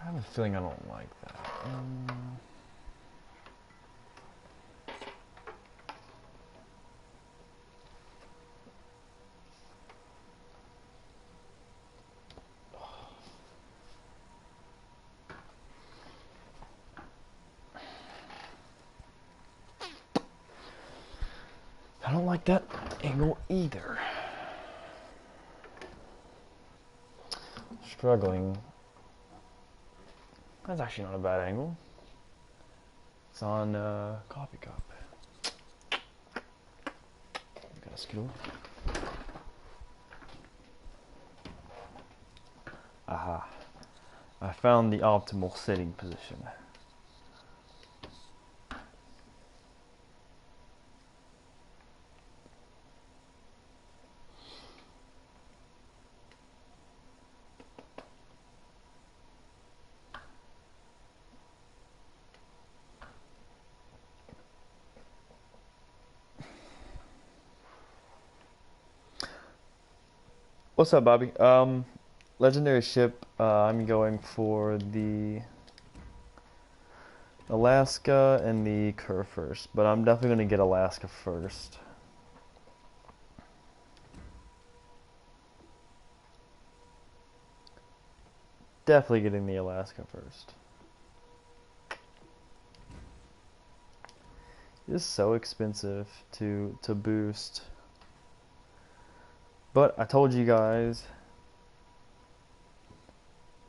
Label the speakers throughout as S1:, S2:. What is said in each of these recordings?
S1: I have a feeling I don't like that. I don't like that angle either. Struggling. That's actually not a bad angle. It's on coffee cup. Got a Skittle. Aha. I found the optimal sitting position. What's up, Bobby? Legendary ship. I'm going for the Alaska and the Kerr first, but I'm definitely going to get Alaska first. Definitely getting the Alaska first. It's so expensive to boost. But I told you guys,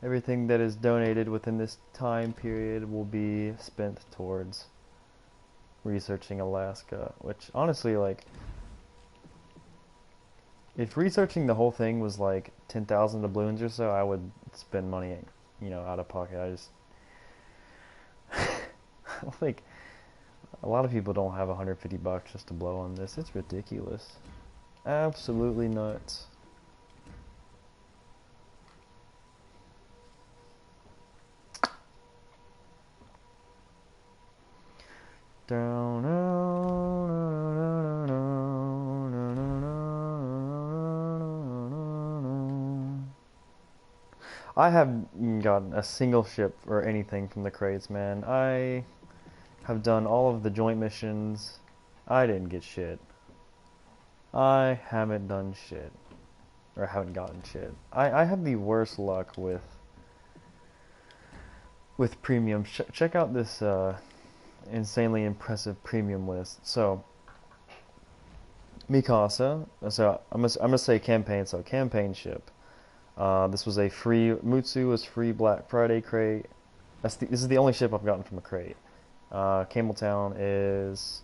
S1: everything that is donated within this time period will be spent towards researching Alaska, which honestly, like, if researching the whole thing was like 10,000 doubloons or so, I would spend money, out of pocket. I don't think a lot of people don't have 150 bucks just to blow on this. It's ridiculous. Absolutely nuts. I haven't gotten a single ship or anything from the crates, man. I have done all of the joint missions. I didn't get shit. I haven't done shit. Or haven't gotten shit. I have the worst luck with premium. Check out this insanely impressive premium list. So, Mikasa. So I'm gonna say campaign. So campaign ship. This was a free. Mutsu was free Black Friday crate. This is the only ship I've gotten from a crate. Campbelltown is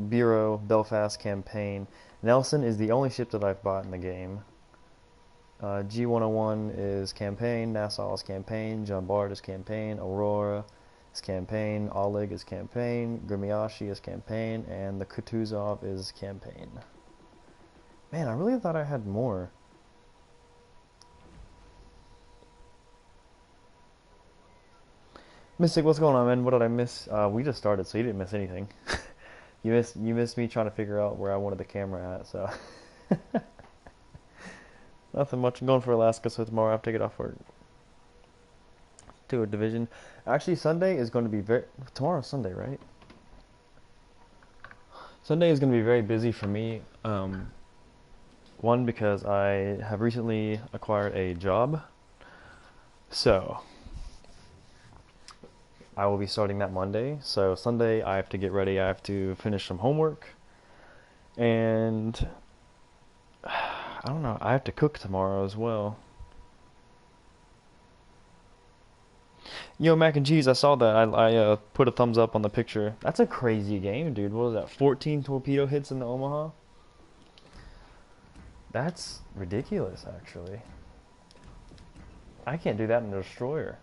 S1: Bureau, Belfast campaign. Nelson is the only ship that I've bought in the game. G101 is campaign. Nassau is campaign. John Bart is campaign. Aurora is campaign. Oleg is campaign. Grimiashi is campaign. And the Kutuzov is campaign. Man, I really thought I had more. Mystic, what's going on, man? What did I miss? We just started, so you didn't miss anything. You missed me trying to figure out where I wanted the camera at, so nothing much. I'm going for Alaska, so tomorrow I have to take it off for to a division. Actually, Sunday is going to be tomorrow's Sunday, right? Sunday is going to be very busy for me. One, because I have recently acquired a job, so I will be starting that Monday. So Sunday I have to get ready. I have to finish some homework, and I don't know. I have to cook tomorrow as well. Yo, mac and cheese. I saw that. I put a thumbs up on the picture. That's a crazy game, dude. What was that? 14 torpedo hits in the Omaha. That's ridiculous, actually. I can't do that in a destroyer.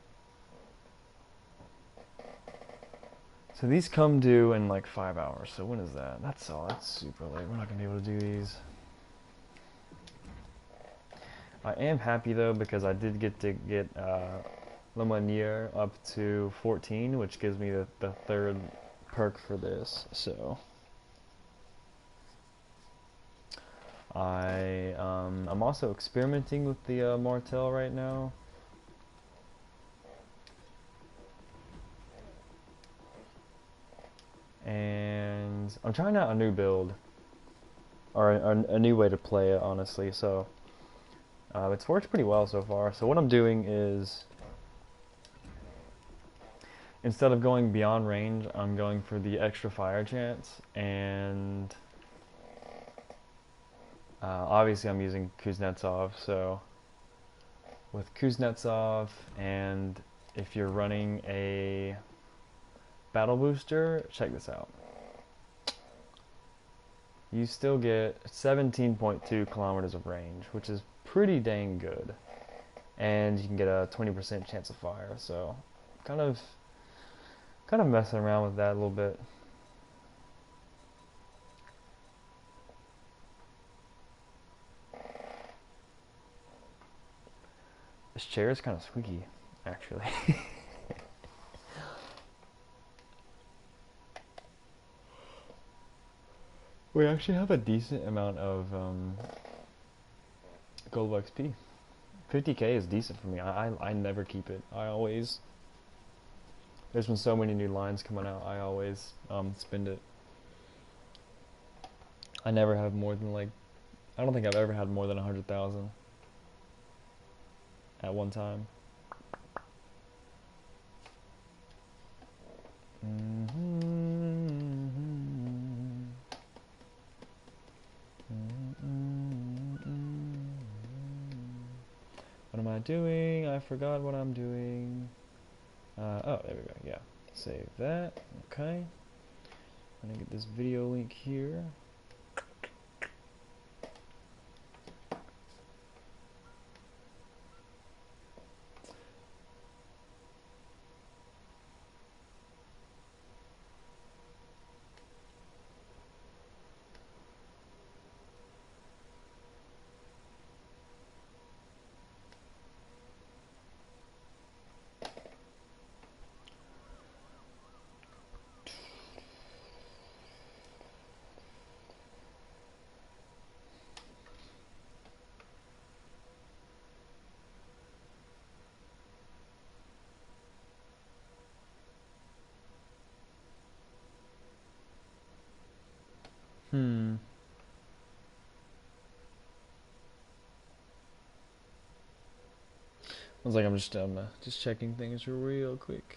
S1: So these come due in like 5 hours. So when is that? That's super late. We're not gonna be able to do these. I am happy though because I did get to get Le Monnier up to 14, which gives me the third perk for this. So I'm also experimenting with the Martel right now. And I'm trying out a new build, or a new way to play it, honestly. So it's worked pretty well so far. So what I'm doing is, instead of going beyond range, I'm going for the extra fire chance, and obviously I'm using Kuznetsov. So with Kuznetsov, and if you're running a battle booster, check this out. You still get 17.2 kilometers of range, which is pretty dang good. And you can get a 20% chance of fire, so kind of messing around with that a little bit. This chair is kind of squeaky, actually. We actually have a decent amount of gold XP. 50k is decent for me. I never keep it. I always, there's been so many new lines coming out, I always spend it. I never have more than, like, I don't think I've ever had more than 100,000 at one time. What am I doing? I forgot what I'm doing. Oh, there we go. Yeah, save that. Okay. I'm gonna get this video link here. I was like, I'm just checking things real quick.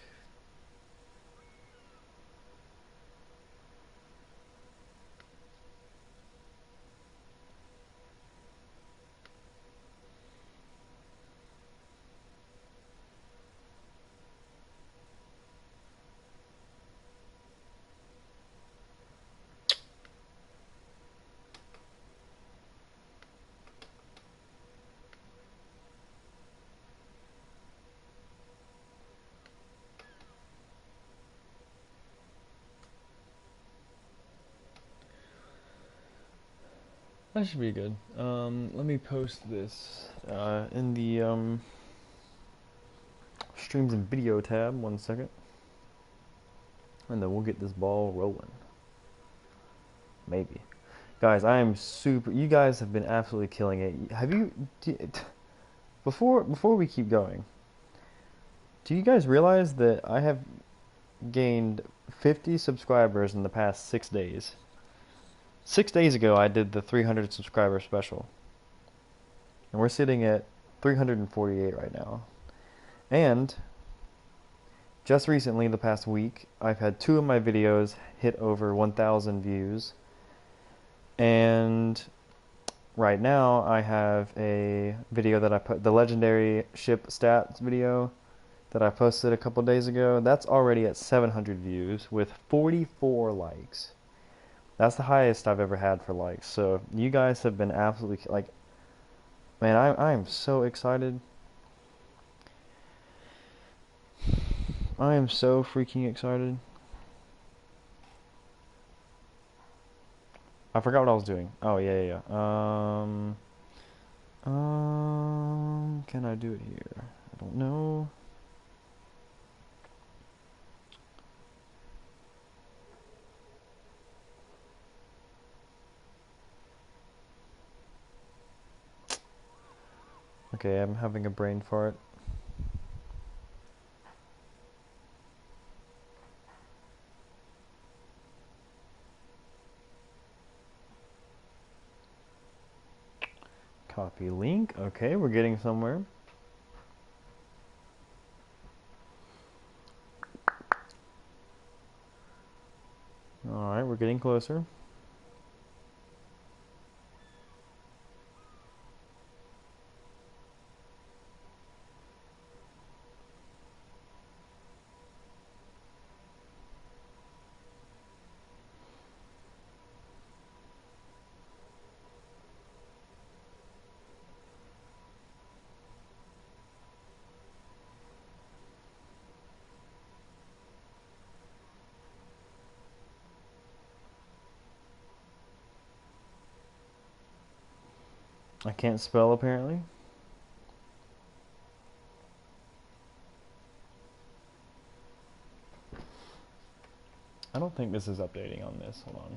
S1: That should be good. Let me post this in the streams and video tab. 1 second, and then we'll get this ball rolling. Maybe, guys. I am super. You guys have been absolutely killing it. Have you? Before we keep going, do you guys realize that I have gained 50 subscribers in the past 6 days? 6 days ago, I did the 300 subscriber special, and we're sitting at 348 right now. And just recently, the past week, I've had 2 of my videos hit over 1,000 views, and right now I have a video that I put, the legendary ship stats video that I posted a couple days ago. That's already at 700 views with 44 likes. That's the highest I've ever had for likes. So you guys have been absolutely, like, man, I am so excited. I am so freaking excited. I forgot what I was doing. Oh, yeah. Can I do it here? I don't know. Okay, I'm having a brain fart. Copy link. Okay, we're getting somewhere. Alright, we're getting closer. I can't spell apparently. I don't think this is updating on this. Hold on.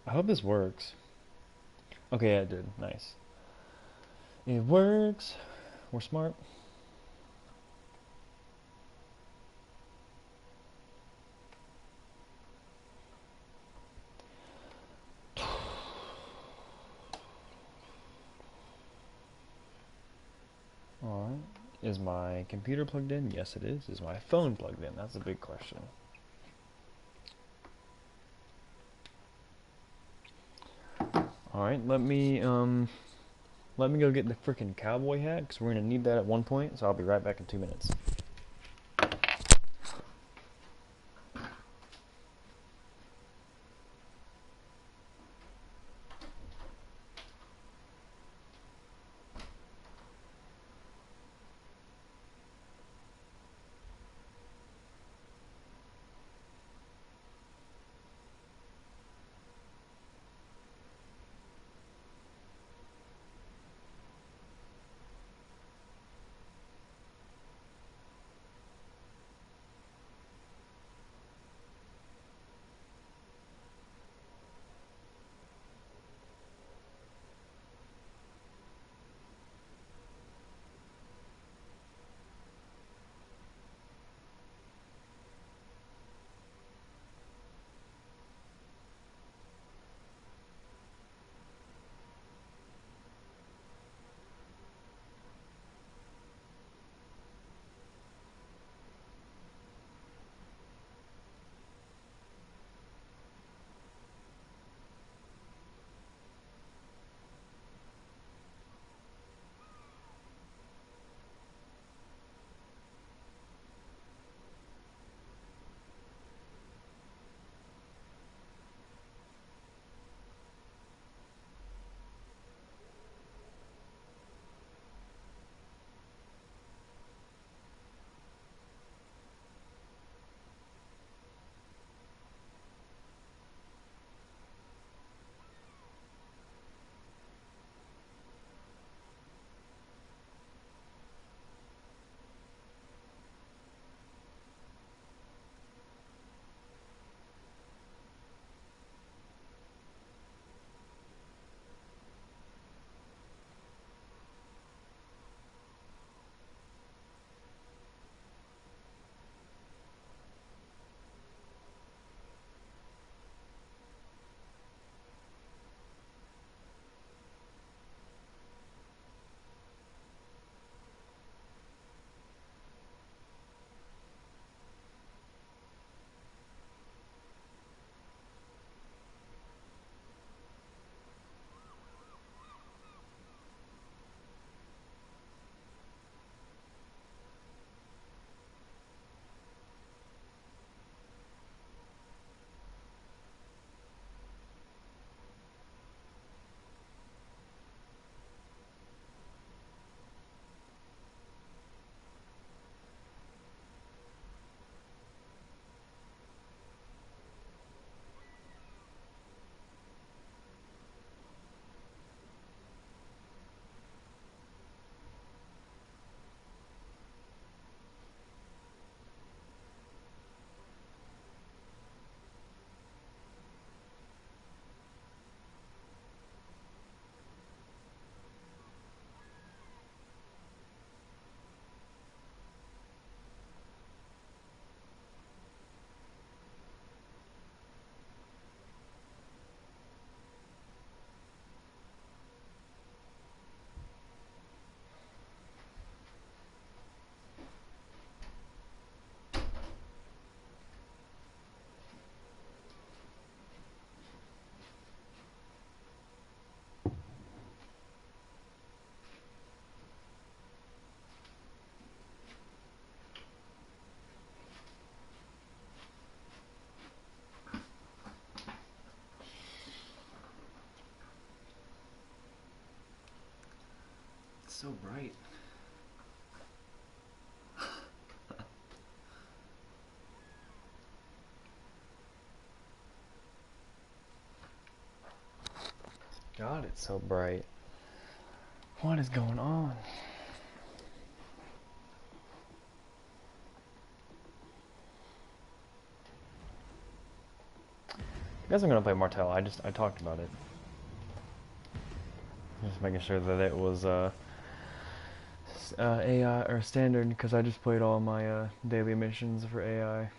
S1: I hope this works. Okay, yeah, it did. Nice. It works. We're smart. Alright. Is my computer plugged in? Yes, it is. Is my phone plugged in? That's a big question. Alright, let me go get the freaking cowboy hat, because we're going to need that at one point, so I'll be right back in 2 minutes. so bright. God, it's so bright. What is going on? I guess I'm gonna play Martel. I talked about it. Just making sure that it was AI or standard, because I just played all my daily missions for AI.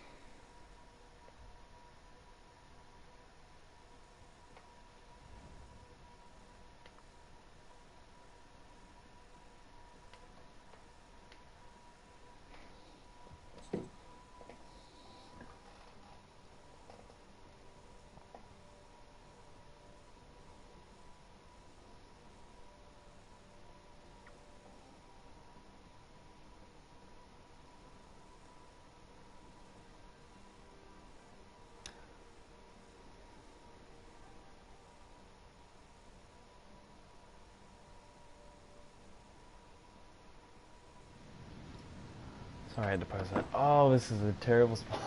S1: Sorry, I had to press that. Oh, this is a terrible spot.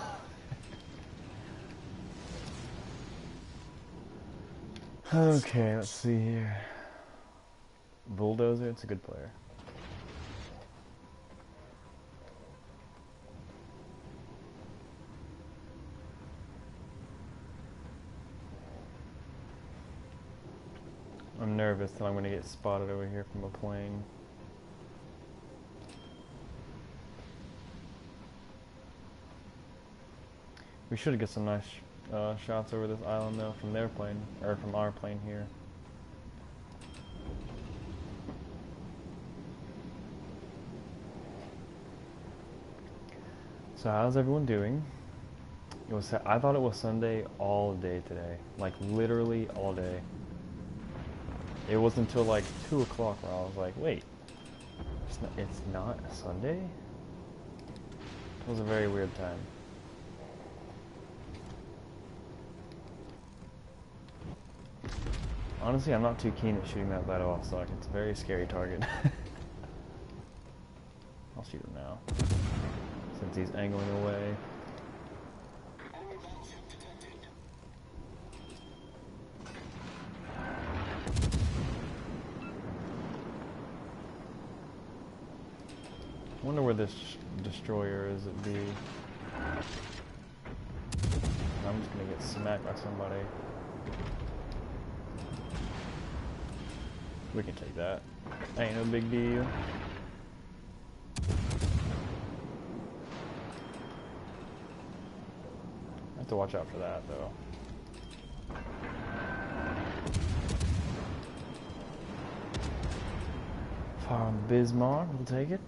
S1: Okay, let's see here. Bulldozer, it's a good player. I'm nervous that I'm going to get spotted over here from a plane. We should get some nice shots over this island though from their plane, or from our plane here. So how's everyone doing? I thought it was Sunday all day today, like literally all day. It wasn't until like 2 o'clock where I was like, wait, it's not Sunday? It was a very weird time. Honestly, I'm not too keen at shooting that battle off, so like, it's a very scary target. I'll shoot him now, since he's angling away. I wonder where this destroyer is at B. I'm just gonna get smacked by somebody. We can take that. Ain't no big deal. I have to watch out for that though. Fire on the Bismarck, we'll take it.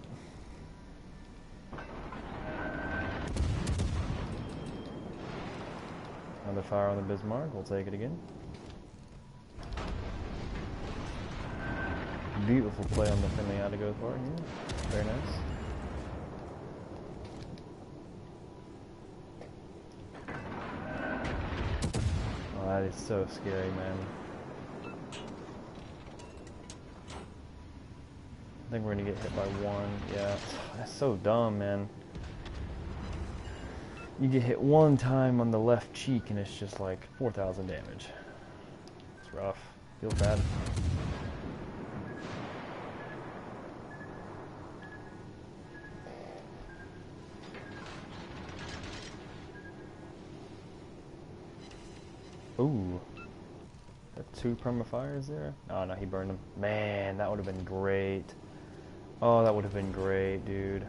S1: Another fire on the Bismarck, we'll take it again. Beautiful play on the Finley Adigo part here. Very nice. Oh, that is so scary, man. I think we're gonna get hit by one. Yeah, that's so dumb, man. You get hit one time on the left cheek and it's just like 4,000 damage. It's rough. Feels bad. Ooh. Got 2 perma-fires there? Oh no, he burned them. Man, that would have been great. Oh, that would have been great, dude.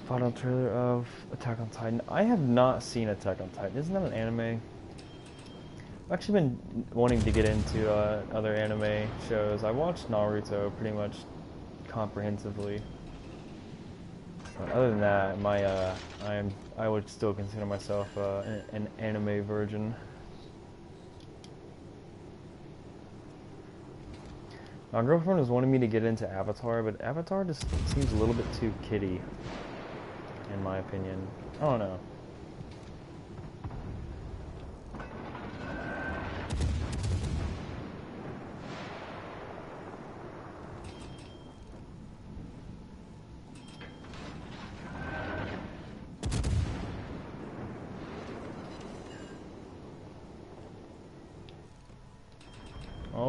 S1: Final trailer of Attack on Titan. I have not seen Attack on Titan. Isn't that an anime? I've actually been wanting to get into other anime shows. I watched Naruto pretty much comprehensively. But other than that, I would still consider myself an anime virgin. My girlfriend was wanting me to get into Avatar, but Avatar just seems a little bit too kiddie, in my opinion. I don't know.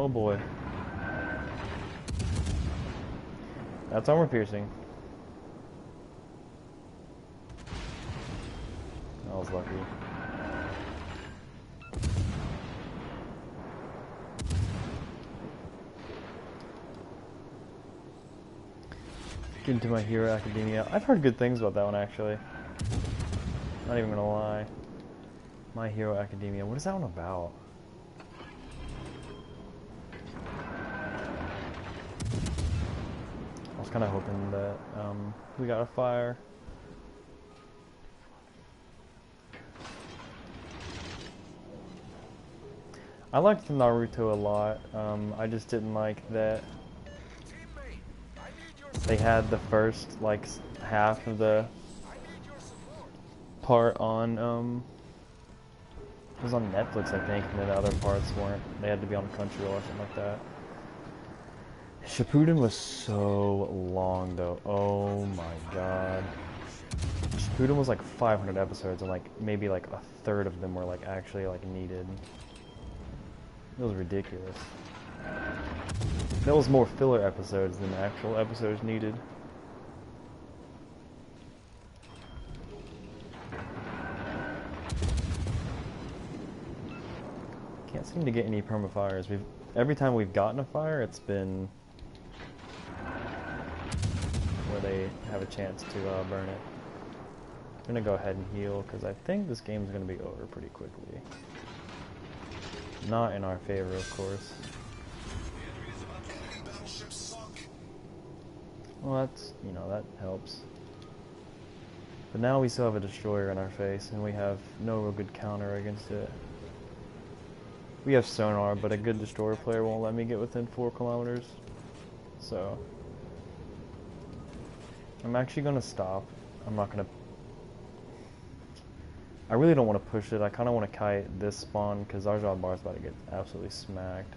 S1: Oh boy. That's armor piercing. I was lucky. Get into My Hero Academia. I've heard good things about that one actually. Not even gonna lie. My Hero Academia. What is that one about? I was kind of hoping that we got a fire. I liked Naruto a lot. I just didn't like that they had the first like half of the part on it was on Netflix I think, and then the other parts weren't. They had to be on Crunchyroll or something like that. Shippuden was so long though. Oh my god. Shippuden was like 500 episodes and like maybe like a third of them were like actually like needed. It was ridiculous. That was more filler episodes than actual episodes needed. Can't seem to get any permafires. Every time we've gotten a fire, it's been where they have a chance to burn it. I'm gonna go ahead and heal because I think this game's gonna be over pretty quickly. Not in our favor, of course. Well, that's, you know, that helps. But now we still have a destroyer in our face, and we have no real good counter against it. We have sonar, but a good destroyer player won't let me get within 4 kilometers. So, I'm actually gonna stop. I'm not gonna... I really don't want to push it. I kind of want to kite this spawn, because our Jean Bar's about to get absolutely smacked.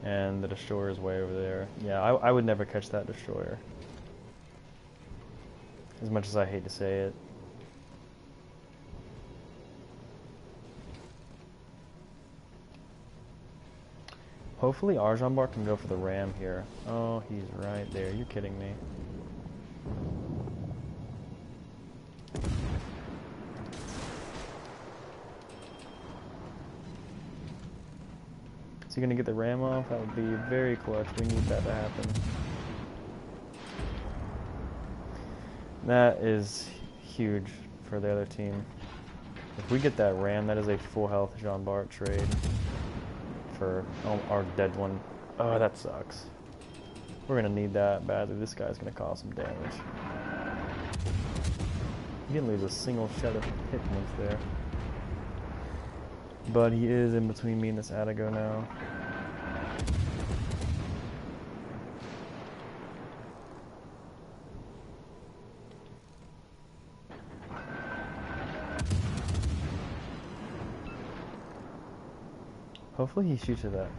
S1: And the destroyer is way over there. Yeah, I would never catch that destroyer. As much as I hate to say it. Hopefully Arjanbar can go for the ram here. Oh, he's right there. You're kidding me. Is he gonna get the ram off? That would be very clutch. We need that to happen. That is huge for the other team. If we get that ram, that is a full health Jean Bart trade for our dead one. Oh, that sucks. We're gonna need that badly. This guy's gonna cause some damage. He didn't lose a single shed of hit points there. But he is in between me and this Atago now. Hopefully he shoots at that.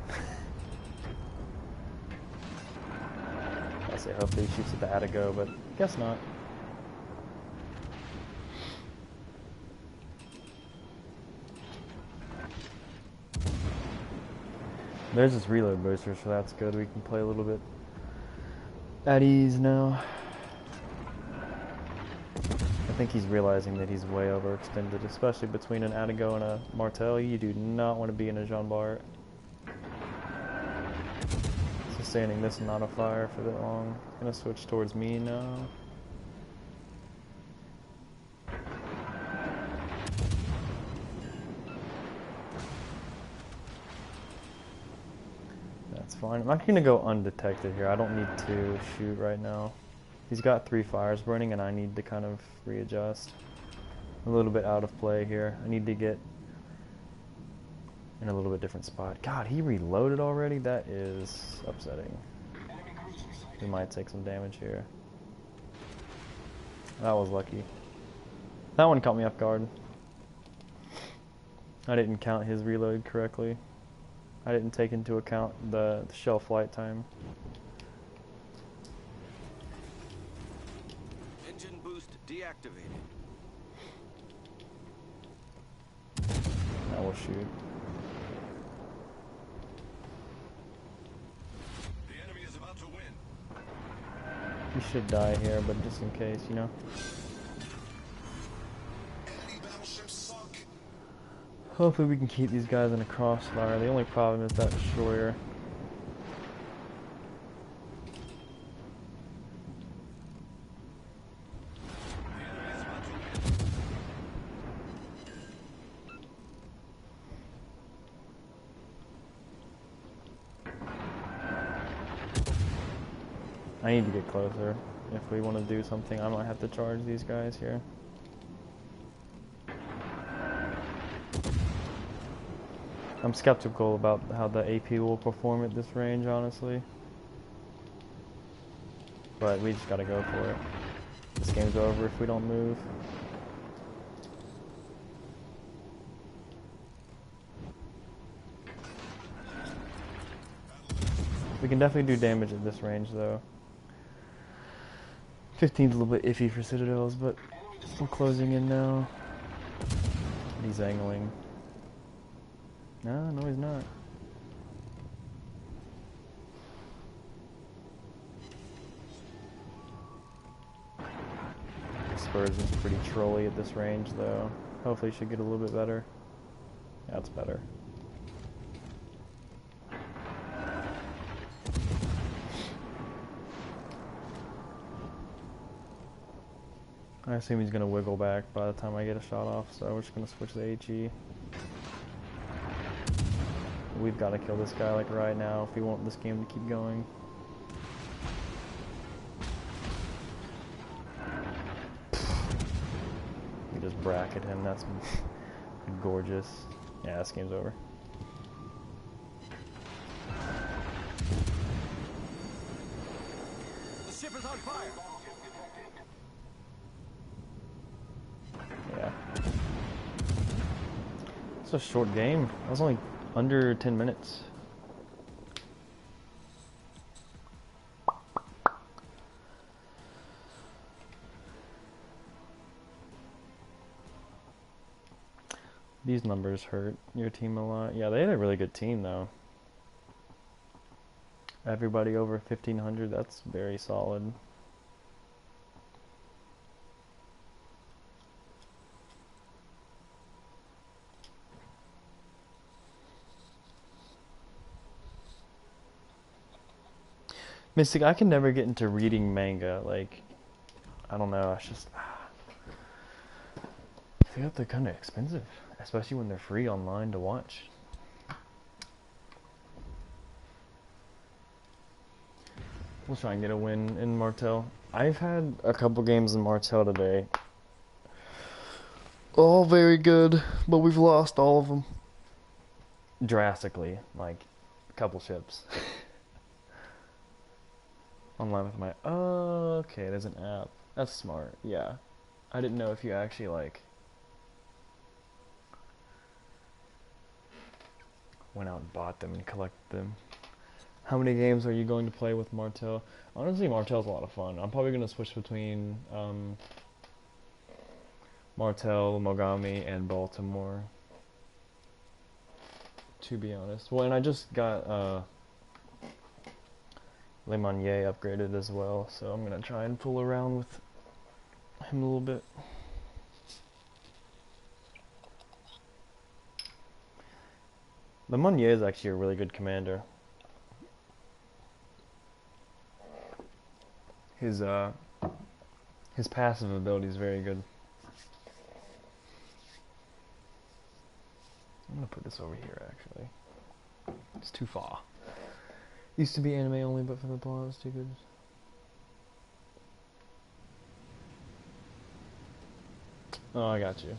S1: I say hopefully he shoots at the Atago, but guess not. There's this reload booster, so that's good. We can play a little bit at ease now. I think he's realizing that he's way overextended, especially between an Atago and a Martel. You do not want to be in a Jean Bart. Sustaining this not a fire for that long. Gonna switch towards me now. That's fine. I'm not gonna go undetected here. I don't need to shoot right now. He's got 3 fires burning and I need to kind of readjust. A little bit out of play here. I need to get in a little bit different spot. God, he reloaded already? That is upsetting. We might take some damage here. That was lucky. That one caught me off guard. I didn't count his reload correctly. I didn't take into account the shell flight time.
S2: Engine boost deactivated.
S1: I will shoot.
S2: The enemy is about to win.
S1: You should die here, but just in case, you know.
S2: Enemy battleships sunk.
S1: Hopefully we can keep these guys in a crossfire. The only problem is that destroyer. I need to get closer. If we want to do something, I might have to charge these guys here. I'm skeptical about how the AP will perform at this range, honestly. But we just gotta go for it. This game's over if we don't move. We can definitely do damage at this range, though. 15's a little bit iffy for citadels, but we're closing in now. He's angling. No, he's not. Dispersion's pretty trolly at this range, though. Hopefully should get a little bit better. Yeah, it's better. I assume he's gonna wiggle back by the time I get a shot off, so we're just gonna switch the HE. We've got to kill this guy like right now if we want this game to keep going. We just bracket him, that's gorgeous. Yeah, this game's over.
S2: The ship is on fire.
S1: Yeah. It's a short game. That was only under 10 minutes. These numbers hurt your team a lot. Yeah, they had a really good team though. Everybody over 1,500, that's very solid. Mystic, I can never get into reading manga. Like, I don't know. It's just, I feel like they're kind of expensive, especially when they're free online to watch. We'll try and get a win in Martel. I've had a couple games in Martel today. All very good, but we've lost all of them. Drastically, like, a couple ships. Online with my, oh, okay, there's an app. That's smart, yeah. I didn't know if you actually, like, went out and bought them and collected them. How many games are you going to play with Martel? Honestly, Martel's a lot of fun. I'm probably going to switch between Martel, Mogami, and Baltimore, to be honest. Well, and I just got Le Monnier upgraded as well, so I'm going to try and fool around with him a little bit. Le Monnier is actually a really good commander. His passive ability is very good. I'm gonna put this over here actually. It's too far. Used to be anime only, but for the plot it's too good. Oh, I got you.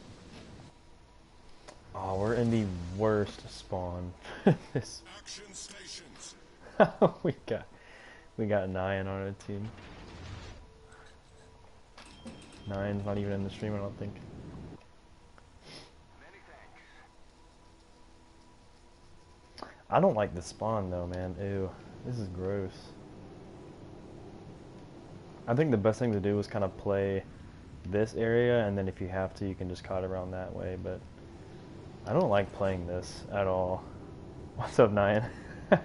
S1: Oh, we're in the worst spawn. This
S2: Action stations.
S1: we got 9 on our team. 9's not even in the stream, I don't think.
S2: Many thanks.
S1: I don't like this spawn though, man. Ew, this is gross. I think the best thing to do is kind of play this area, and then if you have to, you can just cut around that way, but I don't like playing this at all. What's up, Nyan? I'm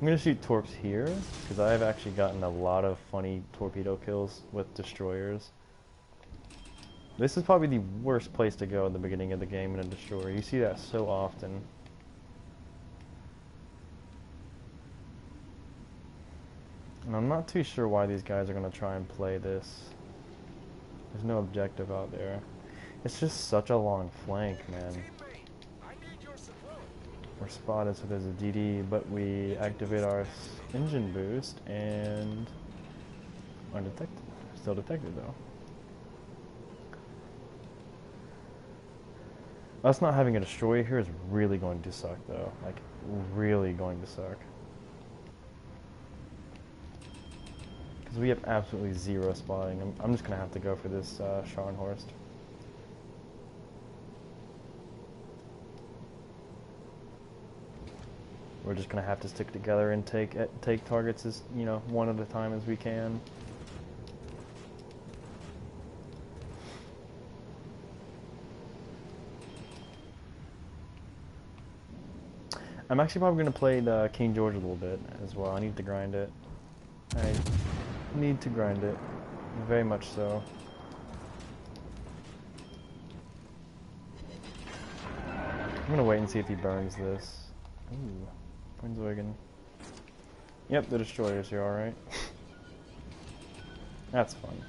S1: gonna shoot torps here because I've actually gotten a lot of funny torpedo kills with destroyers. This is probably the worst place to go at the beginning of the game in a destroyer. You see that so often. And I'm not too sure why these guys are going to try and play this. There's no objective out there. It's just such a long flank, man. We're spotted, so there's a DD, but we activate our engine boost and undetected. Still detected though. Us not having a destroyer here is really going to suck though. Like, really going to suck. Because we have absolutely zero spotting. I'm just going to have to go for this Scharnhorst. We're just going to have to stick together and take targets as, you know, one at a time as we can. I'm actually probably going to play the King George a little bit as well. I need to grind it. I need to grind it. Very much so. I'm going to wait and see if he burns this. Ooh. Winswagen. Yep, the destroyers are alright. That's fun.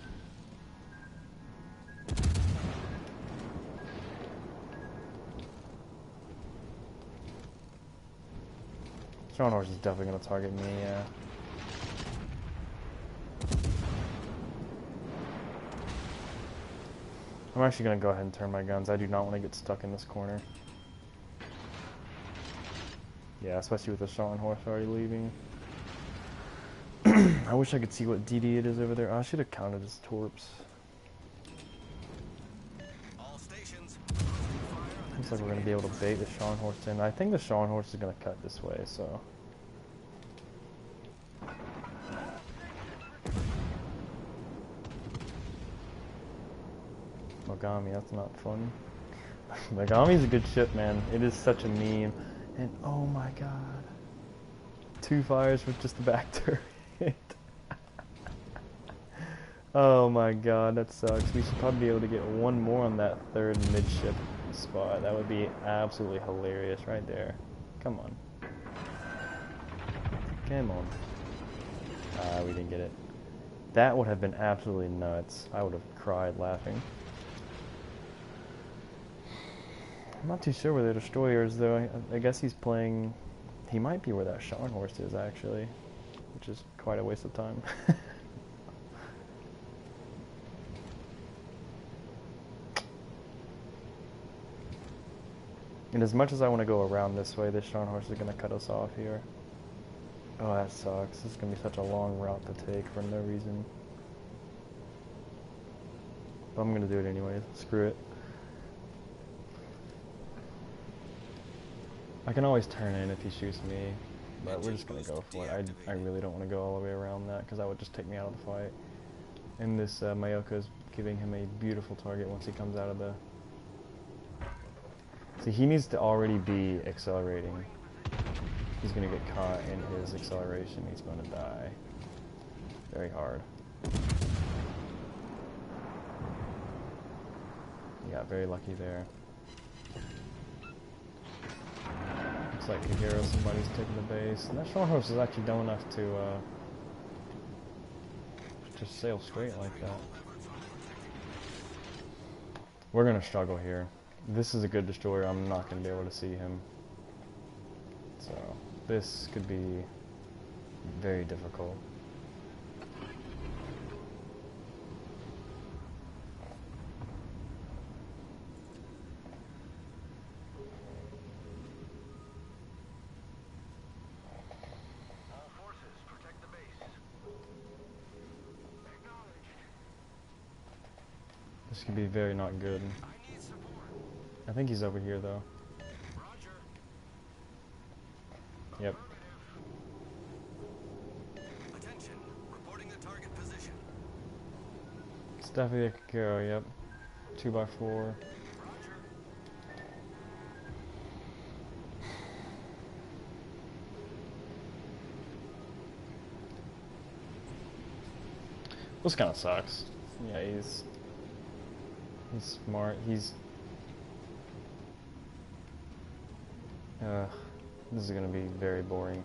S1: Scharnhorst is definitely going to target me, yeah. I'm actually going to go ahead and turn my guns. I do not want to get stuck in this corner. Yeah, especially with the Scharnhorst already leaving. I wish I could see what DD it is over there. I should have counted his torps. Looks like we're going to be able to bait the Scharnhorst in. I think the Scharnhorst is going to cut this way, so... Mogami, that's not fun. Mogami's a good ship, man. It is such a meme. And oh my god. 2 fires with just the back turret. Oh my god, that sucks. We should probably be able to get one more on that third midship spot. That would be absolutely hilarious right there. Come on. Come on. Ah, we didn't get it. That would have been absolutely nuts. I would have cried laughing. I'm not too sure where the destroyer is, though. I guess he's playing... He might be where that Scharnhorst is, actually. Which is quite a waste of time. And as much as I want to go around this way, this Scharnhorst is going to cut us off here. Oh, that sucks. This is going to be such a long route to take for no reason. But I'm going to do it anyway. Screw it. I can always turn in if he shoots me, but we're just going to go for it. I really don't want to go all the way around that, because that would just take me out of the fight. And this Mayoka is giving him a beautiful target once he comes out of the... See, he needs to already be accelerating. He's going to get caught in his acceleration. He's going to die. Very hard. He got very lucky there. Looks like Kagero, somebody's taking the base. And that Scharnhorst is actually dumb enough to just sail straight like that. We're going to struggle here. This is a good destroyer. I'm not going to be able to see him. So, this could be very difficult.
S2: All forces, protect the base. Acknowledged.
S1: This could be very not good.
S2: I need support.
S1: I think he's over here, though.
S2: Roger.
S1: Yep.
S2: Attention. Reporting the target position.
S1: It's definitely a Kagero, yep. 2x4.
S2: Roger.
S1: This kind of sucks. Yeah, he's smart. This is gonna be very boring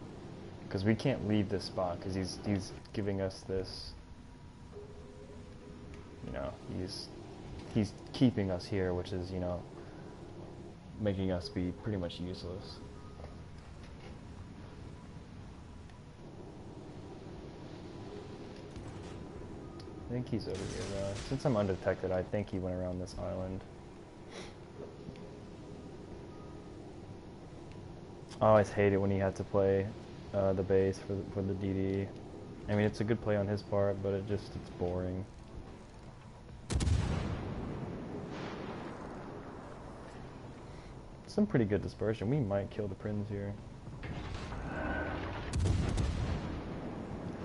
S1: because we can't leave this spot because he's giving us this. You know, he's keeping us here, which is, you know, making us be pretty much useless. I think he's over here though. Since I'm undetected, I think he went around this island. I always hate it when he had to play the base for the DD. I mean, it's a good play on his part, but it's boring. Some pretty good dispersion. We might kill the Prince here.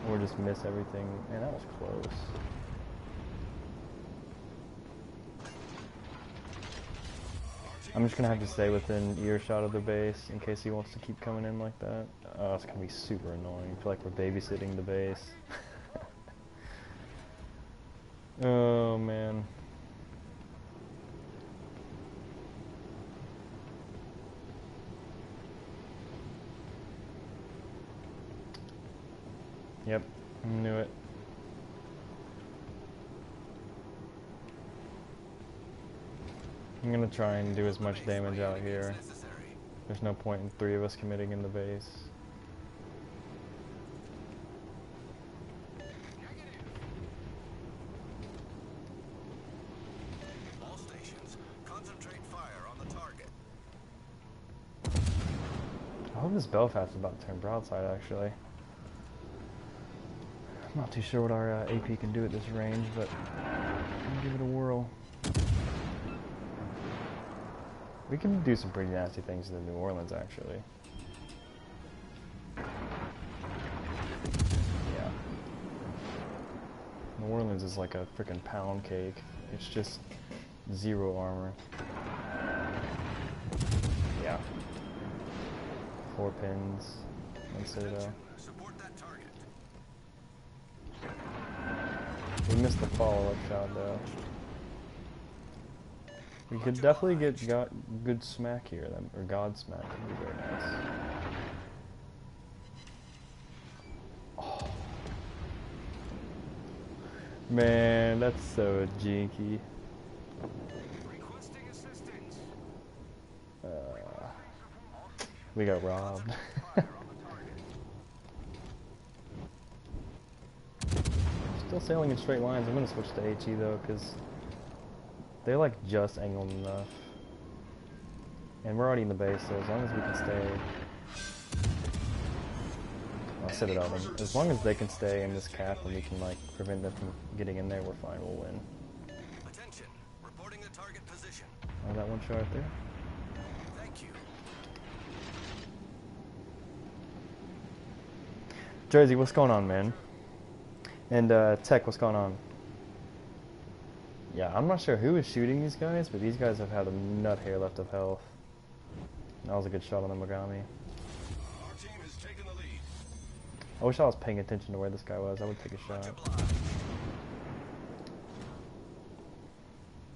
S1: Or just miss everything. Man, that was close. I'm just gonna have to stay within earshot of the base in case he wants to keep coming in like that. Oh, it's gonna be super annoying. I feel like we're babysitting the base. Oh man. Yep, knew it. I'm gonna try and do as much damage out here. There's no point in 3 of us committing in the base.
S2: All stations, concentrate fire on the target.
S1: I hope this Belfast is about to turn broadside, actually. I'm not too sure what our AP can do at this range, but I'll give it a whirl. We can do some pretty nasty things to New Orleans, actually. Yeah. New Orleans is like a freaking pound cake. It's just 0 armor. Yeah. 4 pins. 1 citadel.
S2: Support that target.
S1: We missed the follow-up shot, though. We could definitely get good smack here, or God smack would be very nice. Oh. Man, that's so jinky.
S2: Requesting assistance.
S1: We got robbed. Still sailing in straight lines. I'm gonna switch to HE though, because they're like just angled enough. And we're already in the base, so as long as we can stay... I'll set it out. As long as they can stay in this cap and we can like prevent them from getting in there, we're fine, we'll win.
S2: Attention, reporting the target position.
S1: Oh, that one shot right there.
S2: Thank you.
S1: Jersey, what's going on, man? And Tech, what's going on? Yeah, I'm not sure who is shooting these guys, but these guys have had a nut hair left of health. That was a good shot on the Mogami.
S2: Our team has taken the lead.
S1: I wish I was paying attention to where this guy was. I would take a shot.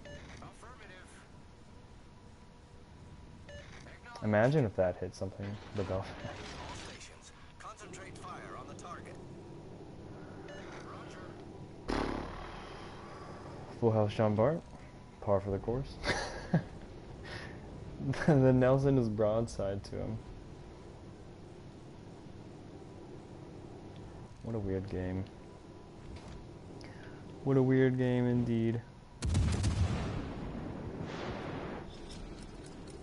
S2: Affirmative.
S1: Imagine if that hit something. The Belfast.
S2: All stations, concentrate fire on the target. Roger.
S1: Full health Jean Bart. Par for the course. The Nelson is broadside to him. What a weird game. What a weird game indeed.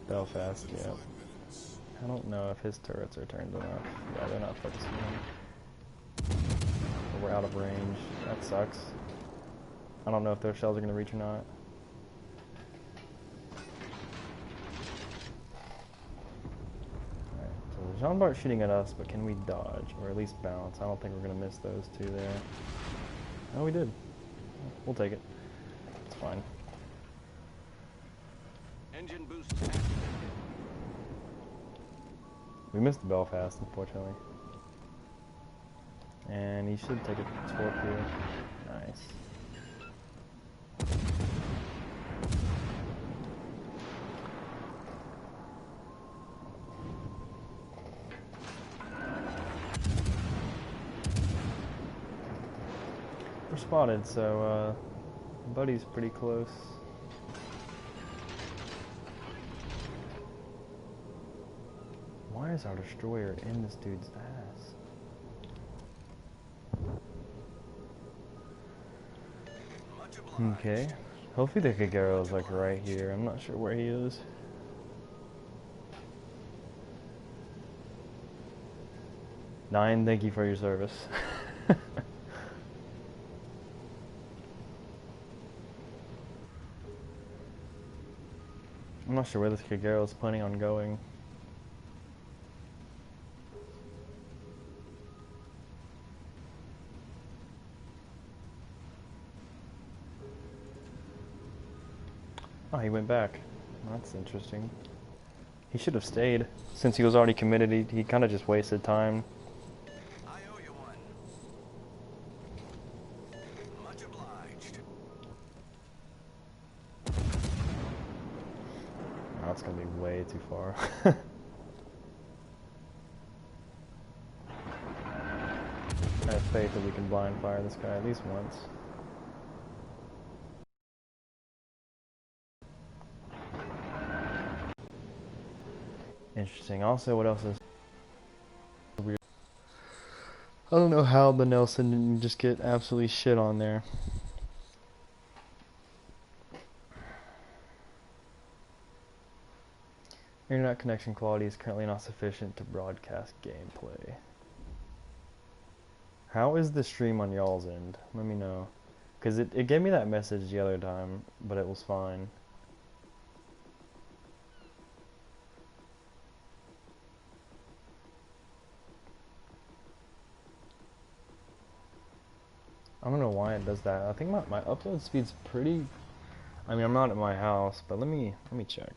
S1: Belfast, yeah. I don't know if his turrets are turned enough. Yeah, they're not focusing on. We're out of range. That sucks. I don't know if their shells are going to reach or not. Alright, so Jean Bart's shooting at us, but can we dodge? Or at least bounce? I don't think we're going to miss those 2 there. Oh, we did. We'll take it. It's fine.
S2: Engine boost activated.
S1: We missed the Belfast, unfortunately. And he should take a torque here. Nice. We're spotted, so buddy's pretty close. Why is our destroyer in this dude's ass? Okay. Hopefully the Kagero's like right here. I'm not sure where he is. Nine, thank you for your service. I'm not sure where this Kagero is planning on going. Oh, he went back. That's interesting. He should have stayed. Since he was already committed, he kind of just wasted time.
S2: I owe you one. Much obliged.
S1: Oh, that's gonna be way too far. I have faith that we can blind fire this guy at least once. Interesting. Also, what else is weird? I don't know how the Nelson didn't just get absolutely shit on there. Internet connection quality is currently not sufficient to broadcast gameplay. How is the stream on y'all's end? Let me know. Because it gave me that message the other time, but it was fine. I don't know why it does that. I think my upload speed's pretty... I mean, I'm not at my house, but let me check.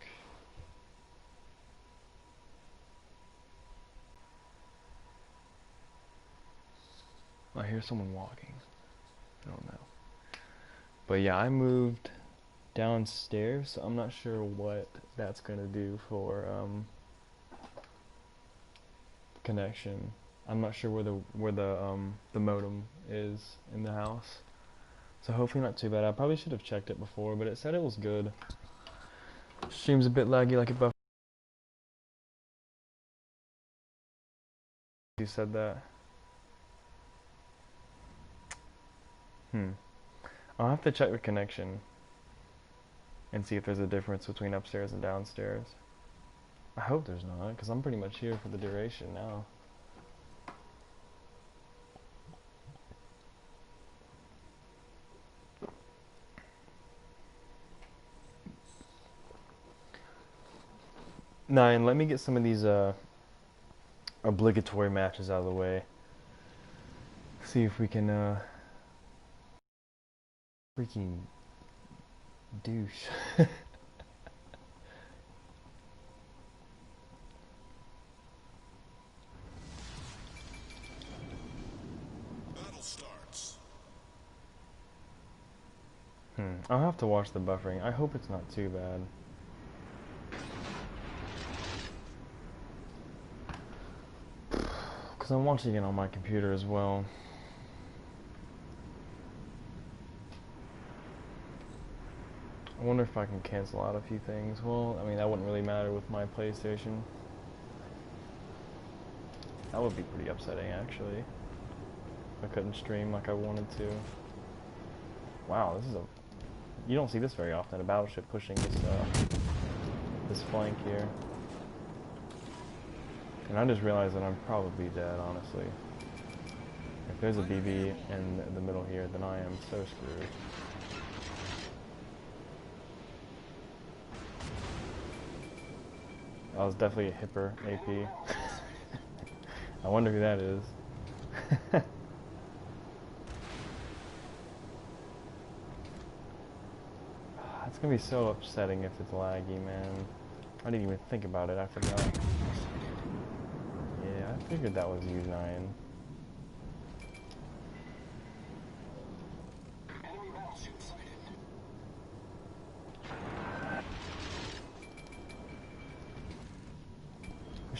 S1: I hear someone walking. I don't know. But yeah, I moved downstairs, so I'm not sure what that's gonna do for connection. I'm not sure where the modem is in the house. So hopefully not too bad. I probably should have checked it before, but it said it was good. Stream's a bit laggy, like it buffers. You said that. I'll have to check the connection and see if there's a difference between upstairs and downstairs. I hope there's not, because I'm pretty much here for the duration now. Nine, let me get some of these obligatory matches out of the way. See if we can freaking douche.
S3: Battle starts.
S1: I'll have to watch the buffering. I hope it's not too bad. Because I'm watching it on my computer as well. I wonder if I can cancel out a few things. Well, I mean, that wouldn't really matter with my PlayStation. That would be pretty upsetting, actually. If I couldn't stream like I wanted to. Wow, this is a... You don't see this very often, a battleship pushing this flank here. And I just realized that I'm probably dead, honestly. If there's a BB in the middle here, then I am so screwed. That was definitely a hipper AP. I wonder who that is. It's gonna be so upsetting if it's laggy, man. I didn't even think about it, I forgot. Yeah, I figured that was U9.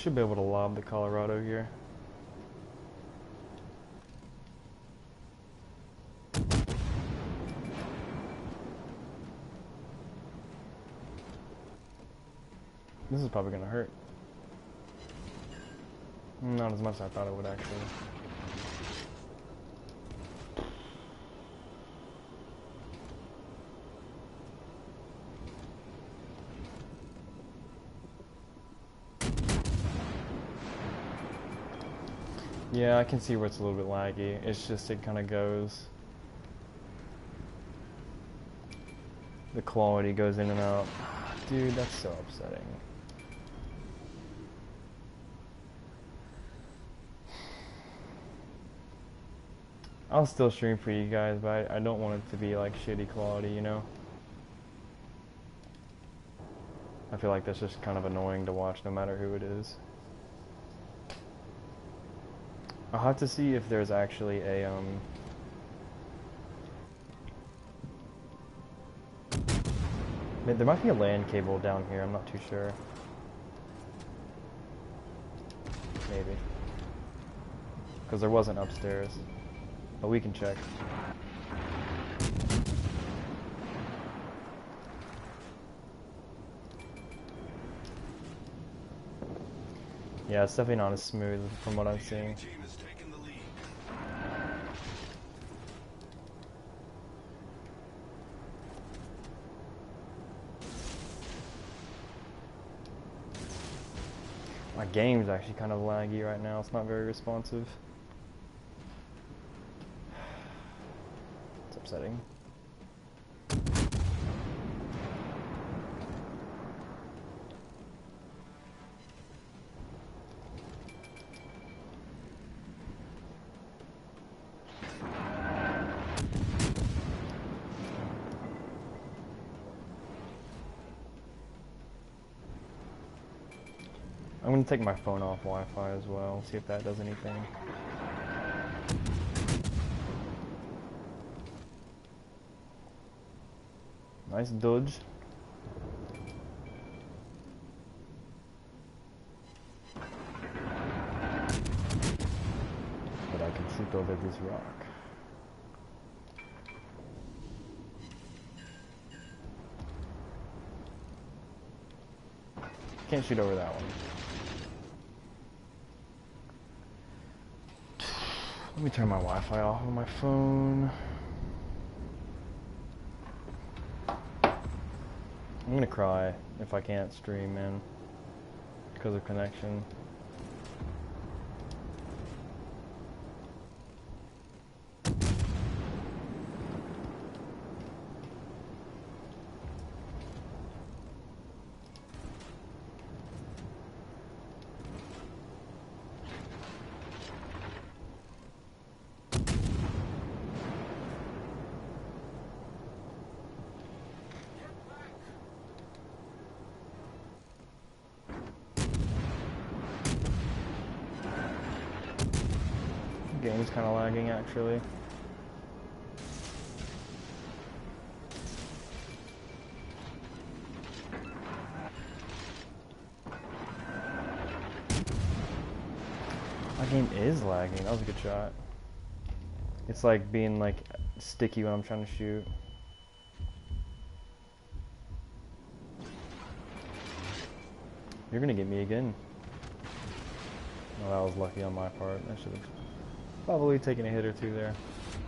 S1: should be able to lob the Colorado here. This is probably gonna hurt. Not as much as I thought it would actually. Yeah, I can see where it's a little bit laggy. It's just it kind of goes. The quality goes in and out. Dude, that's so upsetting. I'll still stream for you guys, but I don't want it to be like shitty quality, you know? I feel like that's just kind of annoying to watch no matter who it is. I'll have to see if there's actually a, there might be a LAN cable down here, I'm not too sure. Maybe. Because there wasn't upstairs. But we can check. Yeah, it's definitely not as smooth from what I'm seeing. My game's actually kind of laggy right now. It's not very responsive. It's upsetting. I'm gonna take my phone off Wi-Fi as well, see if that does anything. Nice dodge. But I can shoot over this rock. Can't shoot over that one. Let me turn my Wi-Fi off on my phone. I'm gonna cry if I can't stream, man, because of connection. Game's kind of lagging actually. My game is lagging. That was a good shot. It's like being like sticky when I'm trying to shoot. You're gonna get me again. Oh, that was lucky on my part. I should have probably taken a hit or two there.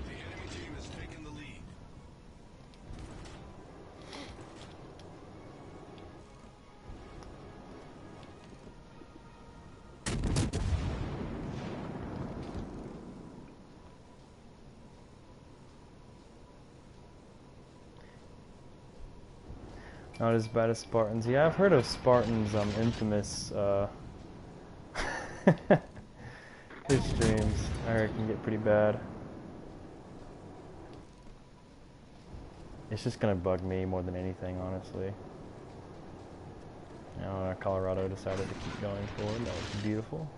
S3: The enemy team has taken the lead.
S1: Not as bad as Spartans. Yeah, I've heard of Spartans' infamous his streams. I heard it can get pretty bad. It's just gonna bug me more than anything, honestly. Colorado decided to keep going forward. That was beautiful.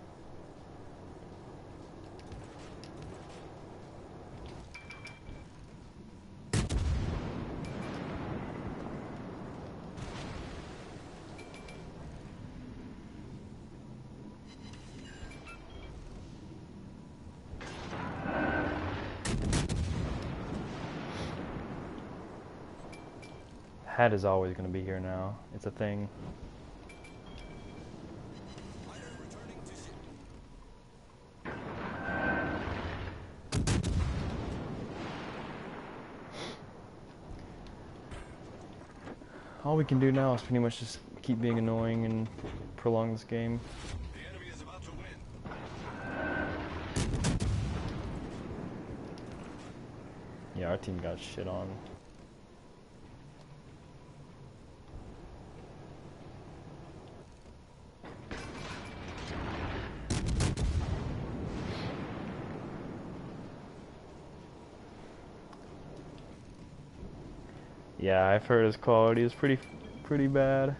S1: Hat is always going to be here now. It's a thing.
S3: Fighter returning to ship.
S1: All we can do now is pretty much just keep being annoying and prolong this game.
S3: The enemy is about to win.
S1: Yeah, our team got shit on. Yeah, I've heard his quality is pretty bad.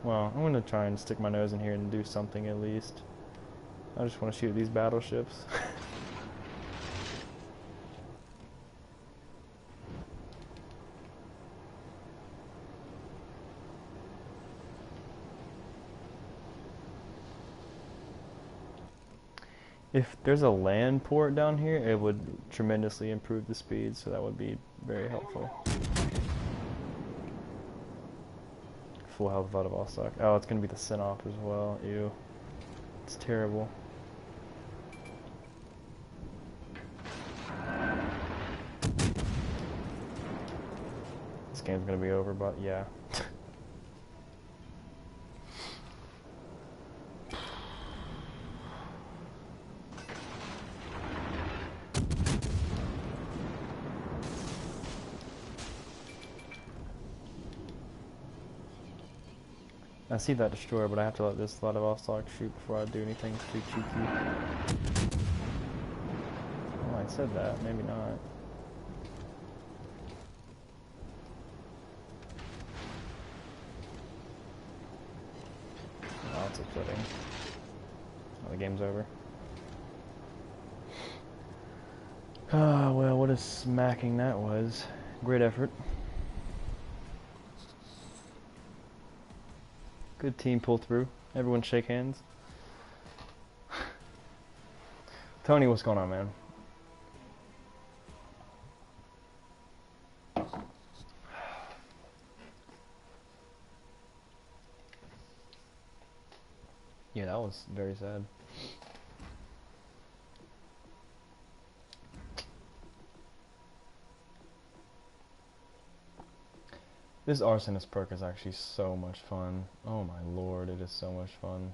S1: Well, I'm gonna try and stick my nose in here and do something at least. I just want to shoot these battleships. If there's a land port down here, it would tremendously improve the speed, so that would be very helpful. Full health out of all stock. Oh, it's gonna be the send-off as well. Ew. It's terrible. This game's gonna be over, but yeah. I see that destroyer, but I have to let this lot of all-stock shoot before I do anything too cheeky. Well, I said that, maybe not. Oh, it's upsetting. Oh, the game's over. Ah, well, what a smacking that was. Great effort. Good team pull through. Everyone shake hands. Tony, what's going on, man? Yeah, that was very sad. This arsonist perk is actually so much fun. Oh my lord, it is so much fun.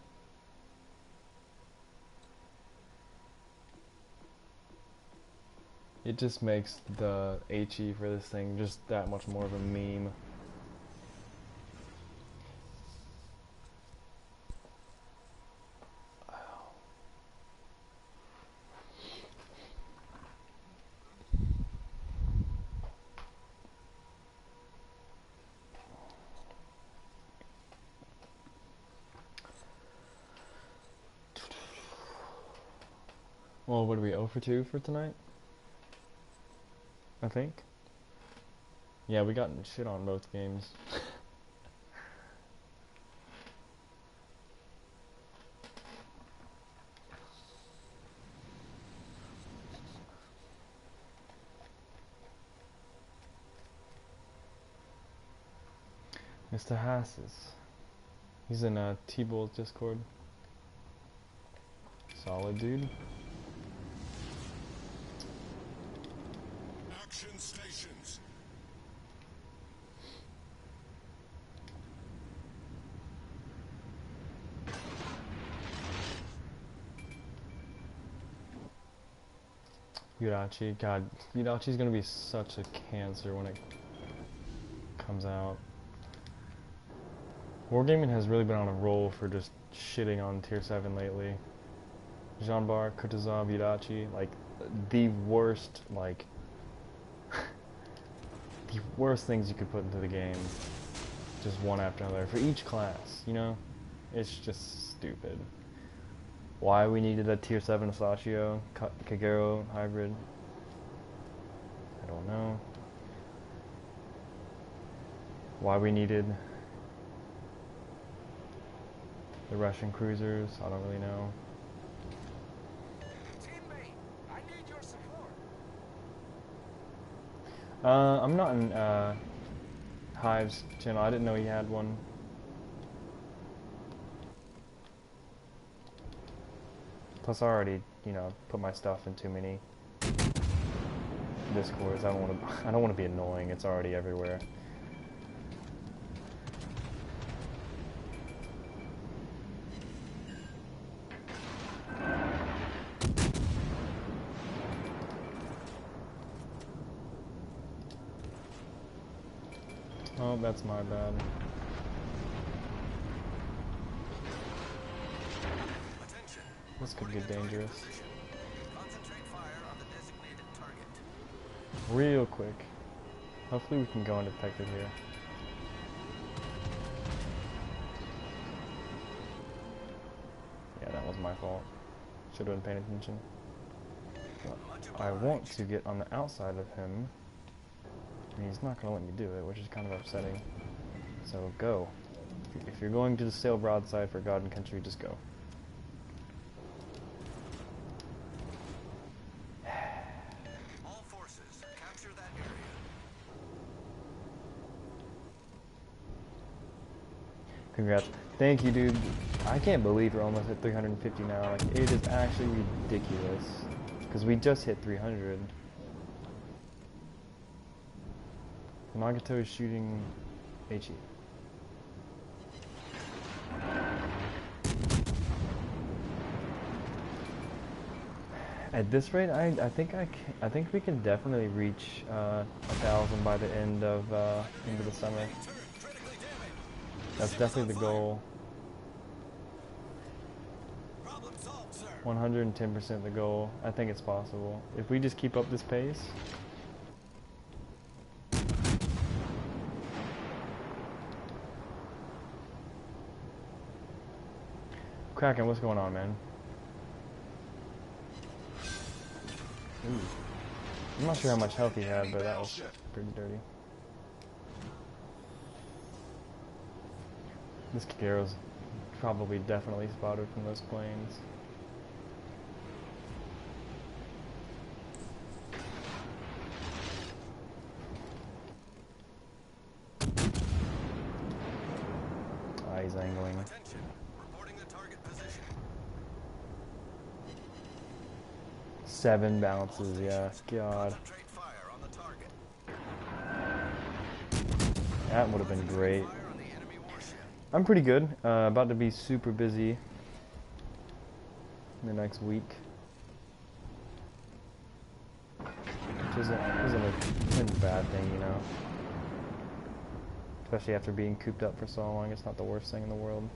S1: It just makes the HE for this thing just that much more of a meme. Well, what are we, 0 for 2 for tonight? I think. Yeah, we got shit on both games. Mr. Hasses. He's in T-Bull's Discord. Solid dude.
S3: Action stations.
S1: Yudachi, god, Yudachi's gonna be such a cancer when it comes out. Wargaming has really been on a roll for just shitting on tier 7 lately. Jean-Bar, Kutuzov, Yudachi, like, the worst, like, the worst things you could put into the game. Just one after another, for each class, you know? It's just stupid. Why we needed a tier 7 Asashio, Kagero hybrid, I don't know. Why we needed the Russian cruisers, I don't really know. I'm not in Hive's channel. I didn't know he had one. Plus, I already, put my stuff in too many Discords. I don't want to. I don't want to be annoying. It's already everywhere. Oh, that's my bad.
S3: Attention.
S1: This could get dangerous.
S3: Position. Concentrate fire on the designated target.
S1: Real quick. Hopefully we can go undetected here. Yeah, that was my fault. Should have been paying attention. I want to get on the outside of him. And he's not going to let me do it, which is kind of upsetting. So go. If you're going to sail broadside for God and country, just go.
S3: All forces, capture that area.
S1: Congrats. Thank you, dude. I can't believe we're almost at 350 now. Like, it is actually ridiculous. Because we just hit 300. Nagato is shooting HE. At this rate, I think I think we can definitely reach 1,000 by the end of the summer. That's definitely the goal.
S3: Problem solved, sir.
S1: 110% the goal. I think it's possible if we just keep up this pace. Kraken, what's going on, man? Ooh. I'm not sure how much health he had, but that was pretty dirty. This Kagero's probably definitely spotted from those planes. Ah, he's angling.
S3: Attention. Reporting the target position.
S1: 7 bounces, yeah. God.
S3: Concentrate fire on the target.
S1: That would have been great.
S3: Fire on the enemy warship.
S1: I'm pretty good. About to be super busy in the next week. Which isn't a bad thing, you know. Especially after being cooped up for so long, it's not the worst thing in the world.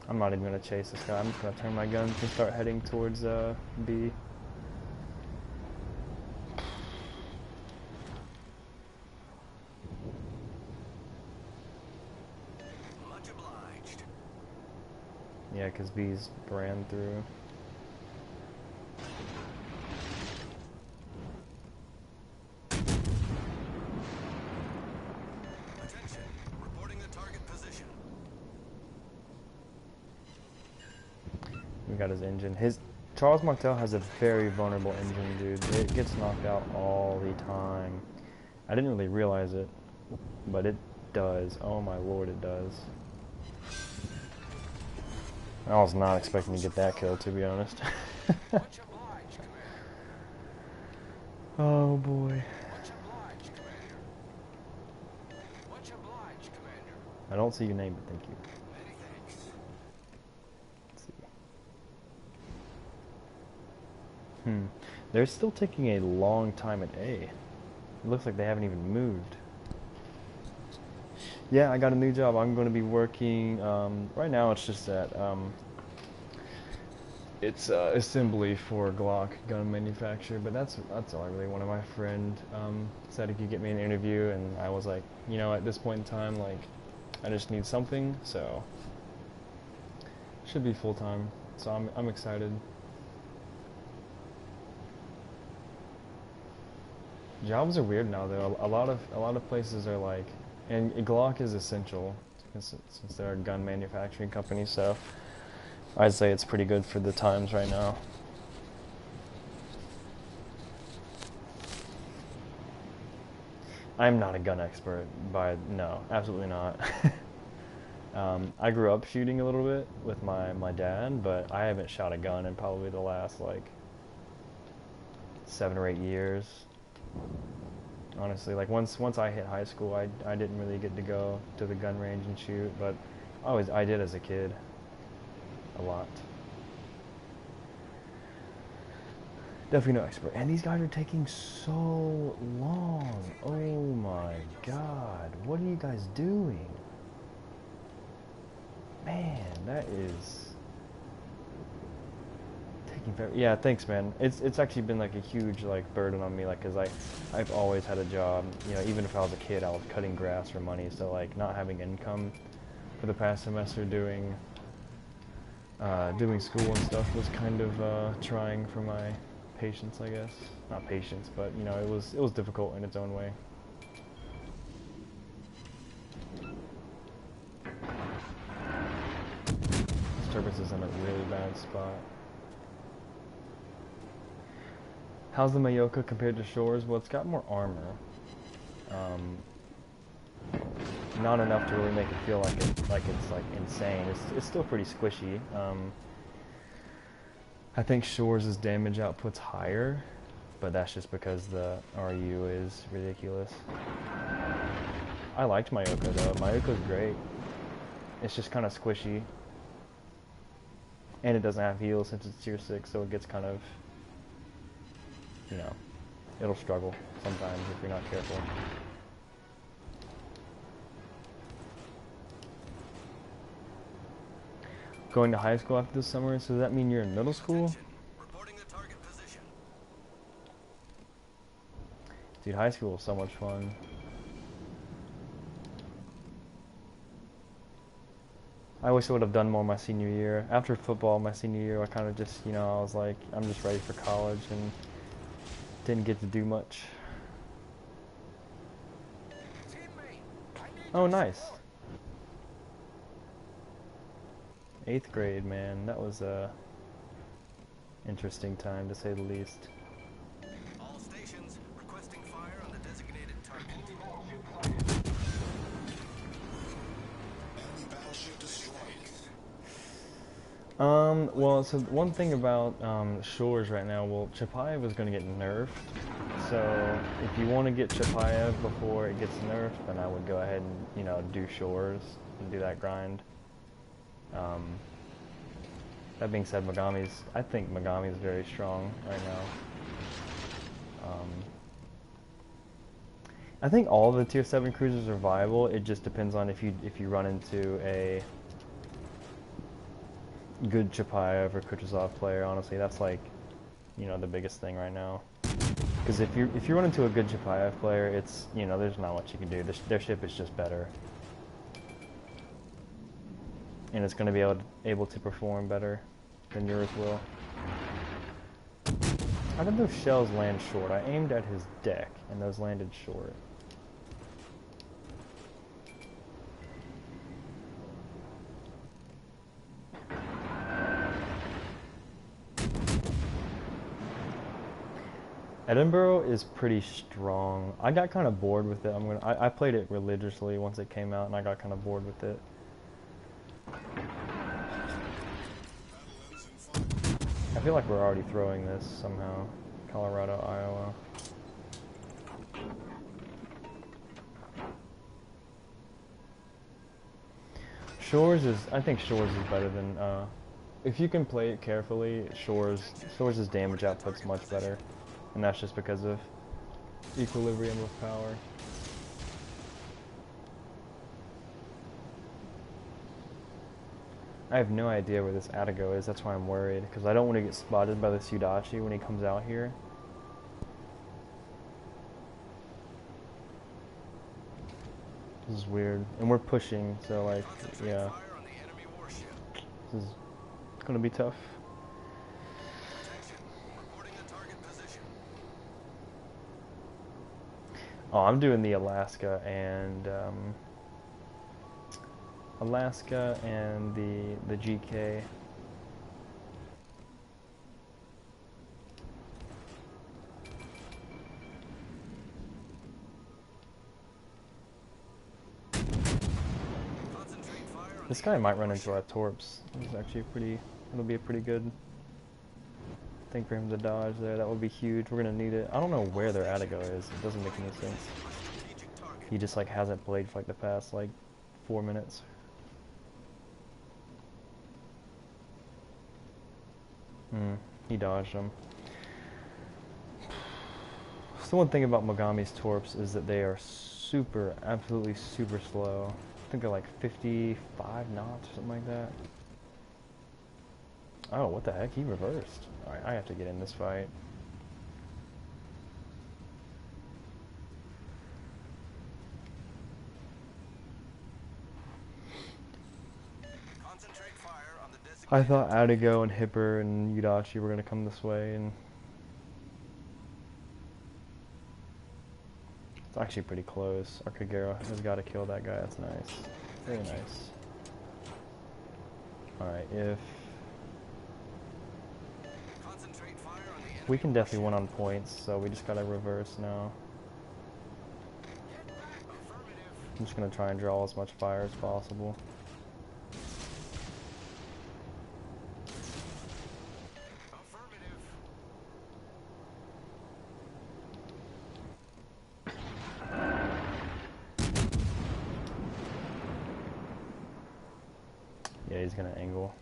S1: I'm not even going to chase this guy. I'm just going to turn my guns and start heading towards B.
S3: Much obliged.
S1: Yeah, because B's ran through.
S3: Attention. Reporting the target position.
S1: We got his engine. Charles Martel has a very vulnerable engine, dude. It gets knocked out all the time. I didn't really realize it, but it does. Oh my lord, it does. I was not expecting to get that kill, to be honest.
S3: Much obliged, Commander.
S1: Oh boy.
S3: Much obliged, Commander. Much obliged, Commander.
S1: I don't see your name, but thank you.
S3: Many thanks.
S1: Let's see. They're still taking a long time at A. It looks like they haven't even moved. Yeah, I got a new job. I'm going to be working, right now it's just that, it's assembly for Glock gun manufacturer, but that's all really. One of my friend said he could get me an interview, and I was like, you know, at this point in time, like, I just need something, so should be full time. So I'm excited. Jobs are weird now, though. A lot of places are like, and Glock is essential since they're a gun manufacturing company. So I'd say it's pretty good for the times right now. I'm not a gun expert, no, absolutely not. I grew up shooting a little bit with my dad, but I haven't shot a gun in probably the last like 7 or 8 years. Honestly, like once I hit high school, I didn't really get to go to the gun range and shoot, but I did as a kid a lot. Definitely no expert. And these guys are taking so long. Oh my god. What are you guys doing? Man, that is taking forever. Yeah, thanks, man. It's actually been like a huge like burden on me, like, cause I've always had a job. You know, even if I was a kid, I was cutting grass for money. So like, not having income for the past semester doing school and stuff was kind of trying for my patience, I guess. Not patience, but you know, it was difficult in its own way. Disturbance is in a really bad spot. How's the Mayoka compared to Shores? Well, it's got more armor. Um, Not enough to really make it feel like it's like insane. It's still pretty squishy. I think Shores' damage output's higher, but that's just because the RU is ridiculous. I liked Mayoka though. Mayoka's great. It's just kind of squishy. And it doesn't have heal since it's tier 6, so it gets kind of, you know, it'll struggle sometimes if you're not careful. Going to high school after this summer, so does that mean you're in middle school?
S3: Reporting the target position.
S1: Dude, high school was so much fun. I wish I would have done more my senior year. After football, my senior year, I kind of just, you know, I was like, I'm just ready for college and didn't get to do much. Oh, nice. 8th grade, man. That was a interesting time, to say the least.
S3: All stations requesting fire on the designated target.
S4: Enemy battleship destroyed.
S1: Well, so one thing about Shores right now, well, Chapayev is going to get nerfed. So if you want to get Chapayev before it gets nerfed, then I would go ahead and, you know, do Shores and do that grind. That being said, I think Megami's very strong right now. I think all the tier 7 cruisers are viable. It just depends on if you run into a good Chapayev or Kutuzov player. Honestly, that's like, you know, the biggest thing right now. Because if you run into a good Chapayev player, it's, you know, there's not much you can do. Their ship is just better, and it's going to be able to perform better than yours will. How did those shells land short? I aimed at his deck, and those landed short. Edinburgh is pretty strong. I got kind of bored with it. I played it religiously once it came out, and I got kind of bored with it. I feel like we're already throwing this somehow. Colorado, Iowa. I think Shores is better than, if you can play it carefully, Shores' damage output's much better. And that's just because of equilibrium of power. I have no idea where this Atago is, that's why I'm worried, because I don't want to get spotted by the Sudachi when he comes out here. This is weird. And we're pushing, so like, yeah. This is gonna be tough. Oh, I'm doing the Alaska and the GK. This guy might run into our torps. It's actually pretty. It'll be a pretty good thing for him to dodge there. That would be huge. We're gonna need it. I don't know where their Attigo is. It doesn't make any sense. He just like hasn't played for like the past like 4 minutes. He dodged him. So one thing about Mogami's torps is that they are super, absolutely super slow. I think they're like 55 knots or something like that. Oh, what the heck? He reversed. Alright, I have to get in this fight.
S3: Concentrate fire on the
S1: I
S3: designated
S1: thought Adigo and Hipper and Yudachi were going to come this way, and it's actually pretty close. Our Kagero has got to kill that guy. That's nice. Very nice. Alright, if
S3: Concentrate fire on the enemy
S1: we can definitely win on points, so we just got to reverse now. I'm just going to try and draw as much fire as possible.
S3: Affirmative.
S1: Yeah, he's going to angle.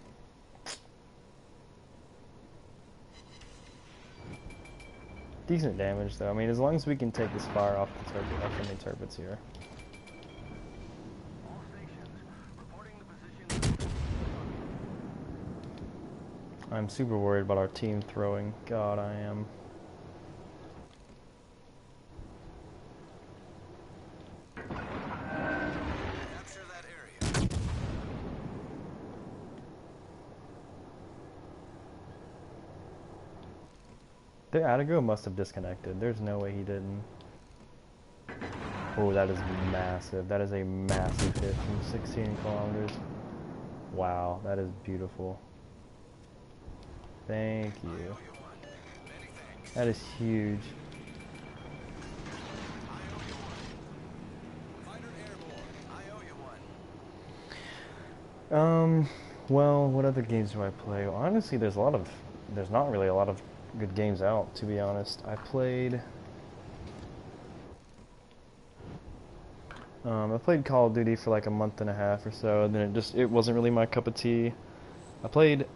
S1: Decent damage though. I mean, as long as we can take this fire off the turret, off any turrets here.
S2: All stations, reporting the position.
S1: I'm super worried about our team throwing. God, I am.
S3: Capture that area.
S1: Their Attigo must have disconnected. There's no way he didn't. Oh, that is massive. That is a massive hit from 16 kilometers. Wow, that is beautiful. Thank you.
S3: You won. Many thanks.
S1: That is huge.
S3: I owe you one. Fighter airborne. I owe you one.
S1: Well, what other games do I play? Well, honestly, there's not really a lot of good games out, to be honest. I played Call of Duty for like a month and a half or so, and then it wasn't really my cup of tea. I played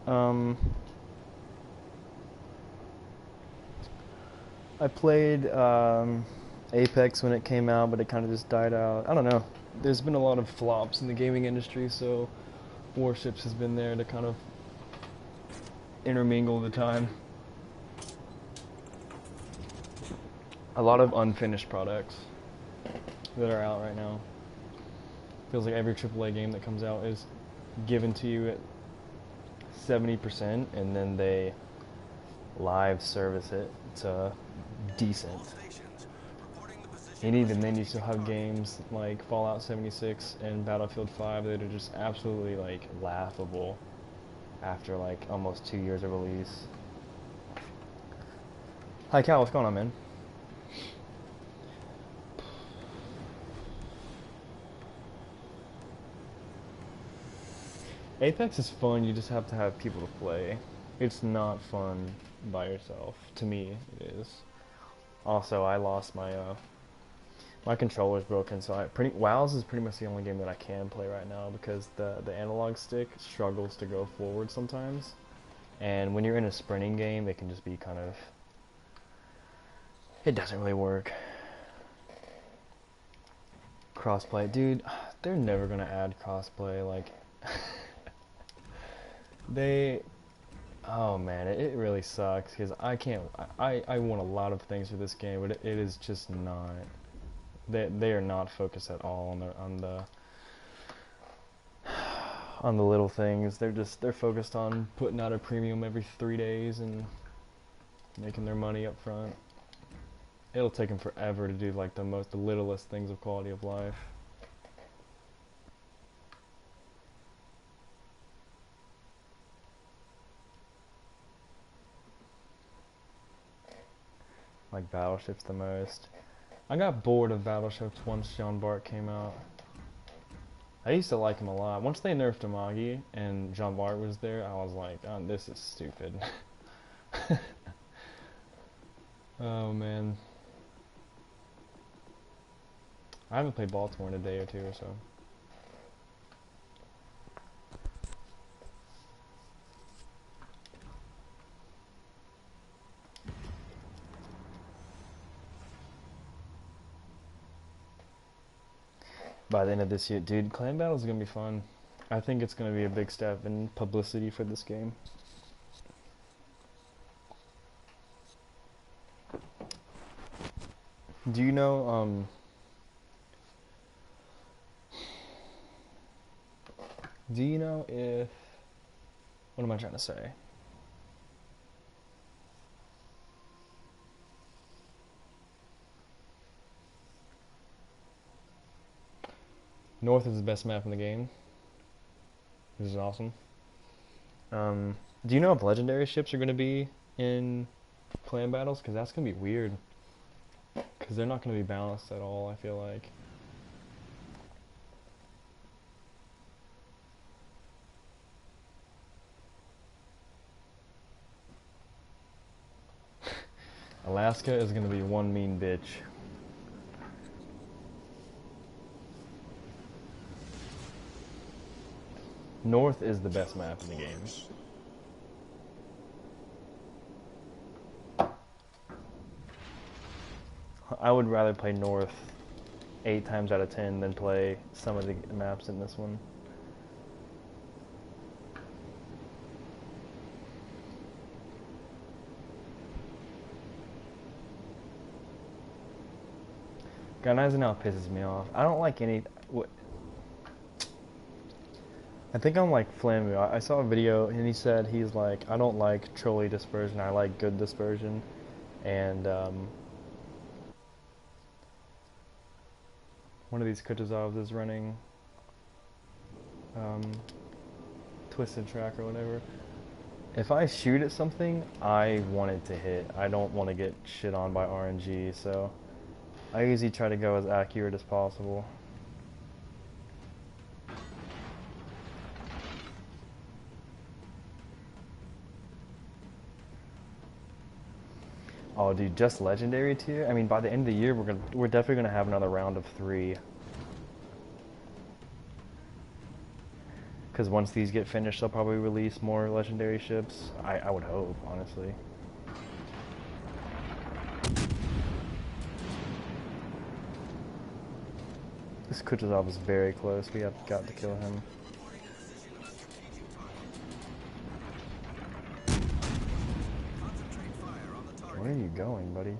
S1: Apex when it came out, but it kind of just died out. I don't know. There's been a lot of flops in the gaming industry, so Warships has been there to kind of intermingle the time. A lot of unfinished products that are out right now. Feels like every AAA game that comes out is given to you at 70%, and then they live service it to decent.
S3: All stations, reporting the position.
S1: And even then, you still have games like Fallout 76 and Battlefield 5 that are just absolutely like laughable after like almost 2 years of release. Hi Cal, what's going on, man? Apex is fun, you just have to have people to play. It's not fun by yourself. To me, it is. Also, I lost my controller's broken, so WoW's is pretty much the only game that I can play right now because the analog stick struggles to go forward sometimes. And when you're in a sprinting game, it can just be kind of... It doesn't really work. Crossplay. Dude, they're never gonna add crossplay, like... Oh man, it really sucks because I want a lot of things for this game, but it is just not. They are not focused at all on the little things. They're focused on putting out a premium every 3 days and making their money up front. It'll take them forever to do like the littlest things of quality of life. Like Battleships the most. I got bored of Battleships once Jean Bart came out. I used to like him a lot. Once they nerfed Amagi and Jean Bart was there, I was like, oh, this is stupid. Oh man. I haven't played Baltimore in a day or two or so. By the end of this year, dude, clan battles are gonna be fun. I think it's gonna be a big step in publicity for this game. Do you know, do you know if, what am I trying to say? North is the best map in the game. This is awesome. Do you know if legendary ships are going to be in clan battles? Because that's going to be weird. Because they're not going to be balanced at all, I feel like. Alaska is going to be one mean bitch. North is the best map in the game. I would rather play North 8 times out of 10 than play some of the maps in this one. Gun Eisenhower pisses me off. I don't like any... I think I'm like Flamu. I saw a video and he said he's like, I don't like trolley dispersion, I like good dispersion. And one of these Kutuzovs is running Twisted Track or whatever. If I shoot at something, I want it to hit. I don't want to get shit on by RNG, so I usually try to go as accurate as possible. Oh, dude, just legendary tier? I mean, by the end of the year, we're definitely gonna have another round of 3. Because once these get finished, they'll probably release more legendary ships. I would hope, honestly. This Kutuzov is very close. We have got to kill him. Where are you going, buddy?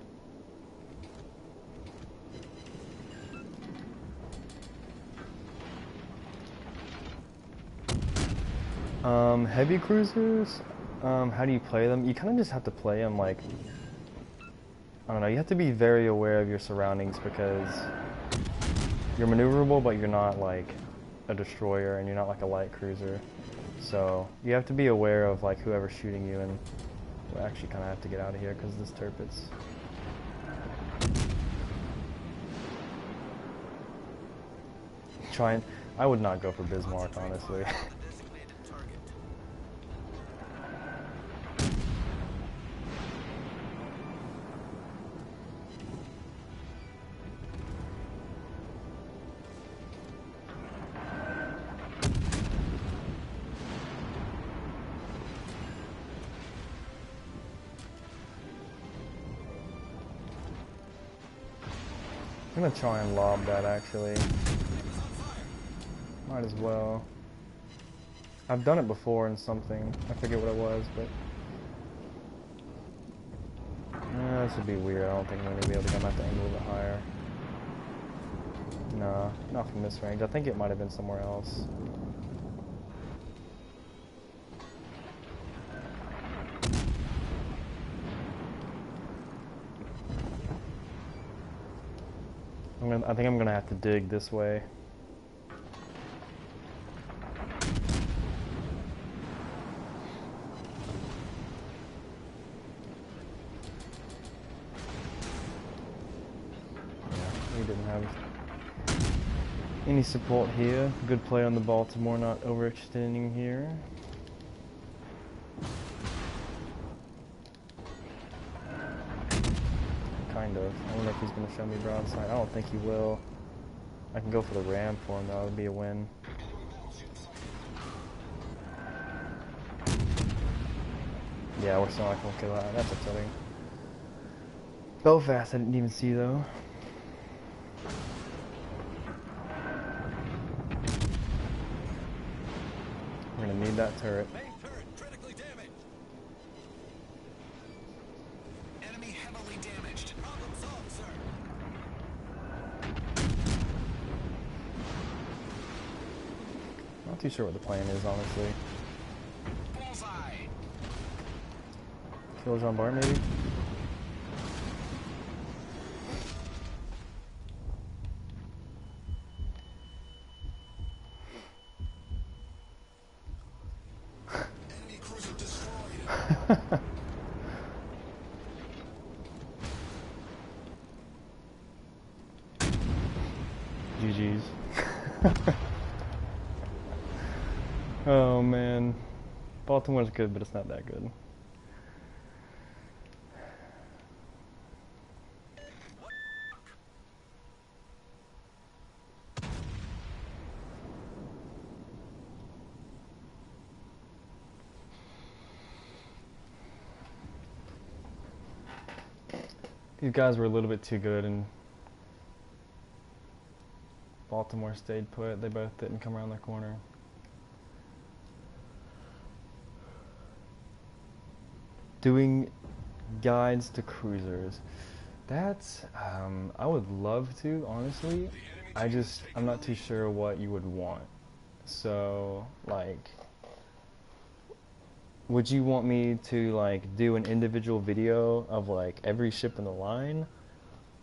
S1: Heavy cruisers, how do you play them? You kind of just have to play them like, I don't know, you have to be very aware of your surroundings because you're maneuverable, but you're not like a destroyer and you're not like a light cruiser. So you have to be aware of like whoever's shooting you, and we actually kind of have to get out of here because of this Tirpitz. I would not go for Bismarck, honestly. I'm gonna try and lob that actually. Might as well. I've done it before in something. I forget what it was, but this would be weird. I don't think I'm gonna be able to come at the angle a little bit higher. Nah, not from this range. I think it might have been somewhere else. I think I'm gonna have to dig this way. Yeah, we didn't have. Any support here? Good play on the Baltimore, not overextending here. Kind of. I wonder if he's going to show me broadside. I don't think he will. I can go for the ram for him, though. That would be a win. Yeah, we're still not going to kill that. That's upsetting. Belfast, I didn't even see, though. We're going to need that turret.
S3: Main turret critically damaged. Enemy heavily damaged. Problem solved, sir.
S1: Not too sure what the plan is, honestly.
S3: Bullseye.
S1: Kill Jean Bar, maybe?
S3: Enemy cruiser destroyed.
S1: GG's. Oh man. Baltimore's good, but it's not that good. These guys were a little bit too good, and Baltimore stayed put. They both didn't come around the corner. Doing guides to cruisers. That's, I would love to, honestly. I'm not too sure what you would want. So, like, would you want me to, like, do an individual video of, like, every ship in the line?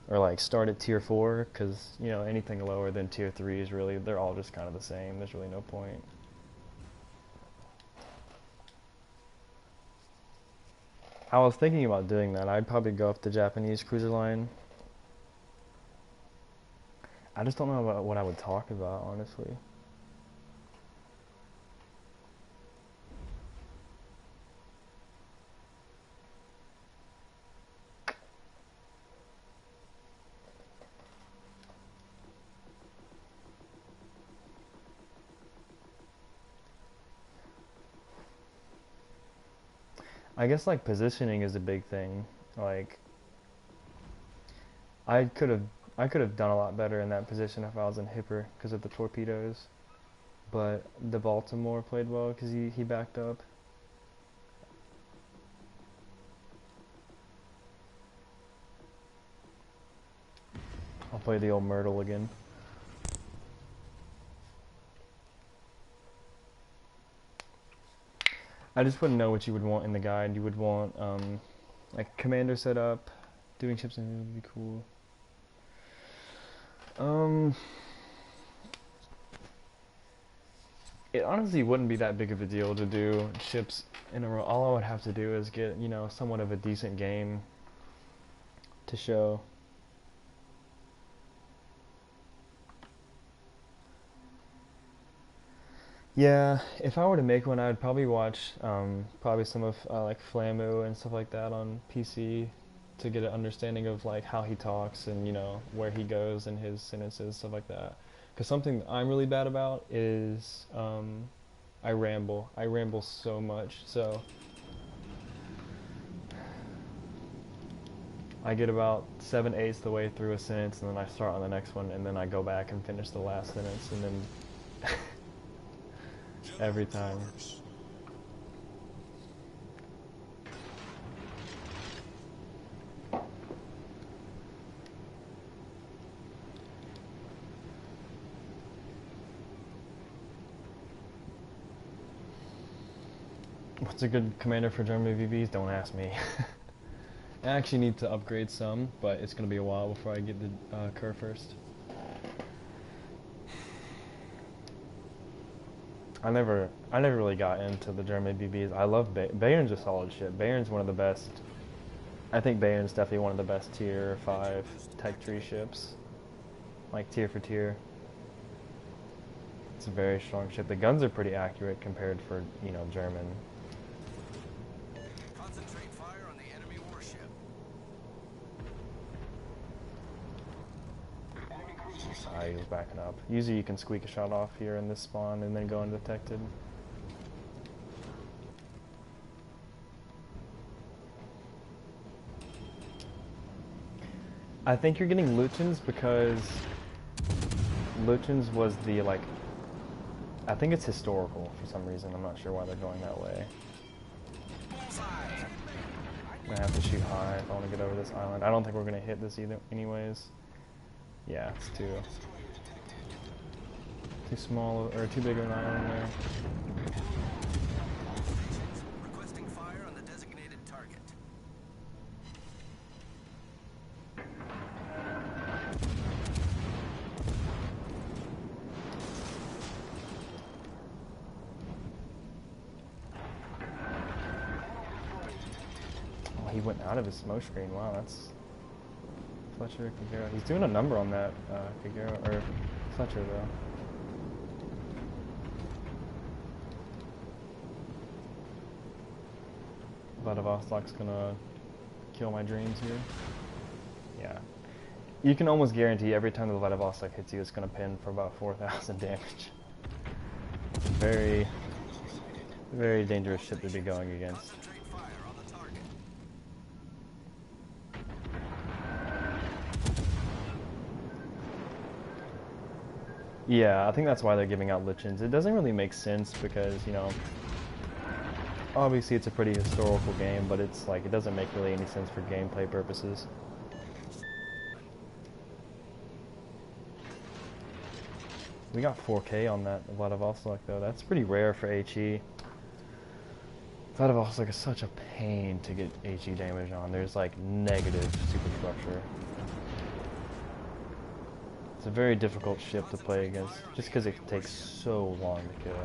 S1: Or, like, start at tier 4? Because, you know, anything lower than tier 3 is really, they're all just kind of the same. There's really no point. I was thinking about doing that. I'd probably go up the Japanese cruiser line. I just don't know about what I would talk about, honestly. I guess like positioning is a big thing. Like I could have done a lot better in that position if I was in Hipper because of the torpedoes. But the Baltimore played well because he backed up. I'll play the old Myrtle again. I just wouldn't know what you would want in the guide. You would want like commander setup, doing ships in would be cool. It honestly wouldn't be that big of a deal to do ships in a row. All I would have to do is get, you know, somewhat of a decent game to show. Yeah, if I were to make one, I would probably watch probably some of like Flamu and stuff like that on PC to get an understanding of like how he talks and, you know, where he goes in his sentences, stuff like that. Because something I'm really bad about is I ramble. I ramble so much. So I get about 7/8 the way through a sentence and then I start on the next one and then I go back and finish the last sentence and then every time. What's a good commander for German VVs? Don't ask me. I actually need to upgrade some, but it's going to be a while before I get the Kerr first. I never really got into the German BBs. I love Bayern's a solid ship. Bayern's one of the best. I think Bayern's definitely one of the best tier 5 tech tree ships. Like tier for tier. It's a very strong ship. The guns are pretty accurate compared for, you know, German.
S3: Concentrate fire on the enemy warship.
S1: He was backing up. Usually you can squeak a shot off here in this spawn and then go undetected. I think you're getting Lutyens because Lutyens was the, like, I think it's historical for some reason. I'm not sure why they're going that way. I'm gonna have to shoot high if I want to get over this island. I don't think we're gonna hit this either anyways. Yeah, it's too small, or too big of an island there.
S3: Requesting fire on the designated target.
S1: Oh, he went out of his smoke screen. Wow, that's Fletcher Figueroa. He's doing a number on that Figueroa, or Fletcher though. Vladivostok's gonna kill my dreams here. Yeah. You can almost guarantee every time the Vladivostok hits you, it's gonna pin for about 4,000 damage. It's a very, very dangerous ship to be going against.
S3: Concentrate fire on the target.
S1: Yeah, I think that's why they're giving out Lichens. It doesn't really make sense because, you know, obviously it's a pretty historical game, but it's like, it doesn't make really any sense for gameplay purposes. We got 4K on that Vladivostok though. That's pretty rare for HE. Vladivostok is such a pain to get HE damage on. There's like negative superstructure. It's a very difficult ship to play against, just because it takes so long to kill.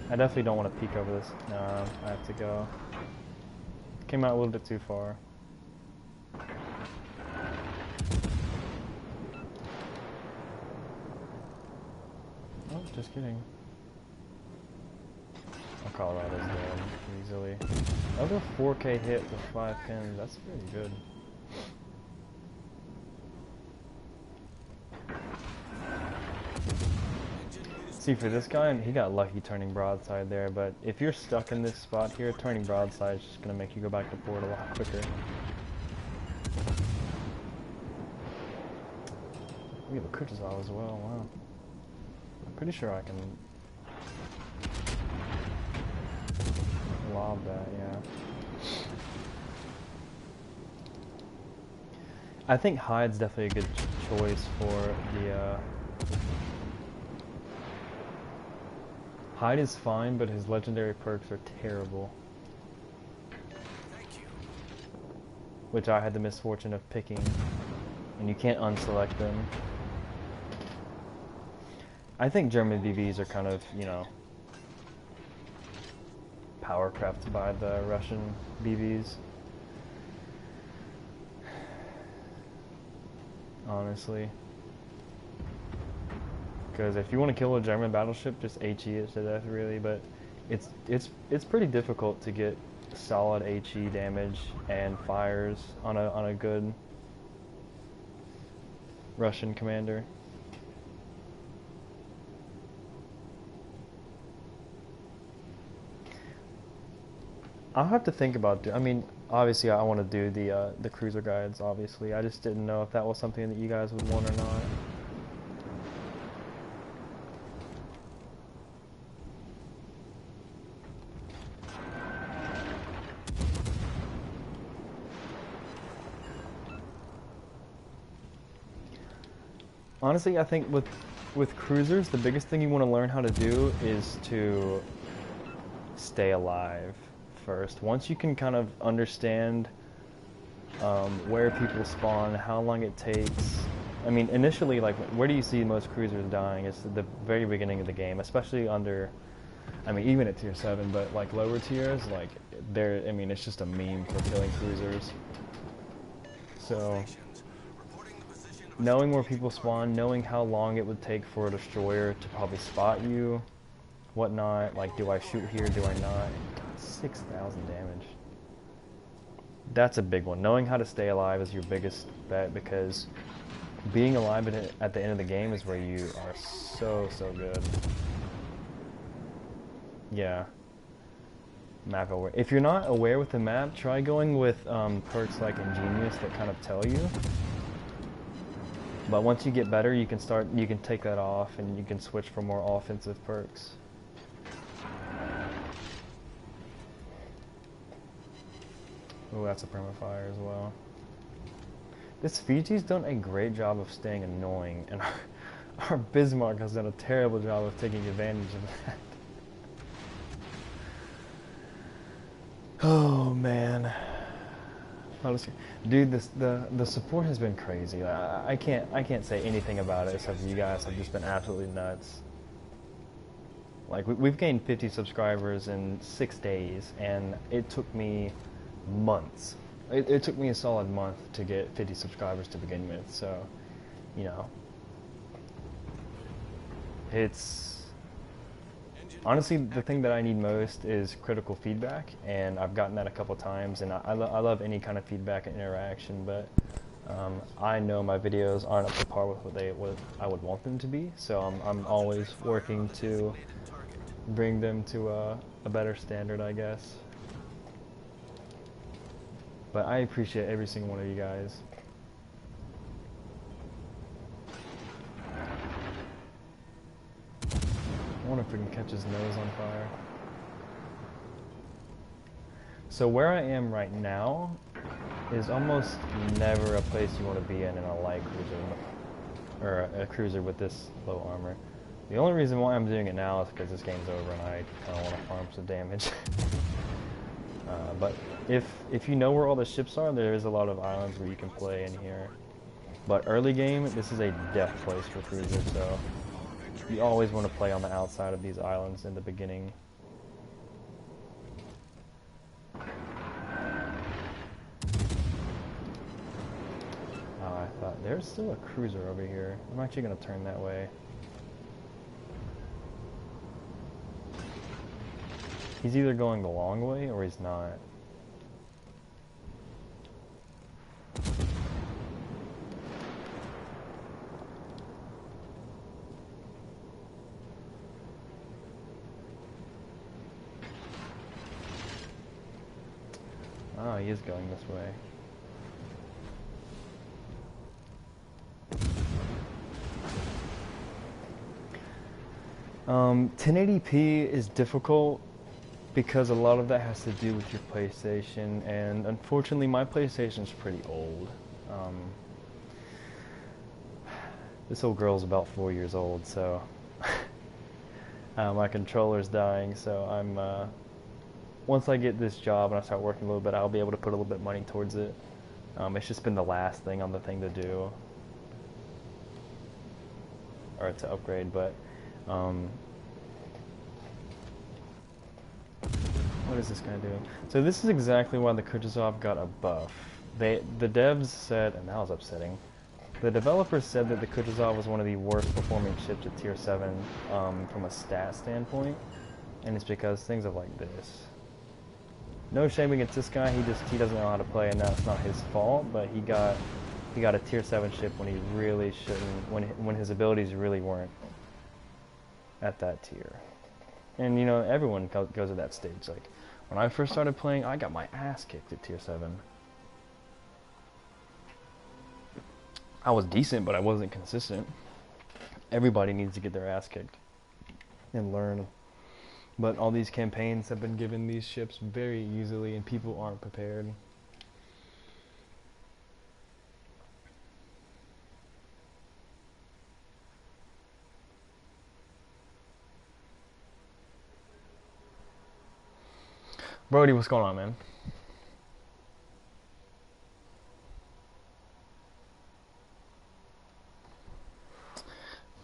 S1: I definitely don't want to peek over this. No, I have to go. Came out a little bit too far. Oh, just kidding. Oh, Colorado's dead easily. Another 4K hit with 5 pins. That's pretty good. See, for this guy, he got lucky turning broadside there, but if you're stuck in this spot here, turning broadside is just going to make you go back to port a lot quicker. We have a Kutuzov as well, wow. I'm pretty sure I can lob that, yeah. I think Hyde's definitely a good choice for the, Hyde is fine, but his legendary perks are terrible.
S3: Thank you.
S1: Which I had the misfortune of picking, and you can't unselect them. I think German BVs are kind of, you know, power crept by the Russian BVs. Honestly. Because if you want to kill a German battleship, just HE it to death, really. But it's pretty difficult to get solid HE damage and fires on a good Russian commander. I'll have to think about. I mean, obviously, I want to do the cruiser guides. Obviously, I just didn't know if that was something that you guys would want or not. Honestly, I think with cruisers, the biggest thing you want to learn how to do is to stay alive first. Once you can kind of understand where people spawn, how long it takes. I mean, initially, like, where do you see most cruisers dying? It's at the very beginning of the game, especially under I mean, even at tier 7, but like lower tiers, like they're, I mean, it's just a meme for killing cruisers. So,
S3: Stations, reporting the position of a
S1: knowing where
S3: strategic
S1: people
S3: target.
S1: spawn, knowing how long it would take for a destroyer to probably spot you, whatnot, like do I shoot here, do I not? God, 6,000 damage. That's a big one. Knowing how to stay alive is your biggest bet, because being alive at the end of the game is where you are so, so good. Yeah. Map aware. If you're not aware with the map, try going with perks like Ingenious that kind of tell you. But once you get better, you can take that off and you can switch for more offensive perks. Oh, that's a permafire as well. This Fiji's done a great job of staying annoying, and our Bismarck has done a terrible job of taking advantage of that. Oh man, dude, the support has been crazy. I can't say anything about it except you guys have just been absolutely nuts. Like we've gained 50 subscribers in 6 days, and it took me months. It took me a solid month to get 50 subscribers to begin with. So, you know, it's honestly the thing that I need most is critical feedback, and I've gotten that a couple times, and I love any kind of feedback and interaction, but I know my videos aren't up to par with what I would want them to be, so I'm always working to bring them to a better standard, I guess. But I appreciate every single one of you guys. I wonder if we can catch his nose on fire. So where I am right now is almost never a place you want to be in a light cruiser, or a cruiser with this low armor. The only reason why I'm doing it now is because this game's over and I kind of want to farm some damage. But if you know where all the ships are, there is a lot of islands where you can play in here. But early game, this is a death place for cruisers, so you always want to play on the outside of these islands in the beginning. Oh, I thought there's still a cruiser over here. I'm actually going to turn that way. He's either going the long way or he's not. Oh, he is going this way. Um, 1080p is difficult because a lot of that has to do with your PlayStation, and unfortunately my PlayStation's pretty old. This old girl's about 4 years old, so my controller's dying, so I'm once I get this job and I start working a little bit, I'll be able to put a little bit of money towards it. It's just been the last thing on the thing to do, or to upgrade, but what is this guy doing? So this is exactly why the Kutuzov got a buff. The devs said, and that was upsetting, the developers said that the Kutuzov was one of the worst performing ships at tier 7 from a stat standpoint, and it's because things are like this. No shame against this guy, he doesn't know how to play, and that's not his fault, but he got a tier 7 ship when he really shouldn't, when his abilities really weren't at that tier. And you know, everyone goes at that stage. Like when I first started playing, I got my ass kicked at tier 7. I was decent, but I wasn't consistent. Everybody needs to get their ass kicked and learn. But all these campaigns have been given these ships very easily, and people aren't prepared. Brody, what's going on, man?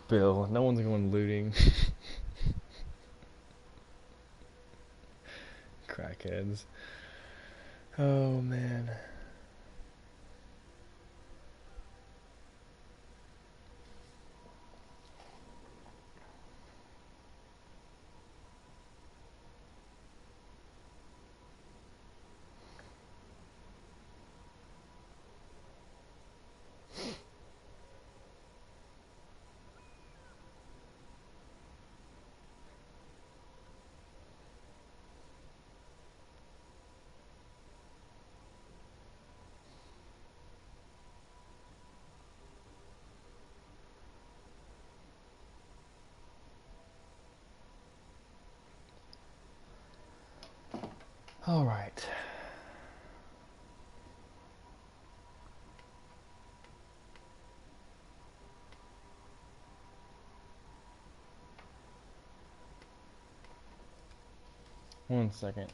S1: Bill, no one's going looting. Crackheads. Oh man. All right. One second.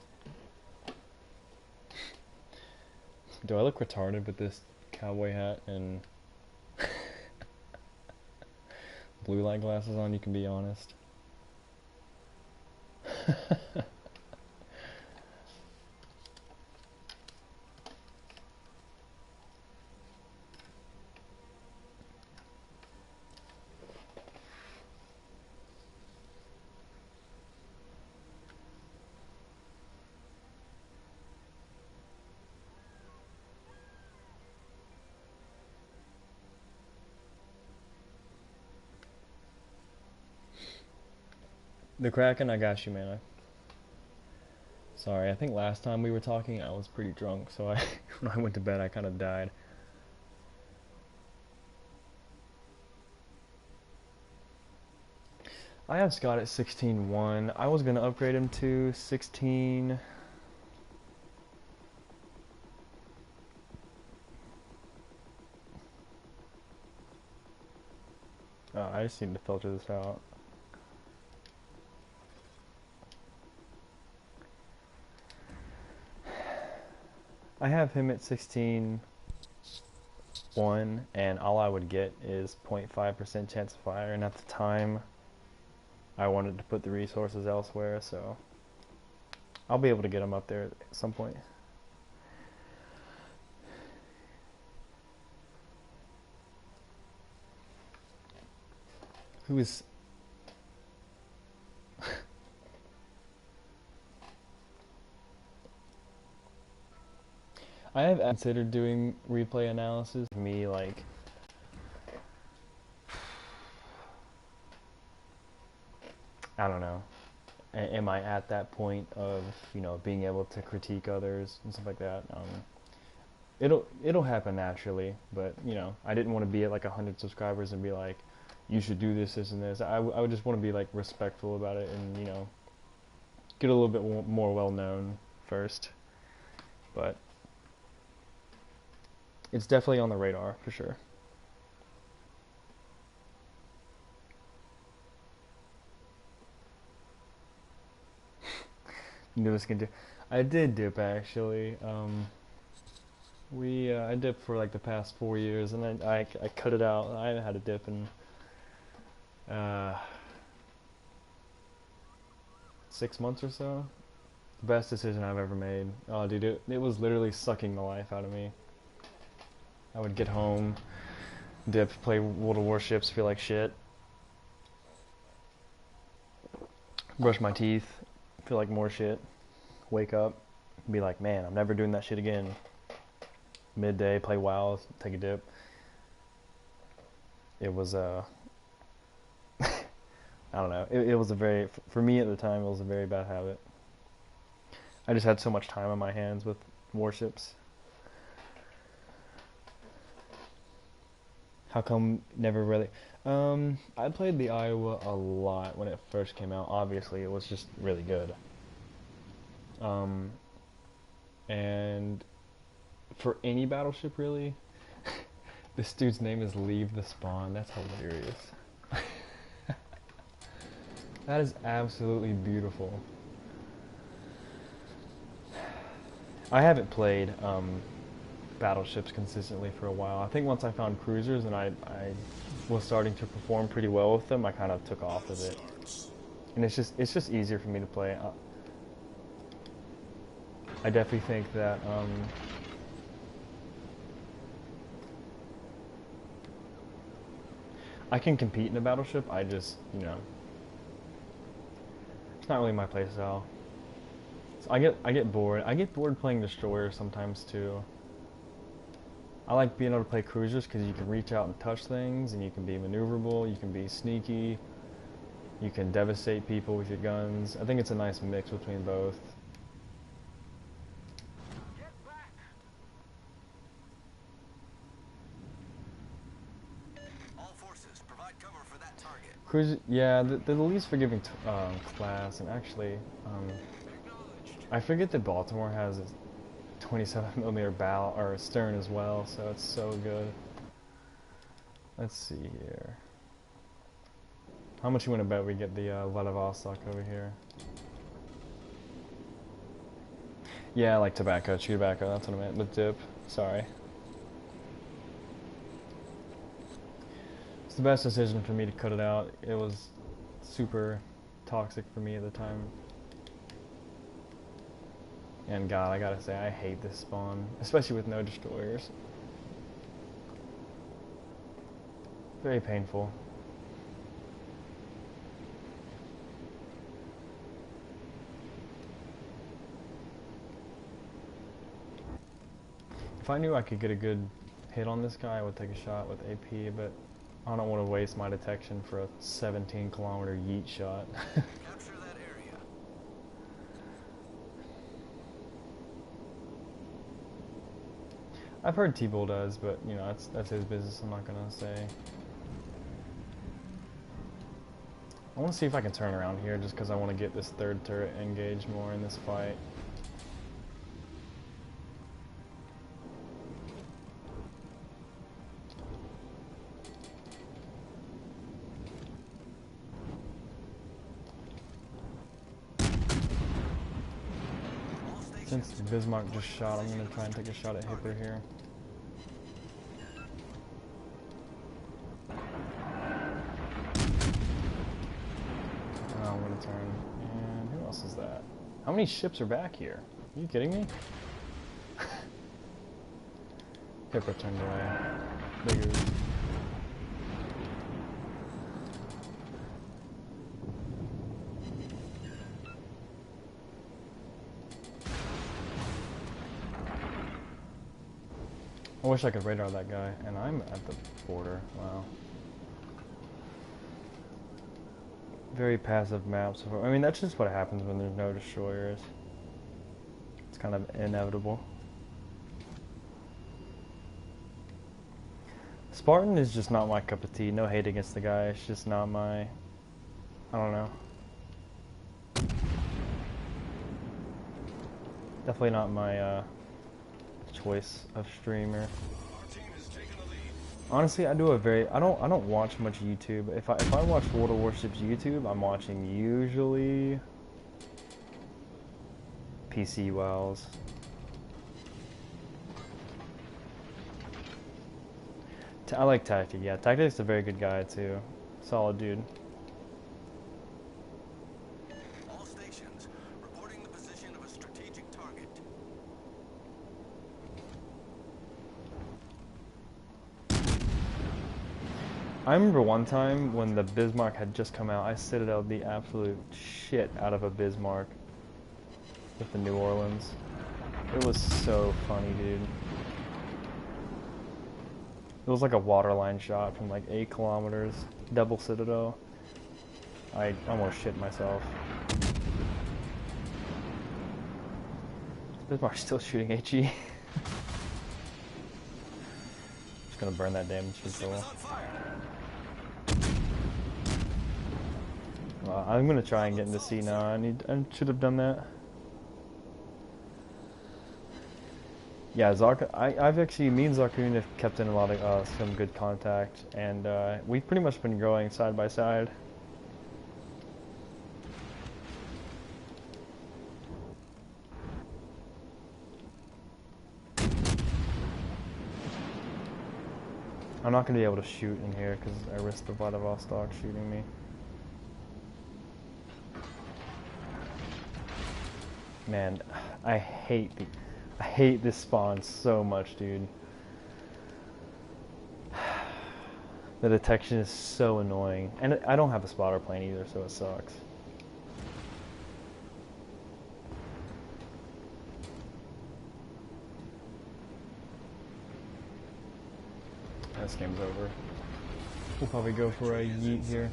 S1: Do I look retarded with this cowboy hat and blue light glasses on? You can be honest. The Kraken, I got you, man. Sorry, I think last time we were talking, I was pretty drunk, so when I went to bed, I kind of died. I have Scott at 16.1. I was gonna upgrade him to 16. Oh, I just need to filter this out. I have him at 16.1, and all I would get is 0.5% chance of fire, and at the time, I wanted to put the resources elsewhere, so I'll be able to get him up there at some point. Who is... I have considered doing replay analysis. Me, like... I don't know. Am I at that point of, you know, being able to critique others and stuff like that? It'll happen naturally, but, you know, I didn't want to be at like 100 subscribers and be like, you should do this, this, and this. I would just want to be like respectful about it and, you know, get a little bit more well known first. But it's definitely on the radar for sure. Newest can do. I did dip actually. I dipped for like the past 4 years, and then I cut it out. I haven't had a dip in 6 months or so. The best decision I've ever made. Oh, dude, it was literally sucking the life out of me. I would get home, dip, play World of Warships, feel like shit. Brush my teeth, feel like more shit. Wake up, be like, man, I'm never doing that shit again. Midday, play WoW, take a dip. It was I don't know. It was a very, for me at the time, it was a very bad habit. I just had so much time on my hands with warships. How come never really? I played the Iowa a lot when it first came out. Obviously, it was just really good. And for any battleship, really, this dude's name is Leave the Spawn. That's hilarious. That is absolutely beautiful. I haven't played battleships consistently for a while. I think once I found cruisers and I was starting to perform pretty well with them, I kind of took off of it. And it's just easier for me to play. I definitely think that I can compete in a battleship. I just, you know, it's not really my play style. So I get bored. I get bored playing destroyers sometimes too. I like being able to play cruisers because you can reach out and touch things, and you can be maneuverable, you can be sneaky, you can devastate people with your guns. I think it's a nice mix between both.
S2: Get back!
S3: All forces, provide cover for that target.
S1: Cruiser, yeah, they're the least forgiving class, and actually,
S2: Acknowledged.
S1: I forget that Baltimore has a 27mm bow or stern as well, so it's so good. Let's see here. How much you want to bet we get the Vladivostok over here? Yeah, like tobacco, chew tobacco, that's what I meant. The dip, sorry. It's the best decision for me to cut it out. It was super toxic for me at the time. And God, I gotta say, I hate this spawn, especially with no destroyers. Very painful. If I knew I could get a good hit on this guy, I would take a shot with AP, but I don't want to waste my detection for a 17-kilometer yeet shot.
S3: Capture that area.
S1: I've heard T-Bull does, but you know, that's his business. I'm not gonna say. I want to see if I can turn around here, just because I want to get this third turret engaged more in this fight.
S3: All stations.
S1: Since Bismarck just shot, I'm gonna try and take a shot at Hipper here. I'm gonna turn. And who else is that? How many ships are back here? Are you kidding me? Hipper turned away. Bigger. I wish I could radar that guy, and I'm at the border. Wow. Very passive maps. I mean, that's just what happens when there's no destroyers. It's kind of inevitable. Spartan is just not my cup of tea. No hate against the guy. It's just not my... I don't know. Definitely not my choice of streamer.
S3: Our team has taken the lead.
S1: Honestly, I don't watch much YouTube. If I watch World of Warships YouTube, I'm watching usually PC WoWs. I like Tactic. Yeah, Tactic's a very good guy too. Solid dude.
S3: All stations, reporting the position of a strategic target.
S1: I remember one time when the Bismarck had just come out, I citadeled the absolute shit out of a Bismarck with the New Orleans. It was so funny, dude. It was like a waterline shot from like 8 kilometers, double citadel. I almost shit myself. Bismarck's still shooting HE. Just gonna burn that damage
S3: Ship is
S1: control.
S3: on fire.
S1: I'm gonna try and get into C now. I should have done that. Yeah, I've actually, me and Zarkun have kept in a lot of some good contact, and we've pretty much been growing side by side. I'm not gonna be able to shoot in here because I risk the Vladivostok shooting me. Man, I hate this spawn so much, dude. The detection is so annoying. And I don't have a spotter plane either, so it sucks. This game's over. We'll probably go for a yeet here.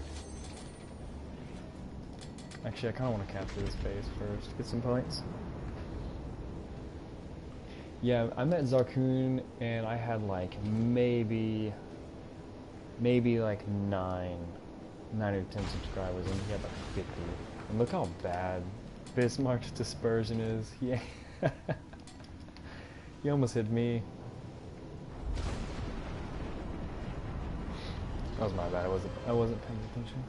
S1: Actually, I kind of want to capture this base first, get some points. Yeah, I met Zarkun and I had like maybe like 9 or 10 subscribers, and he had like 50. And look how bad Bismarck's dispersion is. He almost hit me. That was my bad. I wasn't paying attention.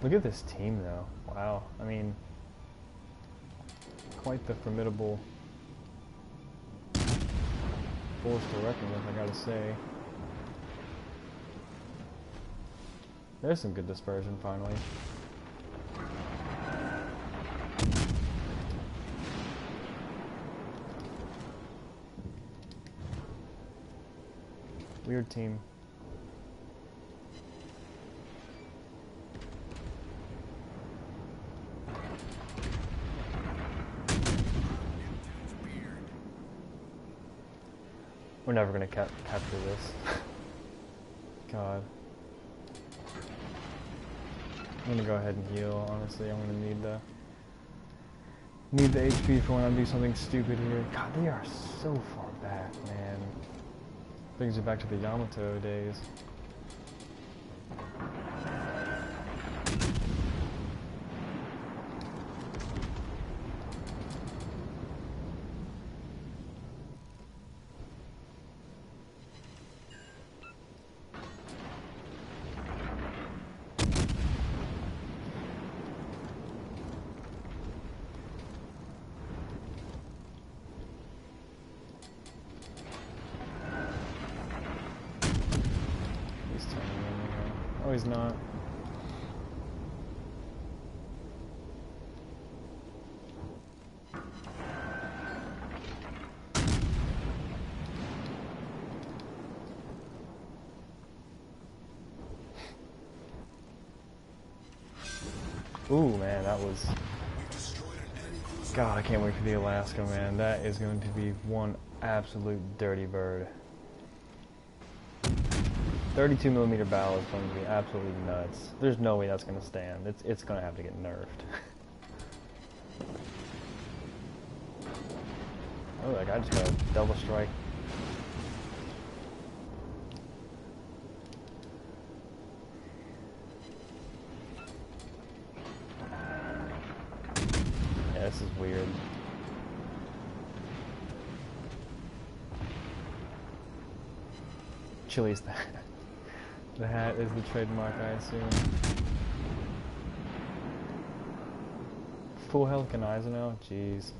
S1: Look at this team, though. Wow. I mean, quite the formidable force to reckon with, I gotta say. There's some good dispersion, finally. Weird team. We're never gonna capture this. God. I'm gonna go ahead and heal, honestly. I'm gonna need the HP for when I do something stupid here. God, they are so far back, man. Brings you back to the Yamato days. Oh, he's not. Ooh, man, that was... God, I can't wait for the Alaska, man. That is going to be one absolute dirty bird. 32mm bow is going to be absolutely nuts. There's no way that's going to stand. It's going to have to get nerfed. Oh, that guy just got a double strike. Yeah, this is weird. Chili's that. The hat is the trademark, I assume. Full health Canizano? Jeez.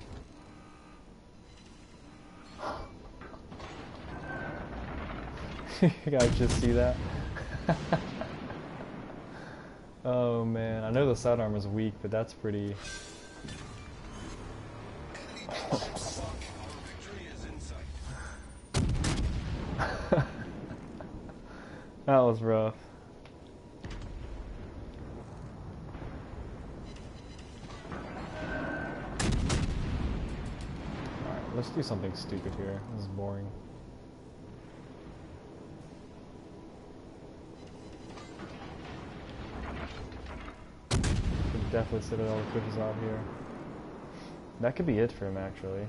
S1: You guys just see that? Oh man, I know the sidearm is weak, but that's pretty... That was rough. Alright, let's do something stupid here. This is boring. Could definitely sit it all the quickest out here. That could be it for him, actually.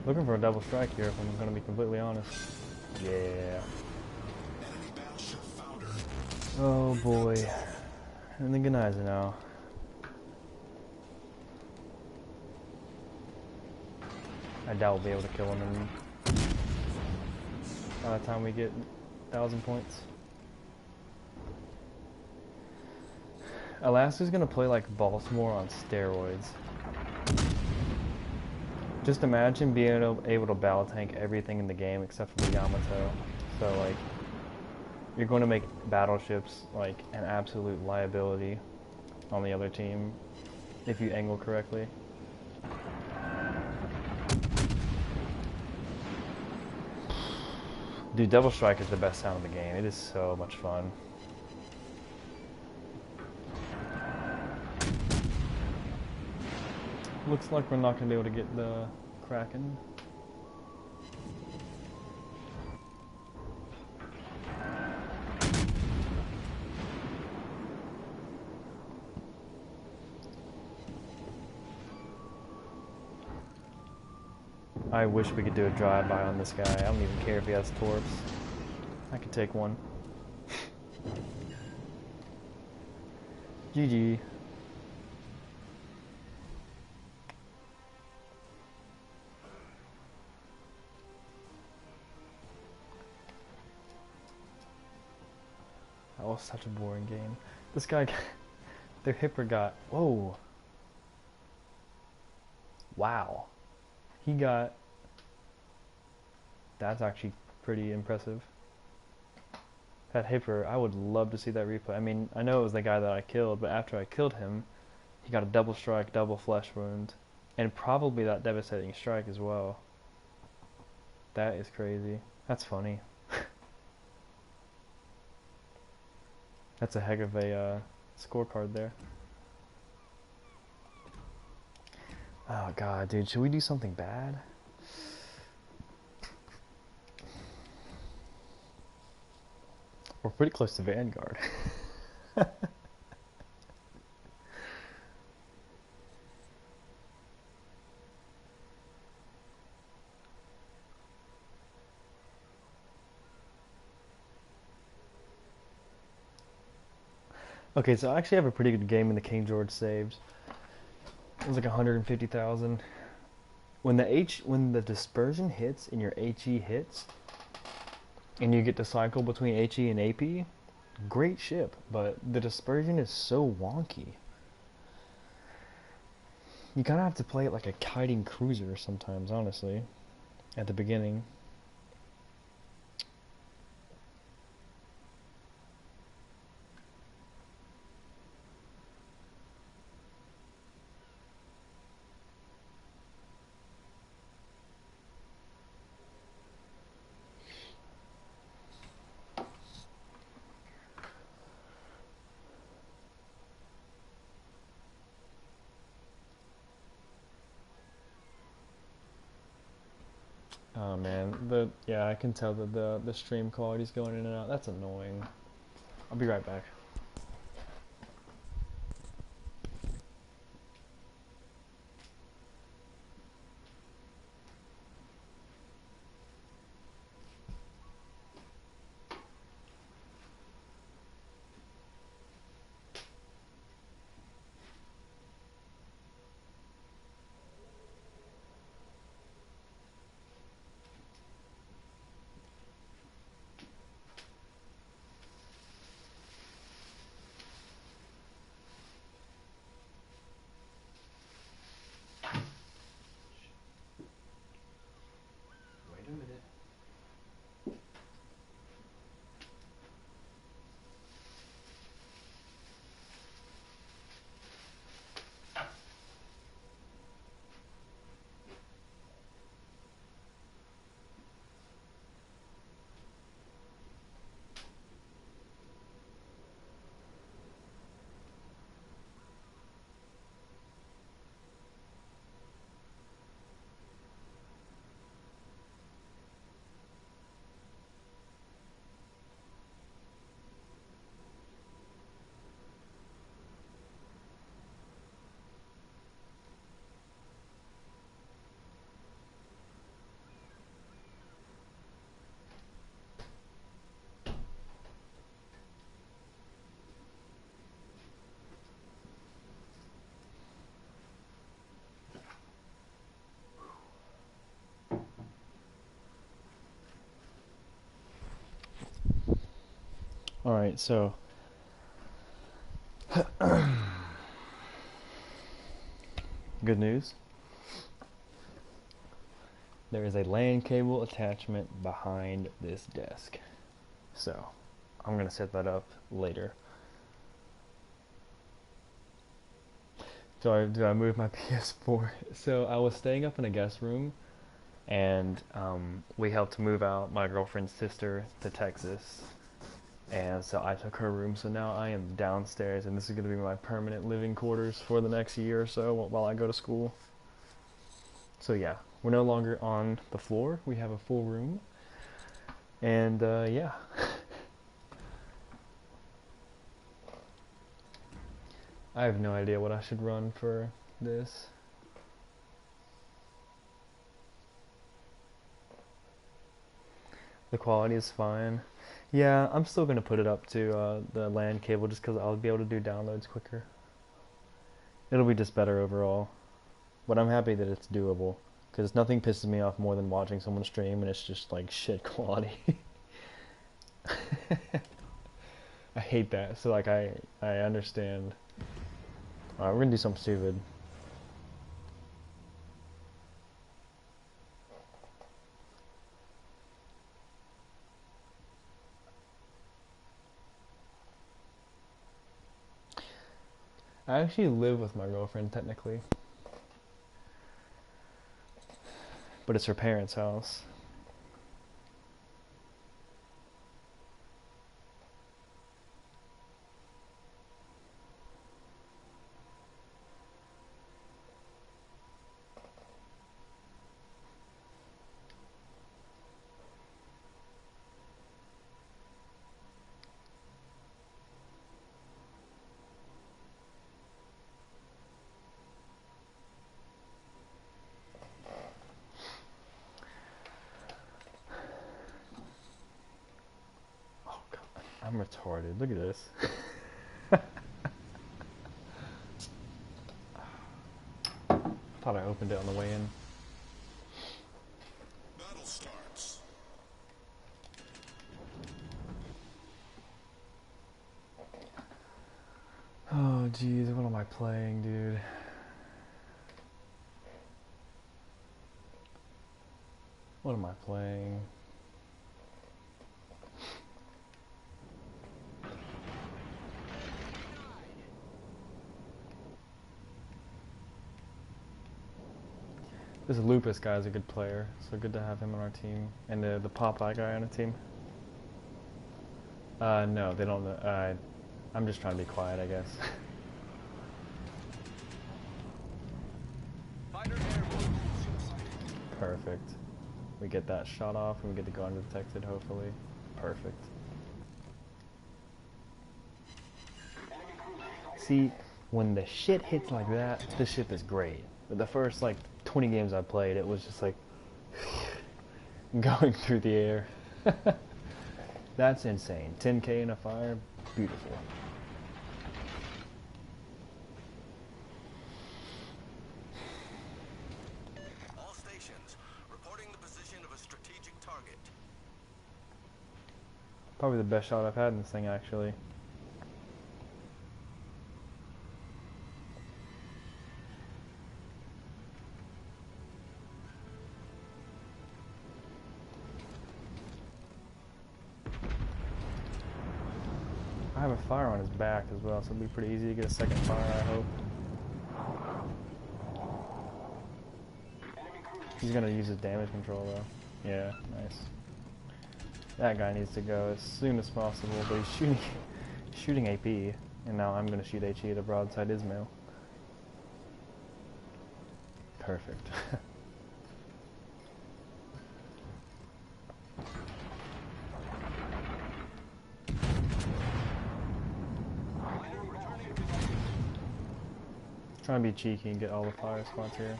S1: Looking for a double strike here, if I'm going to be completely honest. Yeah. Oh boy. And the Ganizer now. I doubt we'll be able to kill him in by the time we get 1,000 points. Alaska's gonna play like Baltimore on steroids. Just imagine being able to battle tank everything in the game except for the Yamato. So like, you're going to make battleships like an absolute liability on the other team if you angle correctly. Dude, Double Strike is the best sound in the game. It is so much fun. Looks like we're not going to be able to get the Kraken. I wish we could do a drive-by on this guy. I don't even care if he has torps. I could take one. GG. That was such a boring game. This guy, their hipper got, whoa. Wow. He got, that's actually pretty impressive. That hipper, I would love to see that replay. I mean, I know it was the guy that I killed, but after I killed him, he got a double strike, double flesh wound, and probably that devastating strike as well. That is crazy. That's funny. That's a heck of a scorecard there. Oh god, dude, should we do something bad? We're pretty close to Vanguard. Okay, so I actually have a pretty good game in the King George saves. It was like 150,000. When the dispersion hits and your HE hits, and you get to cycle between HE and AP, great ship, but the dispersion is so wonky. You kind of have to play it like a kiting cruiser sometimes, honestly, at the beginning. Oh man, yeah, I can tell that the stream quality's going in and out. That's annoying. I'll be right back. Wait a minute. Alright, so Good news. There is a LAN cable attachment behind this desk. So, I'm going to set that up later. Do I move my PS4? So, I was staying up in a guest room, and we helped move out my girlfriend's sister to Texas. And so I took her room, so now I am downstairs, and this is going to be my permanent living quarters for the next year or so while I go to school. So yeah, we're no longer on the floor, we have a full room, and yeah. I have no idea what I should run for this. The quality is fine. Yeah, I'm still going to put it up to the LAN cable just because I'll be able to do downloads quicker. It'll be just better overall. But I'm happy that it's doable, because nothing pisses me off more than watching someone stream and it's just like shit quality. I hate that. So like I understand. Alright, we're going to do something stupid. I actually live with my girlfriend technically, but it's her parents' house. I'm retarded. Look at this. I thought I opened it on the way in.
S3: Battle starts.
S1: Oh, jeez. What am I playing, dude? What am I playing? This Lupus guy is a good player, so good to have him on our team. And the Popeye guy on the team. No, they don't know. I'm just trying to be quiet, I guess. Perfect. We get that shot off and we get to go undetected, hopefully. Perfect. See, when the shit hits like that, the ship is great. But the first, like, 20 games I played, it was just like going through the air. That's insane. 10k in a fire, beautiful.
S3: All stations, reporting the position of a strategic target.
S1: Probably the best shot I've had in this thing, actually. I have a fire on his back as well, so it'll be pretty easy to get a second fire, I hope. He's gonna use his damage control though. Yeah, nice. That guy needs to go as soon as possible, but he's shooting AP, and now I'm gonna shoot HE at a broadside Ismail. Perfect. Trying to be cheeky and get all the fire spots here.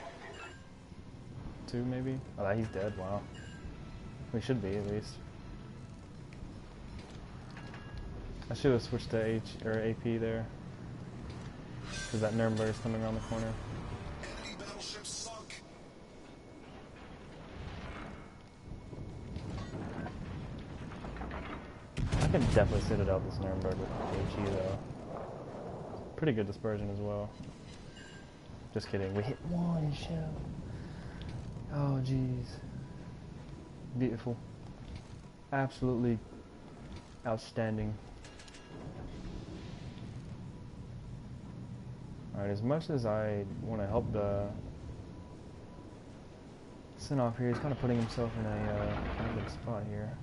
S1: 2 maybe? Oh, he's dead, wow. We should be at least. I should have switched to AP there. Because that Nuremberg is coming around the corner.
S3: Enemy battleship sunk.
S1: I can definitely sit it out this Nuremberg with HE though. Pretty good dispersion as well. Just kidding. We hit one shell. Oh, jeez. Beautiful. Absolutely outstanding. Alright, as much as I want to help the Sinoff here, he's kind of putting himself in a good spot here.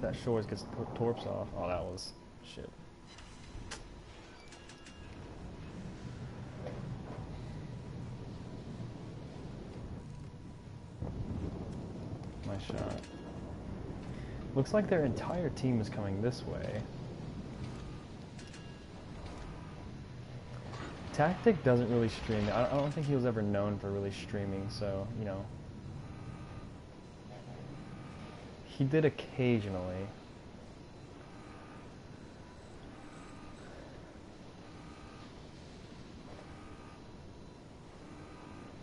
S1: That Shores gets torps off. Oh, that was shit. Nice shot. Looks like their entire team is coming this way. Tactic doesn't really stream. I don't think he was ever known for really streaming, so, you know. He did occasionally.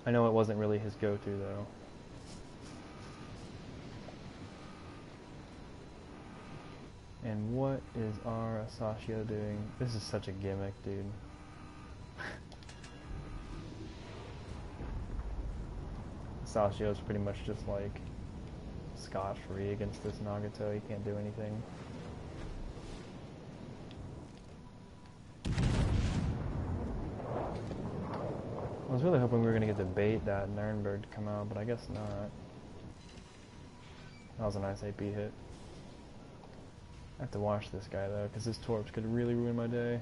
S1: I know it wasn't really his go-to, though. And what is our Asashio doing? This is such a gimmick, dude. Asashio's pretty much just like scot-free against this Nagato. He can't do anything. I was really hoping we were going to get to bait that Nurnberg to come out, but I guess not. That was a nice AP hit. I have to watch this guy though, because his torps could really ruin my day.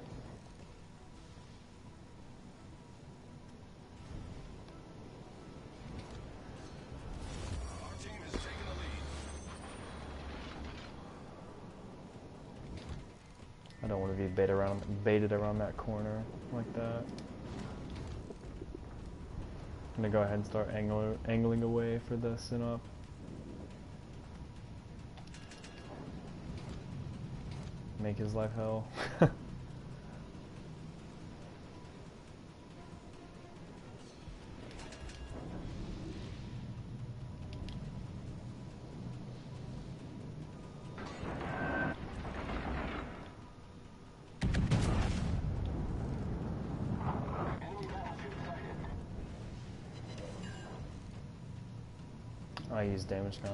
S3: Our team is taking the lead.
S1: I don't want to be baited around that corner like that. I'm gonna go ahead and start angling away for the Sinop. Make his life hell. I use damage gun.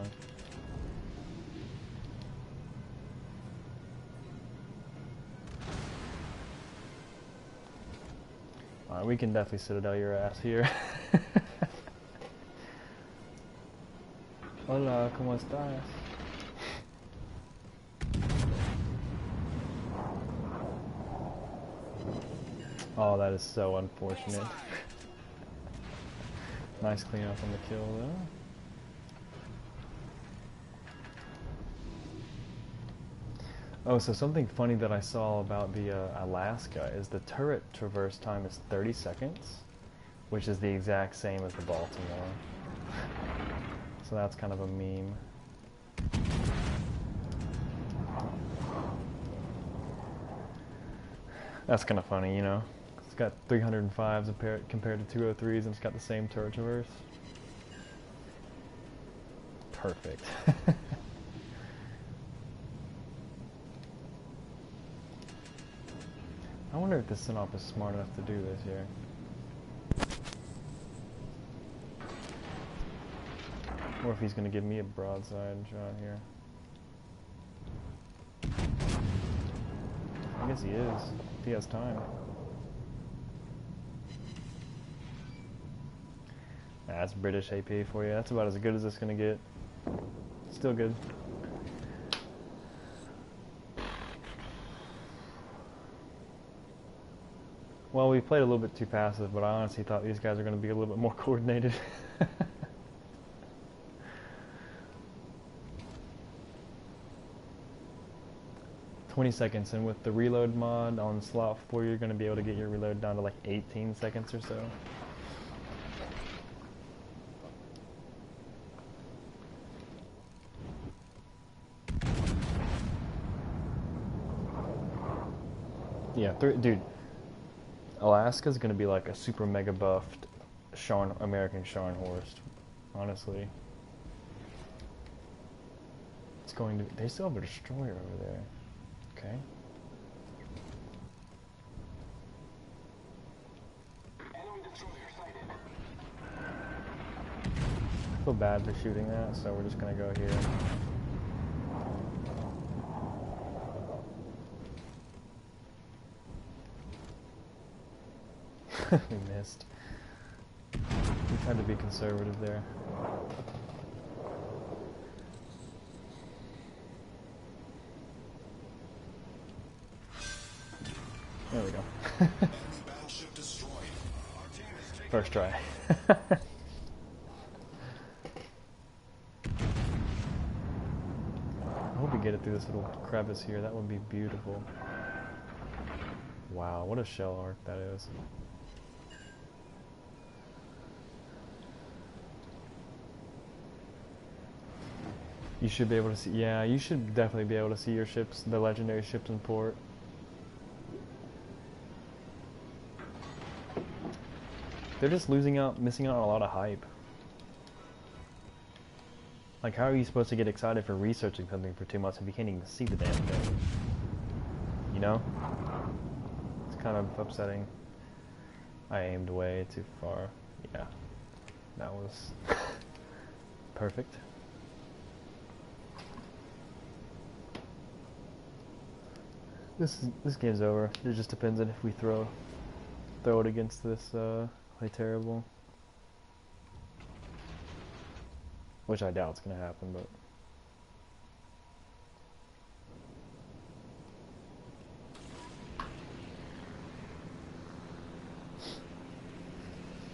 S1: Alright, we can definitely citadel your ass here. Hola, ¿cómo estás? Oh, that is so unfortunate. Nice cleanup on the kill though. Oh, so something funny that I saw about the Alaska is the turret traverse time is 30 seconds, which is the exact same as the Baltimore. So that's kind of a meme. That's kind of funny, you know. It's got 305s compared to 203s, and it's got the same turret traverse. Perfect. I wonder if this Sinop is smart enough to do this here. Or if he's going to give me a broadside shot here. I guess he is, if he has time. That's British AP for you. That's about as good as it's going to get. Still good. Well, we played a little bit too passive, but I honestly thought these guys are going to be a little bit more coordinated. 20 seconds, and with the reload mod on slot 4, you're going to be able to get your reload down to like 18 seconds or so. Yeah, dude, Alaska's going to be like a super mega buffed American Scharnhorst, honestly. It's going to, they still have a destroyer over there. Okay. feel bad for shooting that, so we're just gonna go here. We missed. We tried to be conservative there. There we go.
S3: Battleship destroyed. Our team is taking
S1: First try. I hope we get it through this little crevice here. That would be beautiful. Wow, what a shell arc that is. You should be able to see, yeah, you should definitely be able to see your ships, the legendary ships in port. They're just missing out on a lot of hype. Like, how are you supposed to get excited for researching something for 2 months if you can't even see the damn thing? You know? It's kind of upsetting. I aimed way too far. Yeah. That was perfect. This game's over. It just depends on if we throw it against this play terrible. Which I doubt is gonna happen, but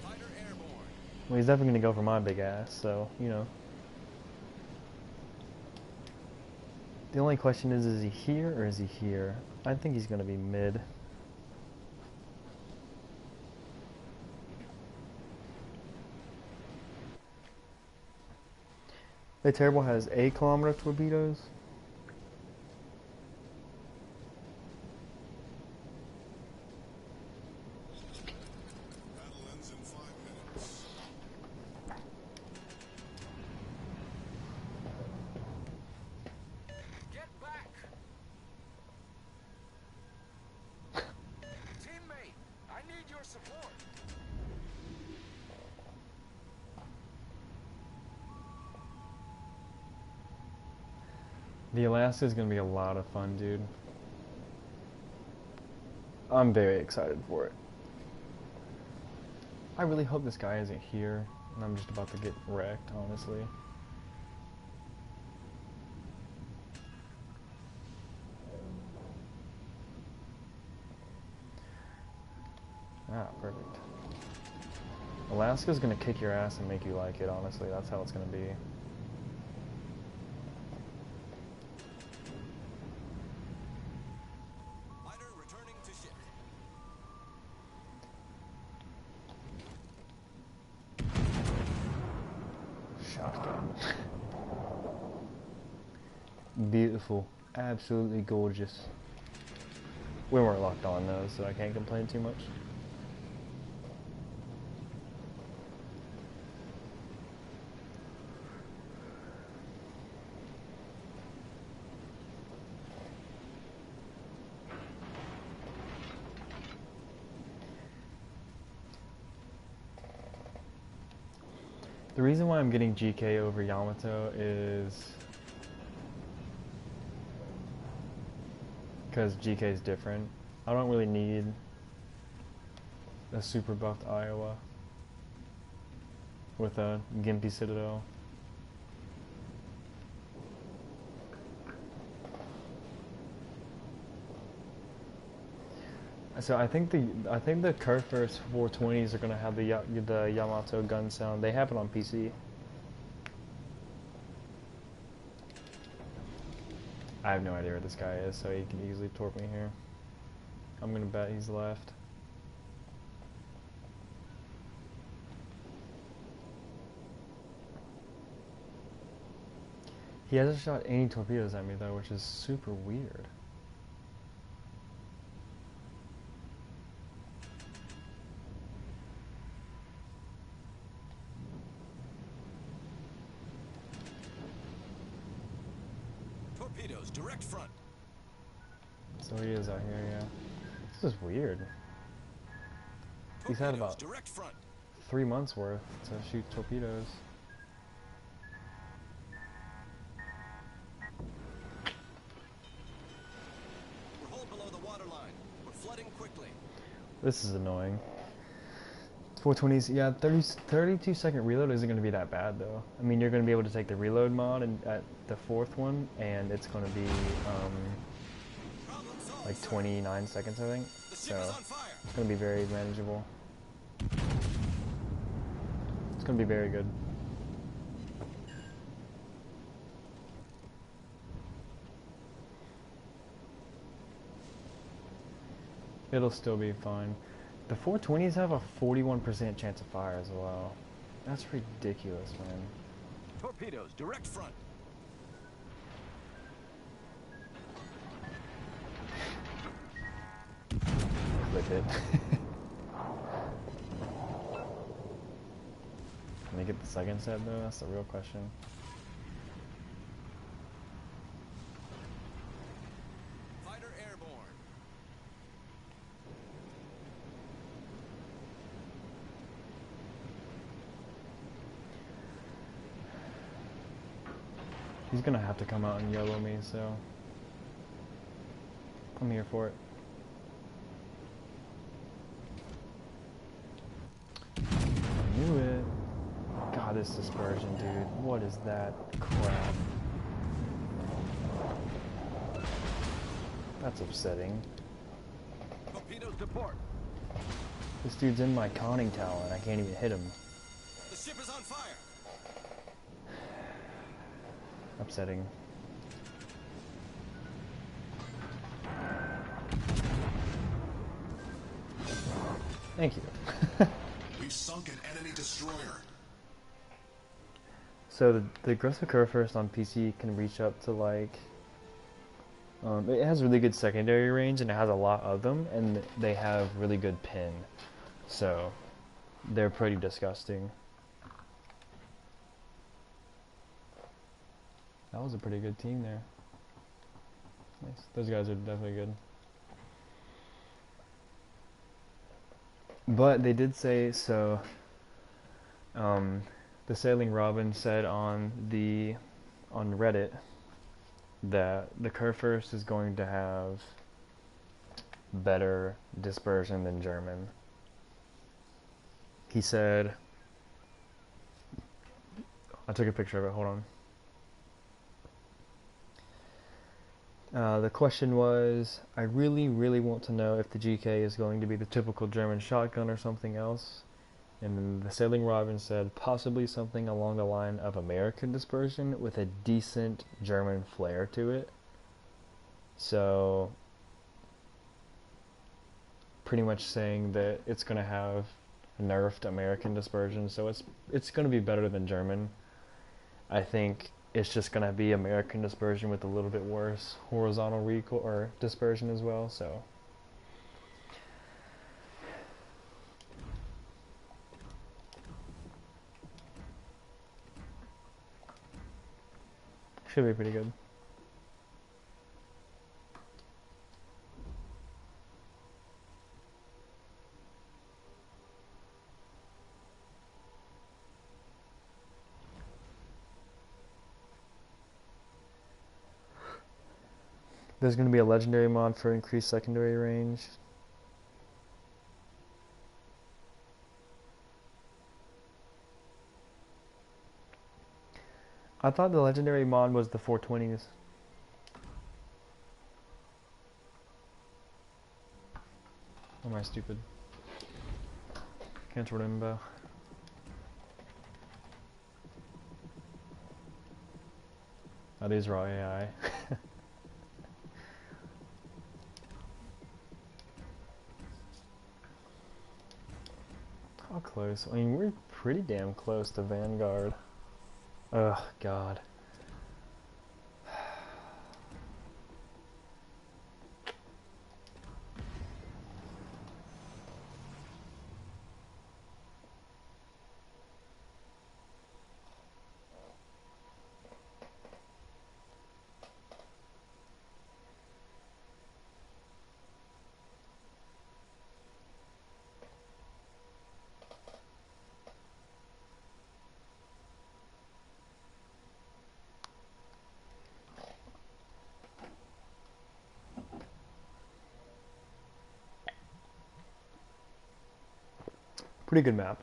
S3: Fighter airborne.
S1: well, he's definitely gonna go for my big ass, so you know. The only question is he here or is he here? I think he's gonna be mid. The Terrible has 8-kilometer torpedoes.
S3: Battle ends in 5 minutes.
S2: Get back! Teammate, I need your support.
S1: The Alaska is gonna be a lot of fun, dude. I'm very excited for it. I really hope this guy isn't here, and I'm just about to get wrecked, honestly. Ah, perfect. Alaska's gonna kick your ass and make you like it, honestly. That's how it's gonna be.
S3: Fighter returning to ship.
S1: Shotgun. Beautiful. Absolutely gorgeous. We weren't locked on though, so I can't complain too much. The reason why I'm getting GK over Yamato is because GK is different. I don't really need a super buffed Iowa with a Gimpy Citadel. So I think the Kurfürst 420s are gonna have the Yamato gun sound. They have it on PC. I have no idea where this guy is, so he can easily torp me here. I'm gonna bet he's left. He hasn't shot any torpedoes at me though, which is super weird.
S3: Torpedoes, direct front.
S1: So he is out here, yeah. This is weird. He's had
S3: Torpedoes,
S1: about
S3: direct front.
S1: 3 months worth to shoot torpedoes.
S3: waterline. We're flooding quickly.
S1: This is annoying. 420s, yeah, 32-second reload isn't going to be that bad though. I mean, you're going to be able to take the reload mod at the fourth one, and it's going to be
S3: Problem solved,
S1: like
S3: sir.
S1: 29 seconds, I think.
S3: The
S1: So
S3: ship is on fire.
S1: it's going to be very manageable. It's going to be very good. It'll still be fine. The 420s have a 41% chance of fire as well. That's ridiculous, man.
S3: Torpedoes, direct front.
S1: Click it. Can they get the second set though? That's the real question.
S3: Fighter airborne.
S1: He's gonna have to come out and YOLO me, so I'm here for it. I knew it. God, this dispersion, dude. What is that crap? That's upsetting.
S3: Torpedoes to port.
S1: This dude's in my conning tower and I can't even hit him.
S3: The ship is on fire.
S1: Upsetting. Thank you.
S4: We've sunk an enemy destroyer.
S1: So the aggressive curve first on PC can reach up to like, it has really good secondary range and it has a lot of them, and they have really good pin, so they're pretty disgusting. That was a pretty good team there. Nice. Those guys are definitely good. But they did say so. The Sailing Robin said on Reddit that the curve first is going to have better dispersion than German. He said, I took a picture of it, hold on. The question was, I really, really want to know if the GK is going to be the typical German shotgun or something else. And then the Sailing Robin said possibly something along the line of American dispersion with a decent German flair to it. So, pretty much saying that it's going to have nerfed American dispersion, so it's going to be better than German. I think it's just going to be American dispersion with a little bit worse horizontal recoil or dispersion as well, so should be pretty good. There's going to be a legendary mod for increased secondary range. I thought the legendary mod was the 420s. Or am I stupid? Can't remember. Oh, these are all AI. How close? I mean, we're pretty damn close to Vanguard. Ugh, God. Pretty good map.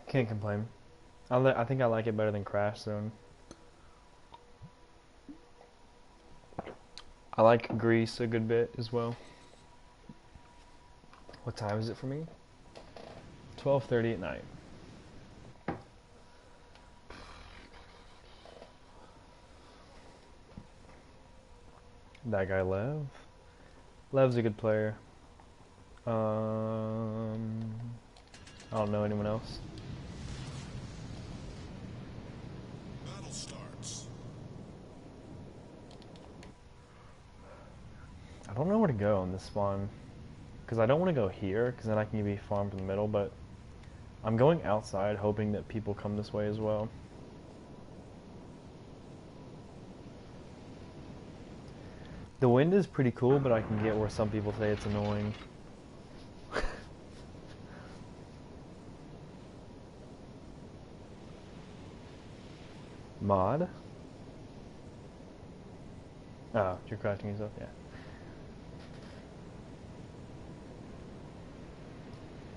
S1: Can't complain. I think I like it better than Crash Zone. I like Greece a good bit as well. What time is it for me? 12:30 at night. That guy Lev. Lev's a good player. I don't know anyone else.
S4: Battle starts.
S1: I don't know where to go on this spawn. Because I don't want to go here, because then I can be farmed in the middle, but I'm going outside hoping that people come this way as well. The wind is pretty cool, but I can get where some people say it's annoying. Mod? Oh, you're crashing yourself? Yeah.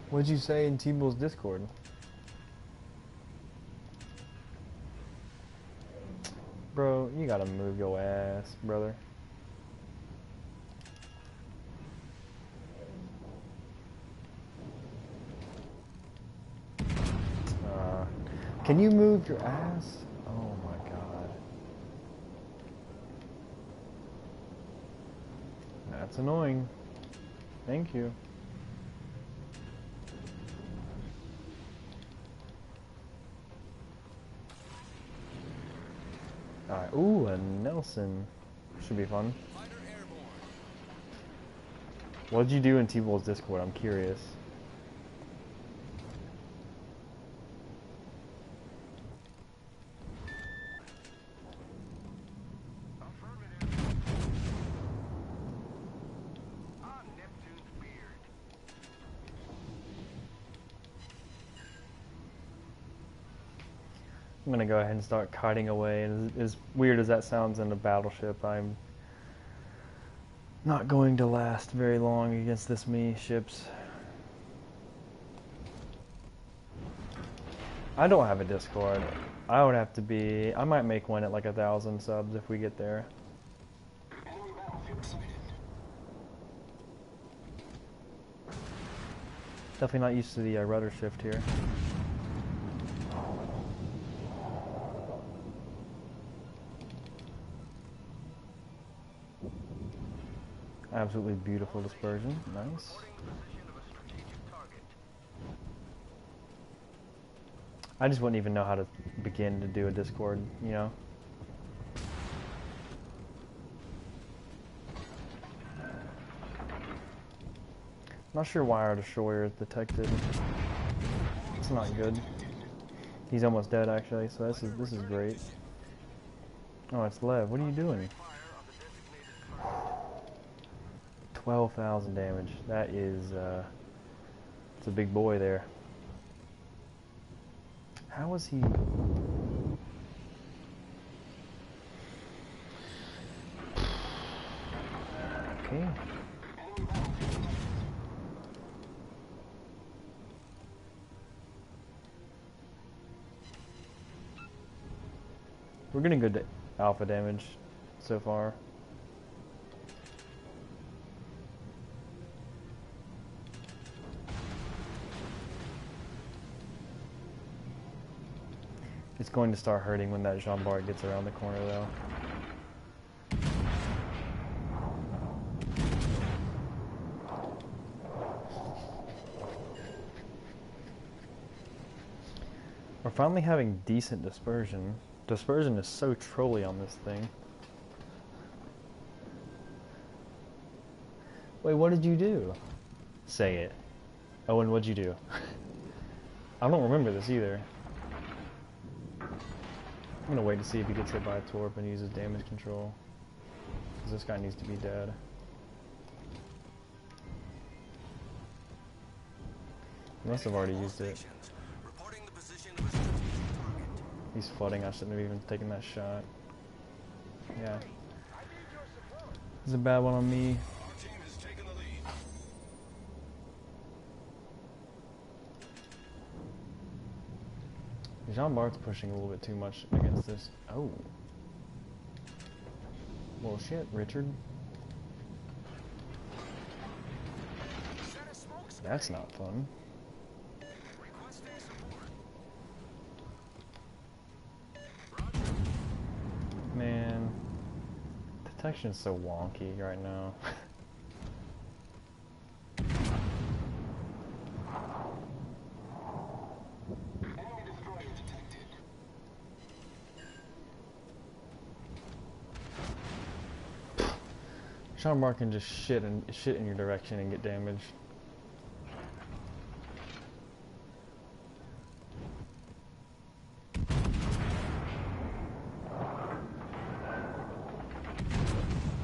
S1: What'd you say in T-Bull's Discord? Bro, you gotta move your ass, brother. Can you move your ass? Oh my god. That's annoying. Thank you. Alright, ooh, a Nelson. Should be fun. What'd you do in T-Bull's Discord? I'm curious. I'm gonna go ahead and start kiting away, and as weird as that sounds in a battleship, I'm not going to last very long against this many ships. I don't have a Discord. I would have to be... I might make one at like 1,000 subs if we get there. Definitely not used to the rudder shift here. Absolutely beautiful dispersion. Nice. I just wouldn't even know how to begin to do a Discord, you know? Not sure why our destroyer is detected. It's not good. He's almost dead actually, so this is great. Oh, it's Lev. What are you doing? 12,000 damage. That is, it's a big boy there. How is he? Okay. We're getting good alpha damage so far. It's going to start hurting when that Jean Bart gets around the corner though. We're finally having decent dispersion. Dispersion is so trolly on this thing. Wait, what did you do? Say it. Owen, what'd you do? I don't remember this either. I'm gonna wait to see if he gets hit by a torp and uses damage control. Because this guy needs to be dead. He must have already used it. He's flooding, I shouldn't have even taken that shot. Yeah. It's a bad one on me.
S4: Our team
S1: Jean Bart's pushing a little bit too much against this. Oh. Well, shit, Richard.
S3: Set a smoke screen.
S1: That's not fun.
S3: Requesting support. Roger.
S1: Man. Detection's so wonky right now.
S3: Enemy destroyer detected.
S1: Jean Bart can just shit in your direction and get damaged.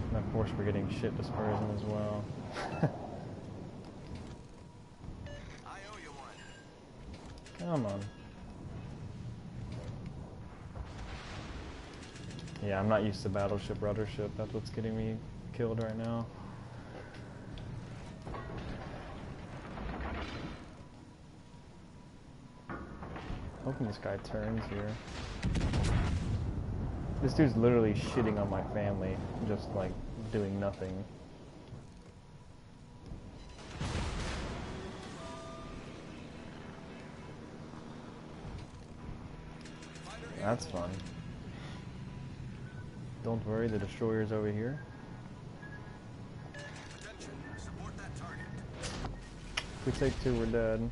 S1: And of course we're getting shit dispersion as well.
S3: I owe you one.
S1: Come on. Yeah, I'm not used to Battleship, Ruddership. That's what's getting me killed right now. Hoping this guy turns here. This dude's literally shitting on my family, just like doing nothing. That's fun. Don't worry, the destroyer's over here.
S3: Attention, support that target.
S1: If we take two, we're dead.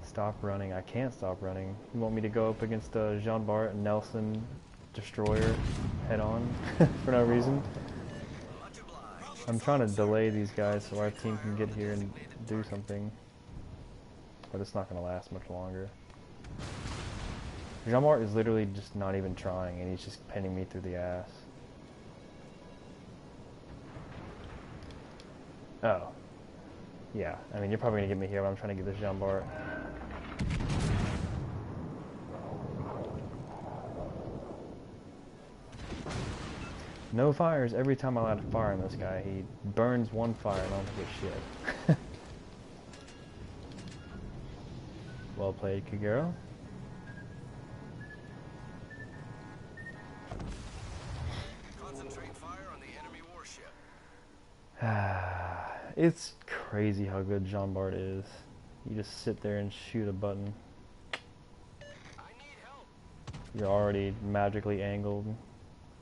S1: Stop running. I can't stop running. You want me to go up against Jean Bart and Nelson destroyer head on for no reason?
S3: Much obliged.
S1: I'm trying to delay these guys so our team can get here and do something. But it's not going to last much longer. Jean Bart is literally just not even trying and he's just pinning me through the ass. Oh. Yeah, I mean, you're probably going to get me here, but I'm trying to get this Jean Bart. No fires every time I light a fire on this guy. He burns one fire and I don't get shit. Well played, Kagero.
S3: Concentrate fire on the enemy warship.
S1: It's crazy how good Jean Bart is. You just sit there and shoot a button.
S3: I need help.
S1: You're already magically angled.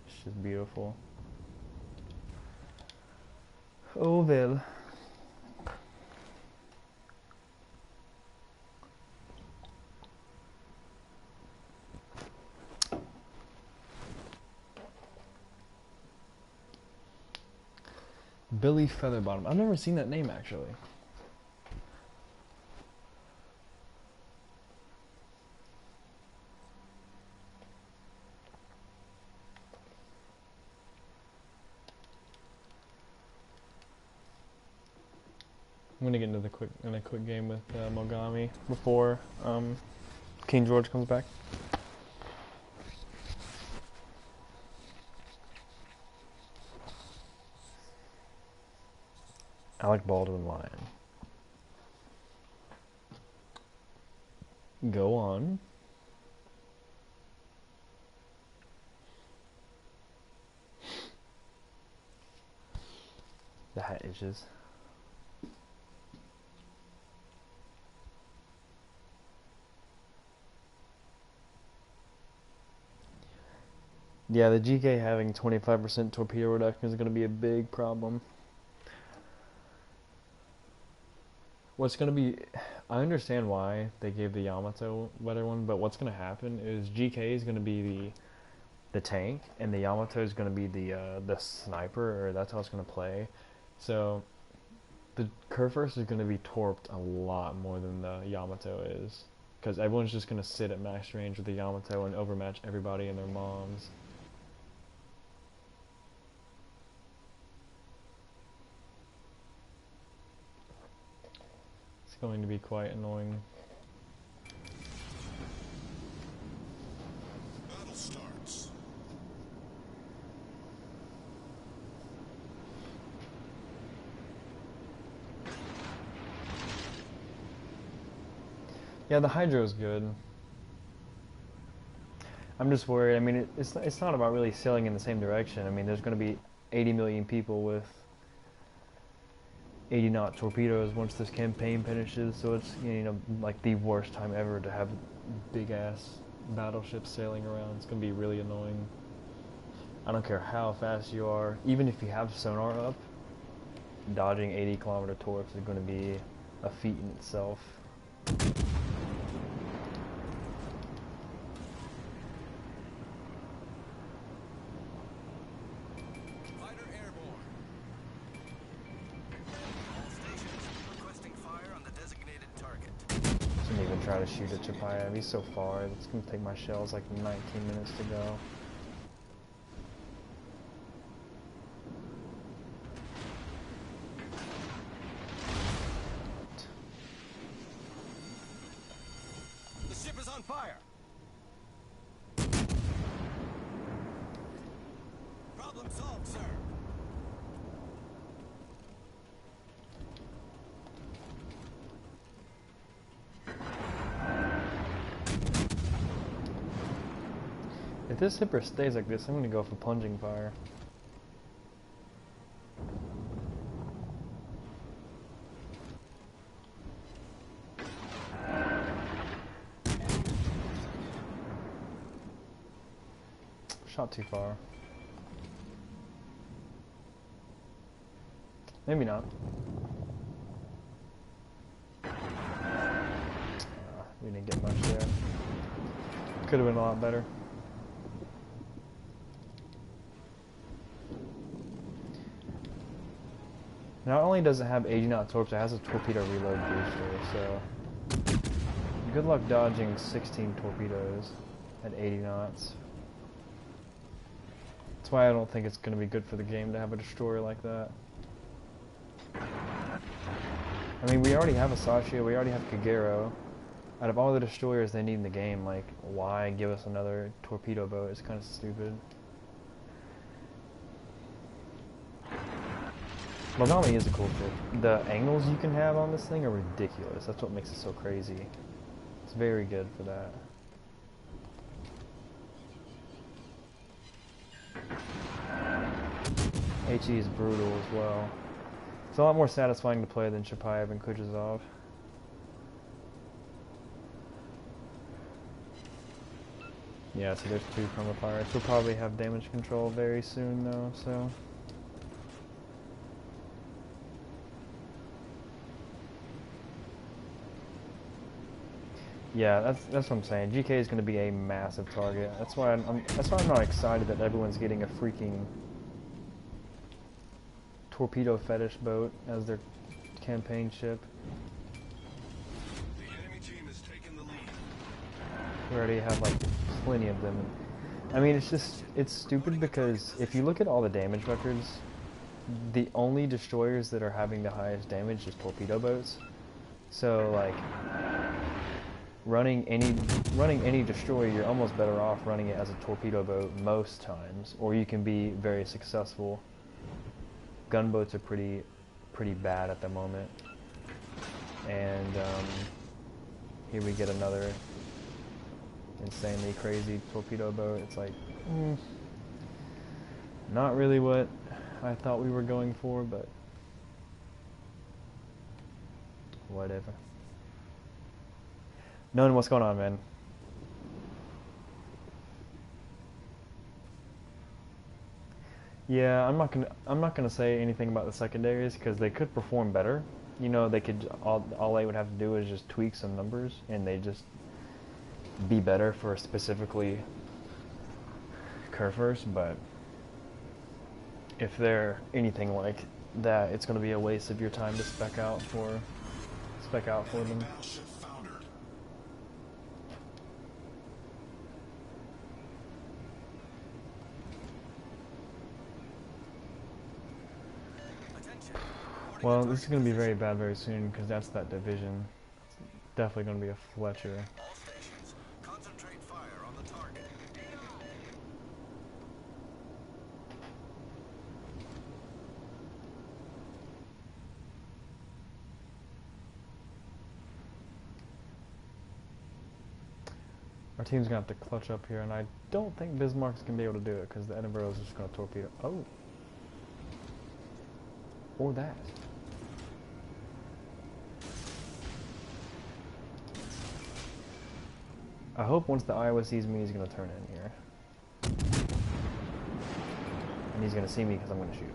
S1: It's just beautiful. Oh well. Billy Featherbottom. I've never seen that name actually. I'm gonna get into the quick game with Mogami before King George comes back. Alec Baldwin Lion. Go on. The hat itches. Yeah, the GK having 25% torpedo reduction is going to be a big problem. What's going to be... I understand why they gave the Yamato weather one, but what's going to happen is GK is going to be the tank, and the Yamato is going to be the sniper, or that's how it's going to play. So, the Kurfürst is going to be torped a lot more than the Yamato is. Because everyone's just going to sit at max range with the Yamato and overmatch everybody and their moms. It's going to be quite annoying.
S4: Battle starts.
S1: Yeah, the hydro's good. I'm just worried. I mean, it's not about really sailing in the same direction. I mean, there's going to be 80 million people with 80 knot torpedoes once this campaign finishes, so it's, you know, like the worst time ever to have big ass battleships sailing around. It's going to be really annoying. I don't care how fast you are, even if you have sonar up, dodging 80-kilometer torps is going to be a feat in itself.
S3: Fighter airborne. All stations requesting fire on the designated target.
S1: Shouldn't even try to shoot at Chapayev. He's so far. It's going to take my shells like 19 minutes to go.
S3: The ship is on fire. Problem solved, sir.
S1: If this hipper stays like this, I'm going to go for plunging fire. Shot too far. Maybe not. We didn't get much there. Could have been a lot better. Not only does it have 80 knot torps, it has a torpedo reload booster, so good luck dodging 16 torpedoes at 80 knots. That's why I don't think it's going to be good for the game to have a destroyer like that. I mean, we already have a Sashio, we already have Kagero. Out of all the destroyers they need in the game, like, why give us another torpedo boat? It's kind of stupid. Mogami is a cool ship. The angles you can have on this thing are ridiculous. That's what makes it so crazy. It's very good for that. HE is brutal as well. It's a lot more satisfying to play than Chapayev and Kutuzov. Yeah, so there's 2 chroma pirates. We'll probably have damage control very soon though, so... Yeah, that's what I'm saying. GK is going to be a massive target. That's why I'm not excited that everyone's getting a freaking torpedo fetish boat as their campaign ship.
S4: The enemy team has taken the lead.
S1: We already have like plenty of them. I mean, it's stupid because if you look at all the damage records, the only destroyers that are having the highest damage is torpedo boats. So like running any destroyer, you're almost better off running it as a torpedo boat most times, or you can be very successful. Gunboats are pretty bad at the moment, and here we get another insanely crazy torpedo boat. It's like not really what I thought we were going for, but whatever. None, what's going on, man? Yeah, I'm not gonna say anything about the secondaries because they could perform better. You know, they could all they would have to do is just tweak some numbers and they just be better for specifically Curvers, but if they're anything like that, it's gonna be a waste of your time to spec out for them.
S4: Battleship foundered.
S3: Attention.
S1: Well, this is gonna be very bad very soon because that's that division. It's definitely gonna be a Fletcher.
S3: All stations, concentrate fire on the target.
S1: Our team's gonna have to clutch up here, and I don't think Bismarck's gonna be able to do it because the Edinburgh's just gonna torpedo. Oh, or that. I hope once the Iowa sees me, he's gonna turn in here, and he's gonna see me because I'm gonna shoot.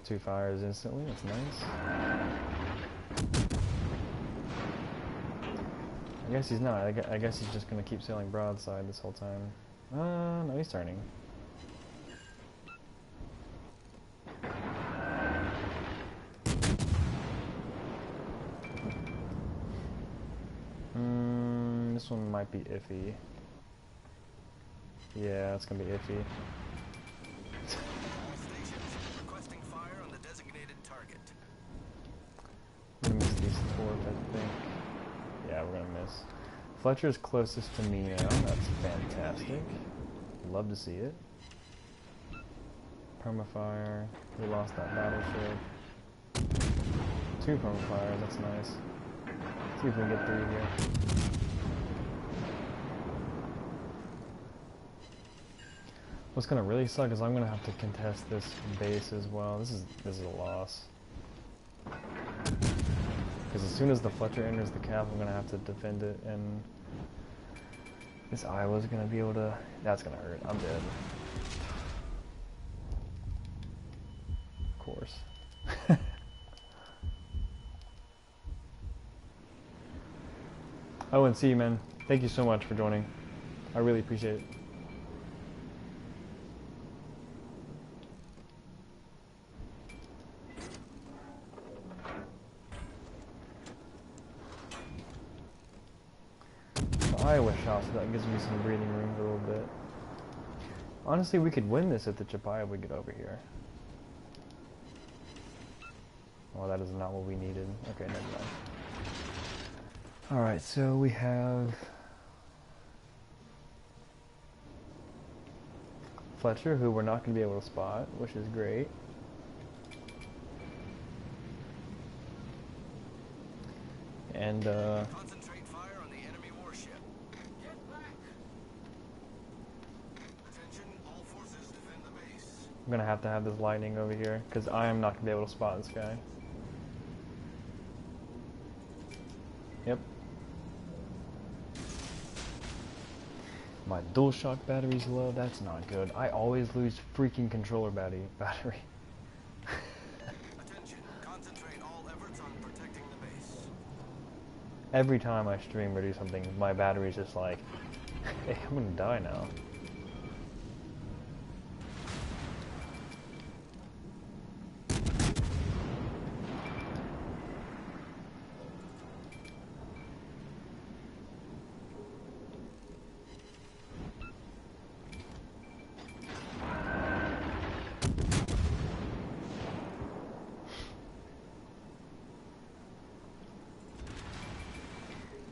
S1: 2 fires instantly, that's nice. I guess he's not. I guess he's just gonna keep sailing broadside this whole time. No, he's turning. This one might be iffy. Yeah, it's gonna be iffy.
S3: All stations requesting fire on the designated target.
S1: I'm gonna miss these torps, I think. Yeah, we're gonna miss. Fletcher's closest to me now. That's fantastic. Love to see it. Permafire. We lost that battleship. 2 permafires, that's nice. See if we can get through here. What's gonna really suck is I'm gonna have to contest this base as well. This is a loss. Because as soon as the Fletcher enters the cap, I'm gonna have to defend it, and this Iowa's gonna be able to. That's gonna hurt. I'm dead. Of course. Oh, and see you, man. Thank you so much for joining. I really appreciate it. Iowa shot, so that gives me some breathing room a little bit. Honestly, we could win this if the Chapaya would get over here. Well, that is not what we needed. Okay, never mind. Alright, so we have Fletcher, who we're not going to be able to spot, which is great. And,
S3: Concentrate fire on the enemy warship. Get back! Attention, all forces defend the base.
S1: I'm going to have this lightning over here, because I am not going to be able to spot this guy. Yep. My dual shock battery's low, that's not good. I always lose freaking controller battery.
S3: Attention, concentrate all efforts on protecting the base.
S1: Every time I stream or do something, my battery's just like, hey, I'm gonna die now.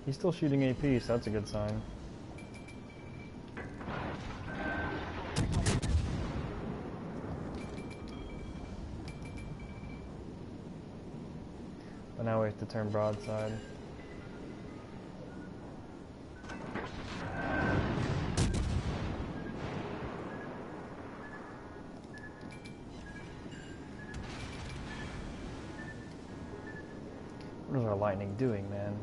S1: He's still shooting AP, so that's a good sign. But now we have to turn broadside. What is our lightning doing, man?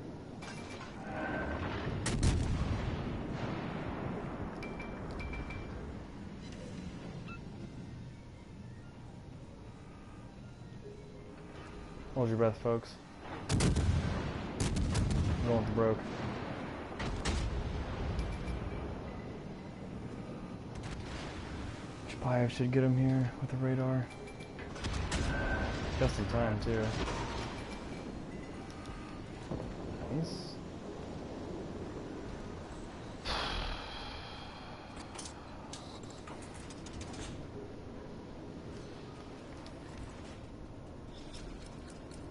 S1: Hold your breath, folks. I'm going for broke. Chapayev should get him here with the radar. Just in time, too. Nice.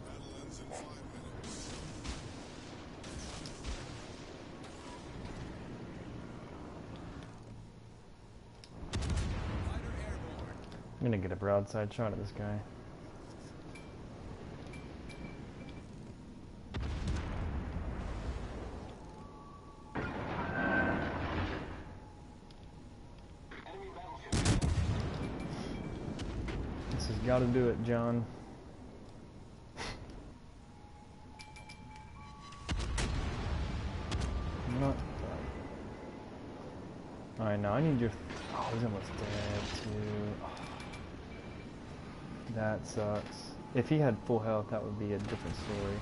S4: Battle ends in 5 minutes.
S3: Fighter airborne.
S1: I'm gonna get a broadside shot at this guy. has got to do it, John. I'm not done. Alright, now I need your... Oh, he's almost dead, too. Oh, that sucks. If he had full health, that would be a different story.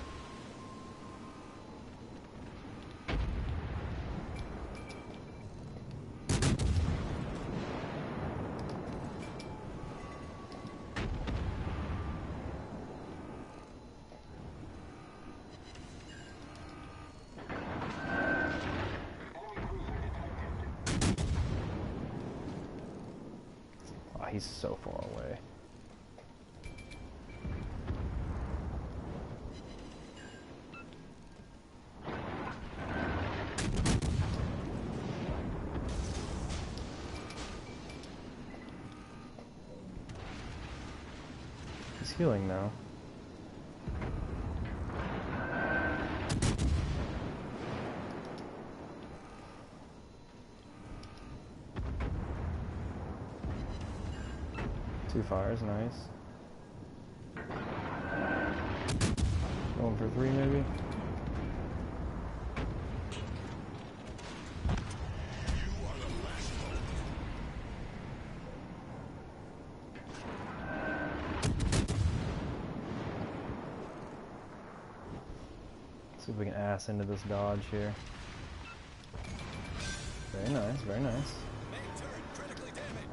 S1: Oh, he's so far away. He's healing now. Two fires, nice. Going for three, maybe? See if we can ass into this dodge here. Very nice, very nice.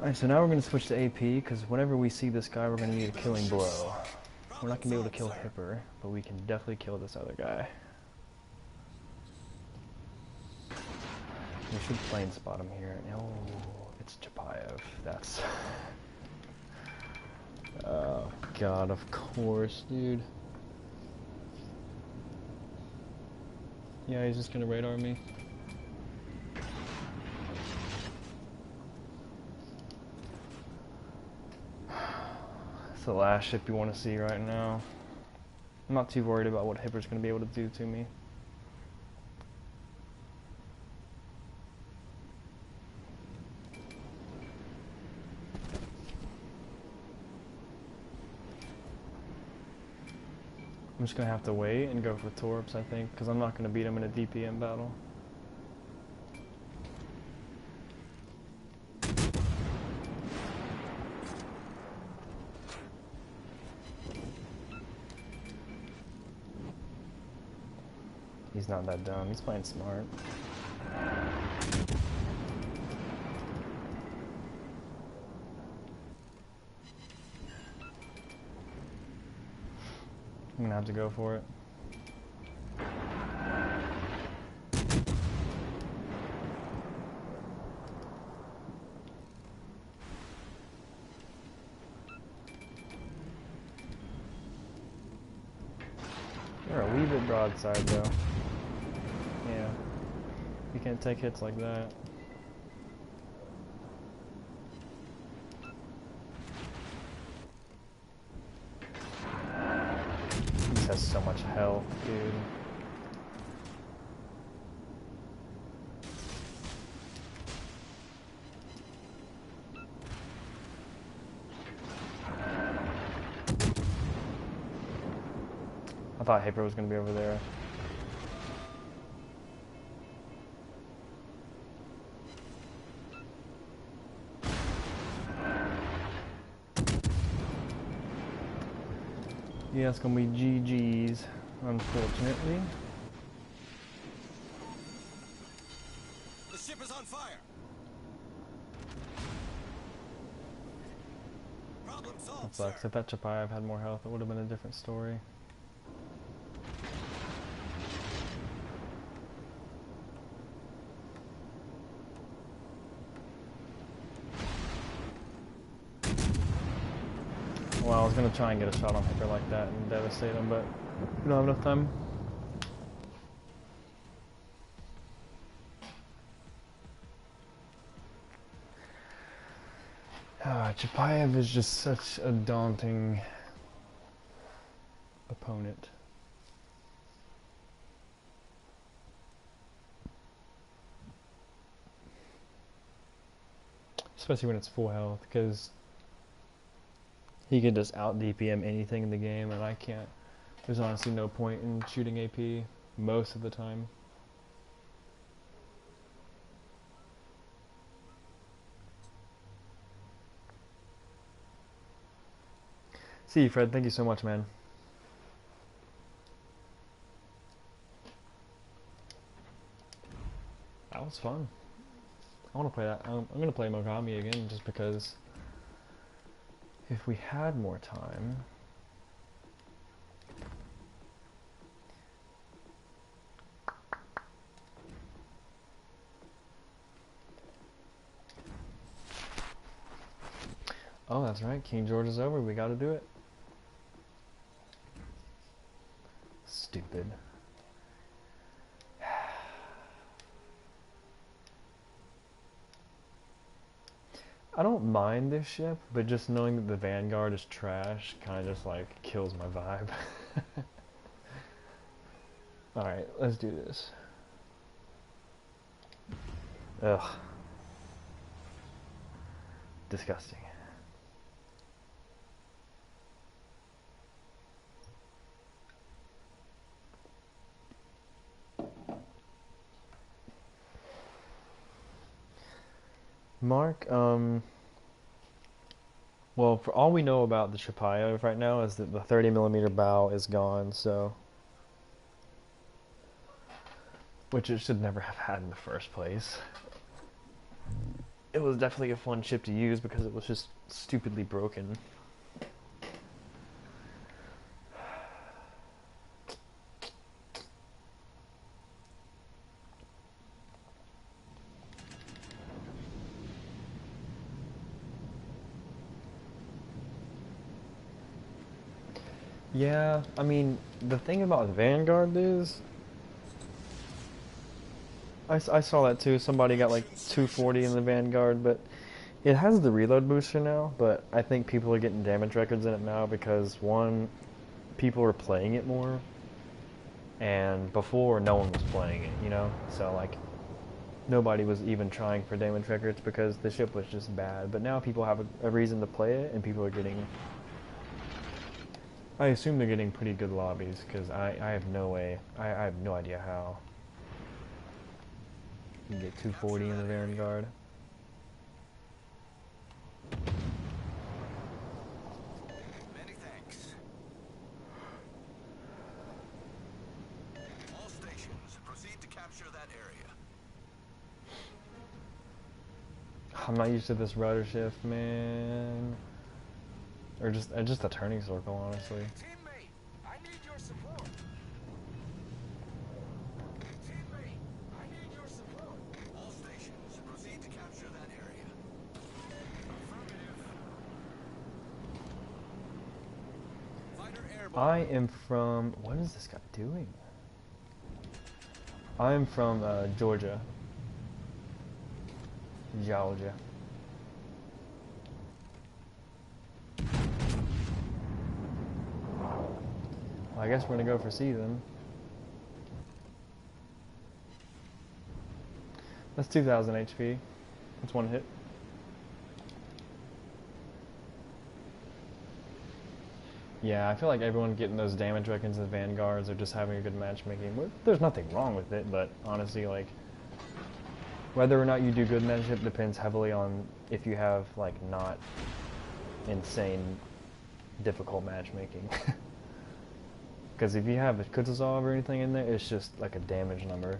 S1: Alright, so now we're going to switch to AP, because whenever we see this guy, we're going to need a killing blow. We're not going to be able to kill Hipper, but we can definitely kill this other guy. We should plane spot him here. Oh, it's Chapayev. That's... Oh, God, of course, dude. Yeah, he's just going to radar me. It's the last ship you want to see right now. I'm not too worried about what Hipper's going to be able to do to me. I'm just going to have to wait and go for Torps, I think, because I'm not going to beat him in a DPM battle. He's not that dumb. He's playing smart. I'm gonna have to go for it. You're a wee bit broadside though. Yeah. You can't take hits like that. He has so much health, dude. I thought Hyper was gonna be over there. Yeah, it's gonna be GG's, unfortunately.
S3: The ship is on fire. Problem solved,
S1: That sucks.
S3: sir.
S1: If that Chapayev had more health, it would have been a different story. Well, I was gonna try and get a shot on Hyper like that and devastate him, but we don't have enough time. Chapayev is just such a daunting opponent. Especially when it's full health, because He can just out DPM anything in the game, and I can't. There's honestly no point in shooting AP most of the time. See you, Fred. Thank you so much, man. That was fun. I want to play that. I'm going to play Mogami again just because if we had more time. Oh, that's right. King George is over. We got to do it. Stupid. I don't mind this ship, but just knowing that the Vanguard is trash kind of just like kills my vibe. Alright, let's do this. Ugh. Disgusting. Mark, well, for all we know about the Shipaya right now is that the 30mm bow is gone, so... Which it should never have had in the first place. It was definitely a fun ship to use because it was just stupidly broken. Yeah, I mean, the thing about Vanguard is... I saw that too, somebody got like 240 in the Vanguard, but it has the reload booster now, but I think people are getting damage records in it now because, one, people are playing it more, and before no one was playing it, you know? So like, nobody was even trying for damage records because the ship was just bad, but now people have a reason to play it, and people are getting... I assume they're getting pretty good lobbies, because I have no way, I have no idea how. You can get 240 in the Vanguard.
S3: Many thanks. All stations, proceed to capture that area.
S1: I'm not used to this rudder shift, man. Or just a turning circle, honestly.
S2: Teammate, I need your support. Teammate, I need your support.
S3: All stations, proceed to capture that area.
S2: Affirmative.
S3: Fighter airborne.
S1: I am from... What is this guy doing? I am from Georgia. Georgia. Well, I guess we're gonna go for C then. That's 2,000 HP. That's one hit. Yeah, I feel like everyone getting those damage records in Vanguards are just having a good matchmaking. There's nothing wrong with it, but honestly, like, whether or not you do good in that ship depends heavily on if you have, like, not insane difficult matchmaking. Because if you have a Kutuzov or anything in there, it's just like a damage number.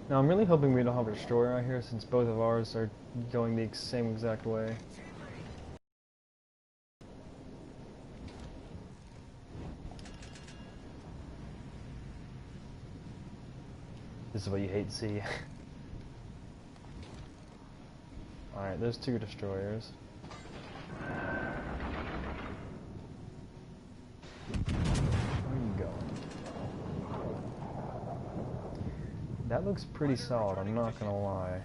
S1: Now I'm really hoping we don't have a destroyer out here since both of ours are going the same exact way. This is what you hate to see. Alright, there's two destroyers. Where are you going? That looks pretty solid, I'm not gonna lie.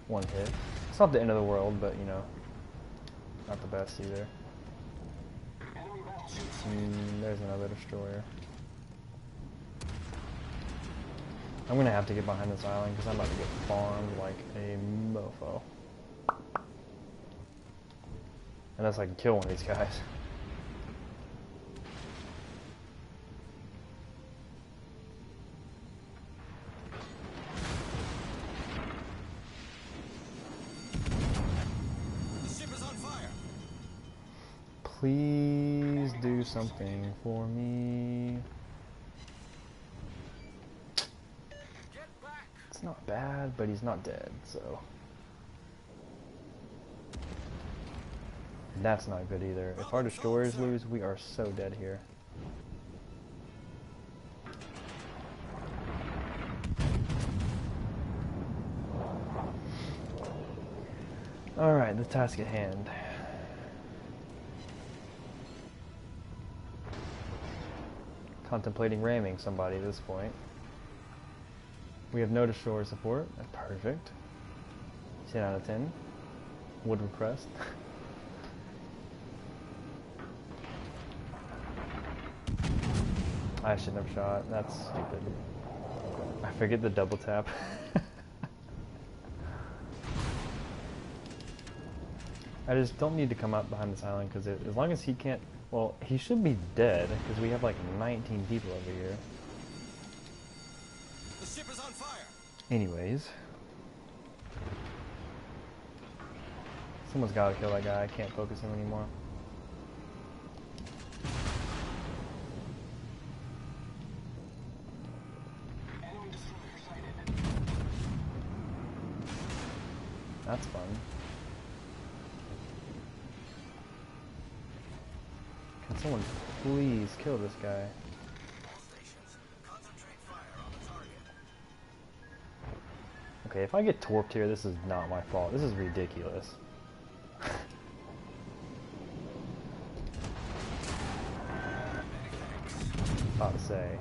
S1: One hit. It's not the end of the world, but you know, not the best either. There's another destroyer. I'm gonna have to get behind this island because I'm about to get farmed like a mofo. Unless I can kill one of these guys.
S3: The ship is on fire.
S1: Please do something for me.
S2: Get back!
S1: It's not bad, but he's not dead, so. That's not good either. If our destroyers lose, we are so dead here. Alright, the task at hand. Contemplating ramming somebody at this point. We have no destroyer support. Perfect. 10 out of 10. Would request. I shouldn't have shot. That's stupid. I forget the double tap. I just don't need to come up behind this island because as long as he can't... Well, he should be dead because we have like 19 people over here.
S3: The ship is on fire.
S1: Anyways. Someone's got to kill that guy. I can't focus him anymore. That's fun. Can someone please kill this guy?
S3: All stations, concentrate fire on the target.
S1: Okay, if I get torped here, this is not my fault. This is ridiculous. About to say.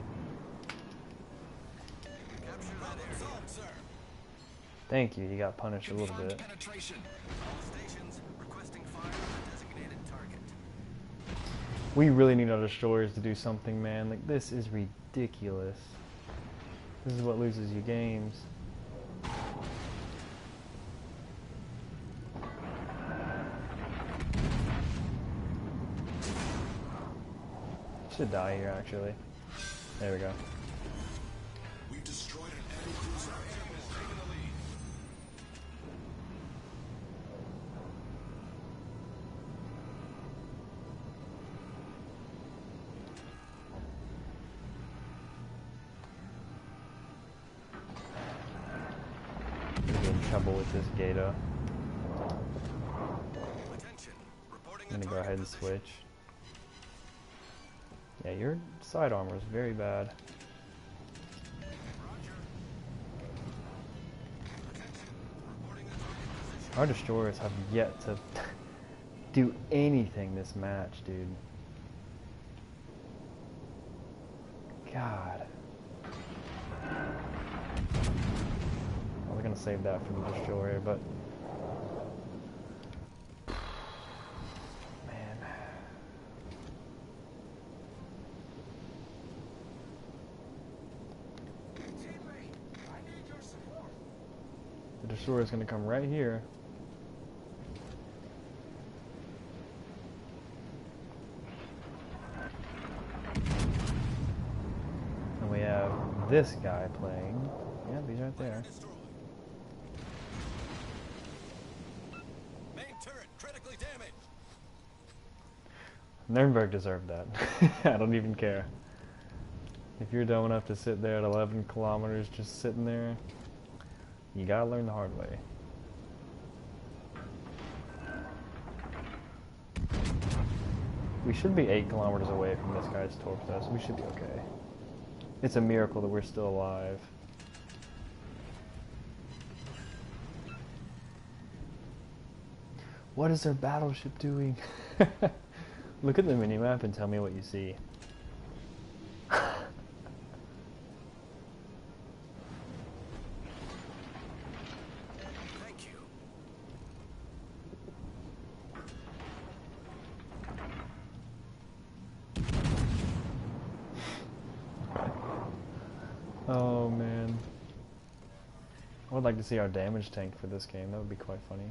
S3: Capture that area. Solved, sir.
S1: Thank you, you got punished a little bit.
S3: Penetration. All stations, requesting fire on the designated target.
S1: We really need our destroyers to do something, man. Like, this is ridiculous. This is what loses you games. Should die here, actually. There we go.
S4: We've destroyed an enemy cruiser.
S3: Our team is taking the lead.
S1: I'm gonna get in trouble with this Gator.
S3: Attention. Reporting
S1: I'm
S3: the
S1: gonna go
S3: target
S1: ahead and
S3: position.
S1: switch. Yeah, your side armor is very bad.
S3: Roger. Attention. Reporting the target position.
S1: Our destroyers have yet to do anything this match, dude. God. I was gonna save that for the destroyer, but man.
S2: Teammate, I need your support.
S1: The destroyer is gonna come right here. And we have this guy playing. Yeah, he's right there.
S3: Destroyed. Main turret critically damaged.
S1: Nuremberg deserved that. I don't even care. If you're dumb enough to sit there at 11 kilometers just sitting there, you gotta learn the hard way. We should be 8 kilometers away from this guy's torpedo, so we should be okay. It's a miracle that we're still alive. What is their battleship doing? Look at the minimap and tell me what you see.
S3: Thank you.
S1: Oh man. would like to see our damage tank for this game. That would be quite funny.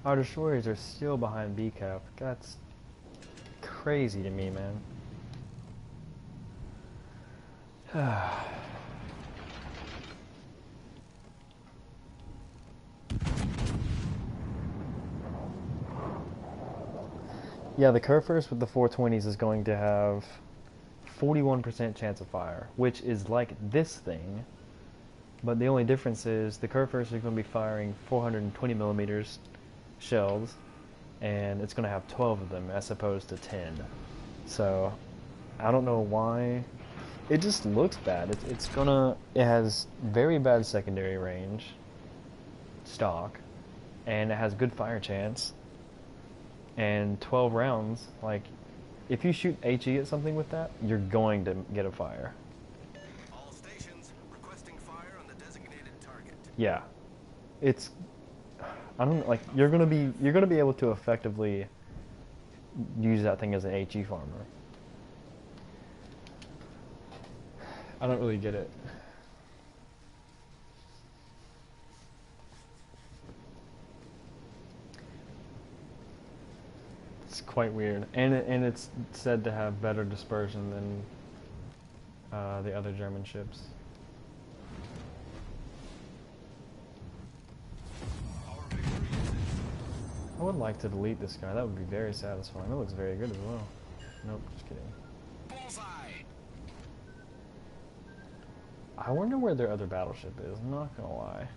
S1: Our destroyers are still behind B-Cap. That's crazy to me, man. Yeah, the Kerfurst with the 420s is going to have 41% chance of fire, which is like this thing, but the only difference is the Kerfurst is going to be firing 420 millimeters shells, and it's going to have 12 of them as opposed to 10. So I don't know why. It just looks bad. It has very bad secondary range, stock, and it has good fire chance. And 12 rounds, like, if you shoot HE at something with that, you're going to get a fire.
S3: All stations requesting fire on the designated target.
S1: Yeah, it's, I don't like, you're gonna be able to effectively use that thing as an HE farmer. I don't really get it. It's quite weird, and it's said to have better dispersion than the other German ships. I would like to delete this guy. That would be very satisfying. That looks very good as well. Nope, just kidding.
S3: Bullseye!
S1: I wonder where their other battleship is. I'm not gonna lie.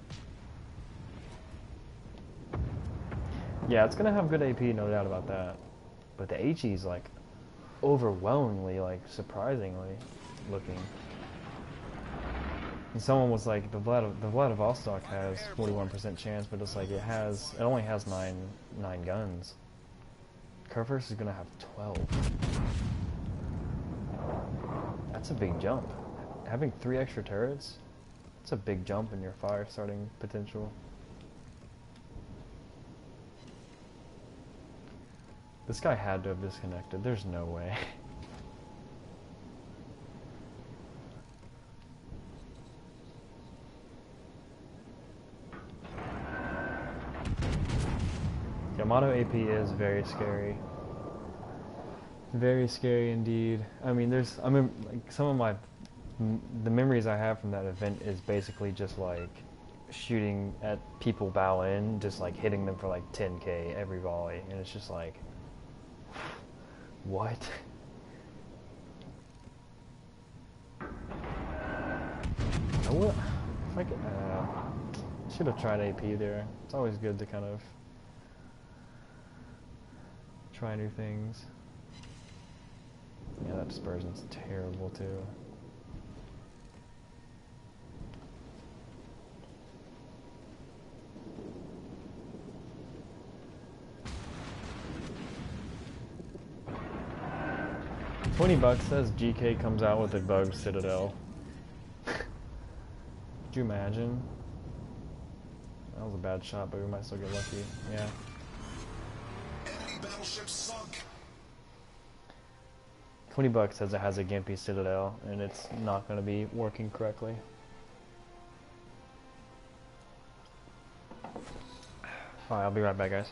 S1: Yeah, it's gonna have good AP, no doubt about that. But the HE's like overwhelmingly, like surprisingly looking. And someone was like, the Vladivostok has 41% chance, but it's like it only has nine guns. Kerfurst is gonna have 12. That's a big jump. Having 3 extra turrets, it's a big jump in your fire starting potential. This guy had to have disconnected. There's no way. Yamato AP is very scary. Very scary indeed. I mean, like some of the memories I have from that event is basically just like shooting at people bow in, just like hitting them for like 10k every volley, and it's just like, what? If I could, should have tried AP there. It's always good to kind of try new things. Yeah, that dispersion's terrible too. $20 says GK comes out with a bug Citadel. Could you imagine? That was a bad shot, but we might still get lucky. Yeah.
S4: Enemy battleship sunk.
S1: $20 says it has a gimpy Citadel, and it's not going to be working correctly. Alright, I'll be right back, guys.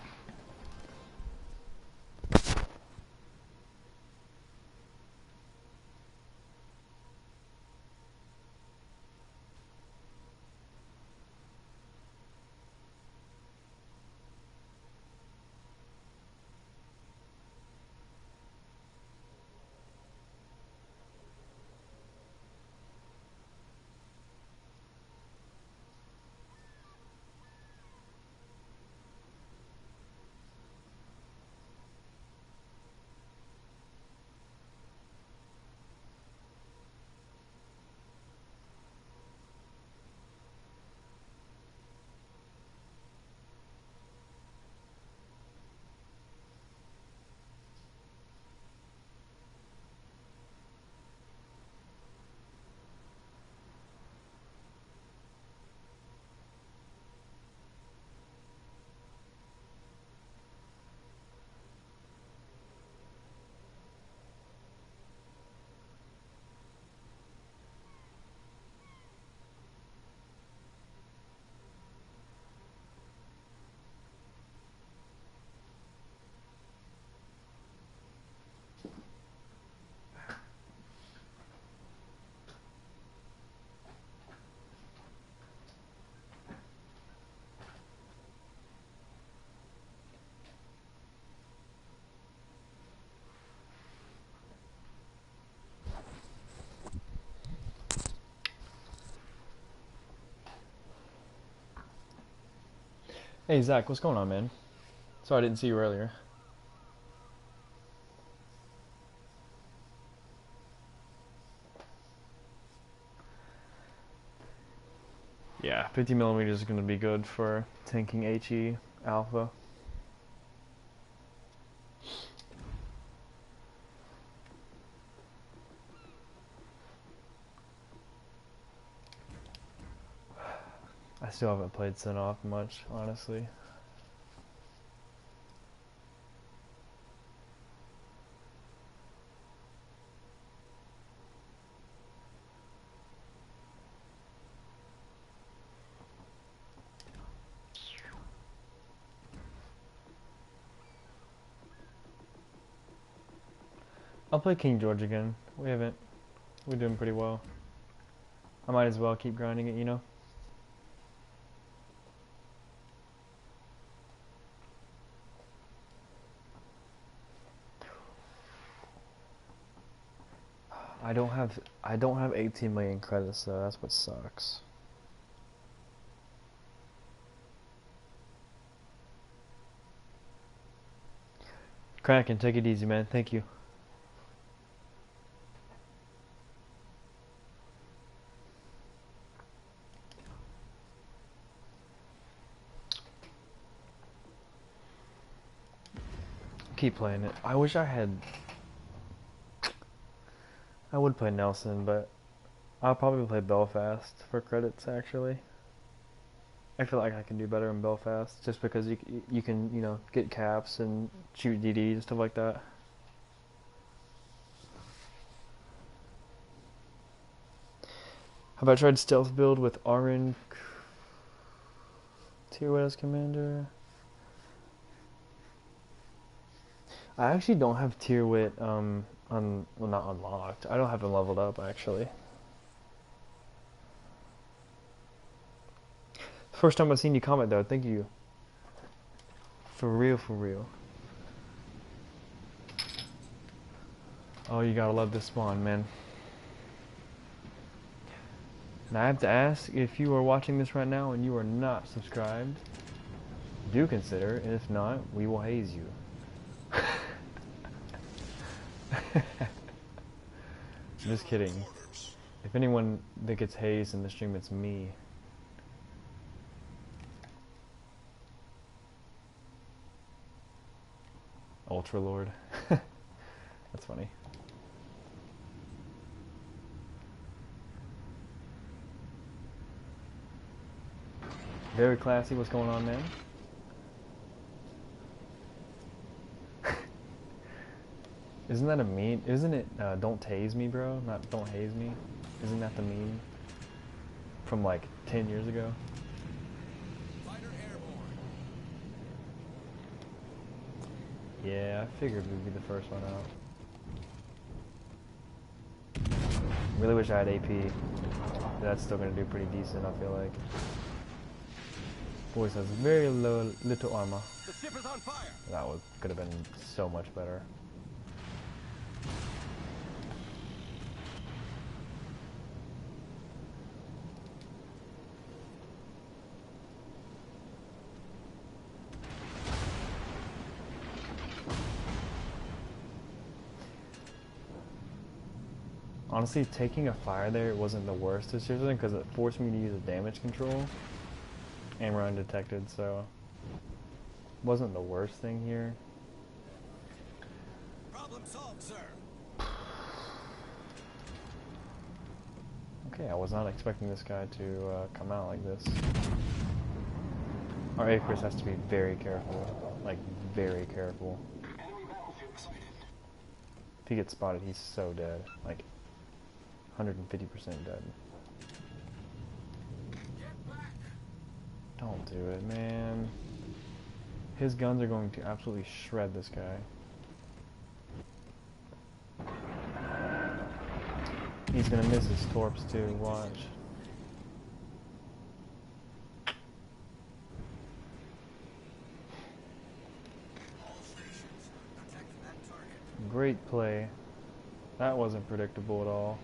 S1: Hey Zach, what's going on, man? Sorry I didn't see you earlier. Yeah, 50 millimeters is going to be good for tanking HE Alpha. I still haven't played Sin off much, honestly. I'll play King George again. We haven't. We're doing pretty well. I might as well keep grinding it, you know? I don't have 18 million credits though. That's what sucks. Kraken, take it easy, man. Thank you. Keep playing it. I wish I had. I would play Nelson, but I'll probably play Belfast for credits. Actually, I feel like I can do better in Belfast just because you can get caps and shoot DDs and stuff like that. Have I tried stealth build with Arin tier as commander? I actually don't have tier wit well, not unlocked. I don't have it leveled up actually. First time I've seen you comment though. Thank you. For real, for real. Oh, you gotta love this spawn, man. And I have to ask, if you are watching this right now and you are not subscribed, do consider, and if not, we will haze you. Just kidding. If anyone that gets hazed in the stream, it's me. Ultra Lord. That's funny. Very classy. What's going on, man? Isn't that a meme? Isn't it don't tase me, bro? Not don't haze me? Isn't that the meme from like 10 years ago?
S3: Fighter airborne.
S1: Yeah, I figured we'd be the first one out. Really wish I had AP. That's still gonna do pretty decent, I feel like. Voice has very little armor.
S3: The ship is on fire.
S1: That could have been so much better. Honestly, taking a fire there wasn't the worst decision because it forced me to use a damage control and we're undetected, so wasn't the worst thing here.
S3: Problem solved, sir.
S1: Okay, I was not expecting this guy to come out like this. Our Icarus has to be very careful, like very careful.
S4: Enemy battleship sighted.
S1: If he gets spotted, he's so dead, like 150% dead.
S3: Get back.
S1: Don't do it, man. His guns are going to absolutely shred this guy. He's gonna miss his torps too, watch.
S3: All stations, protect that target.
S1: Great play. That wasn't predictable at all.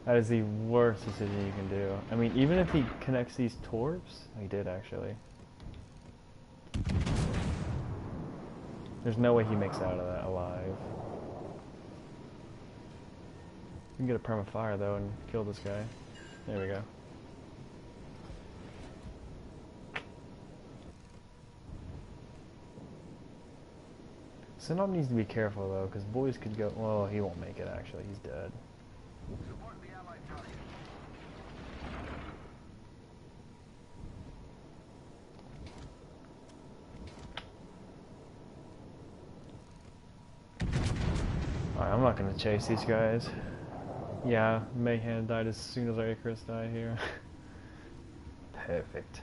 S1: That is the worst decision you can do. I mean, even if he connects these torps, he did actually. There's no way he makes it out of that alive. We can get a perma fire though and kill this guy. There we go. Synop needs to be careful though, because boys could go. Well, he won't make it actually. He's dead.
S2: Support the Allied target.
S1: Alright, I'm not gonna chase these guys. Yeah, Mayhem died as soon as our Icarus died here. Perfect.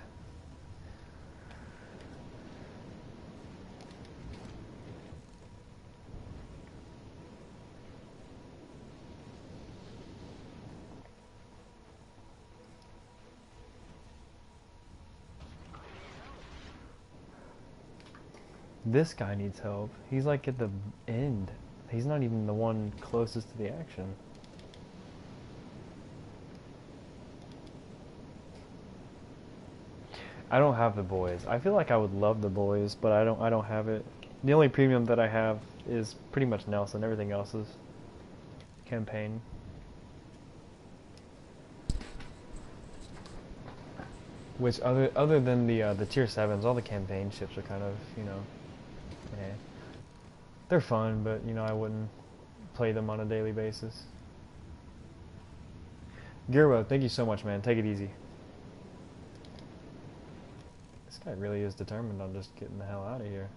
S1: This guy needs help. He's like at the end. He's not even the one closest to the action. I don't have the boys. I feel like I would love the boys, but I don't have it. The only premium that I have is pretty much Nelson. Everything else is campaign. Which other than the tier 7s, all the campaign ships are kind of, you know, eh. They're fun, but you know, I wouldn't play them on a daily basis. Gearbo, thank you so much, man. Take it easy. This guy really is determined on just getting the hell out of here.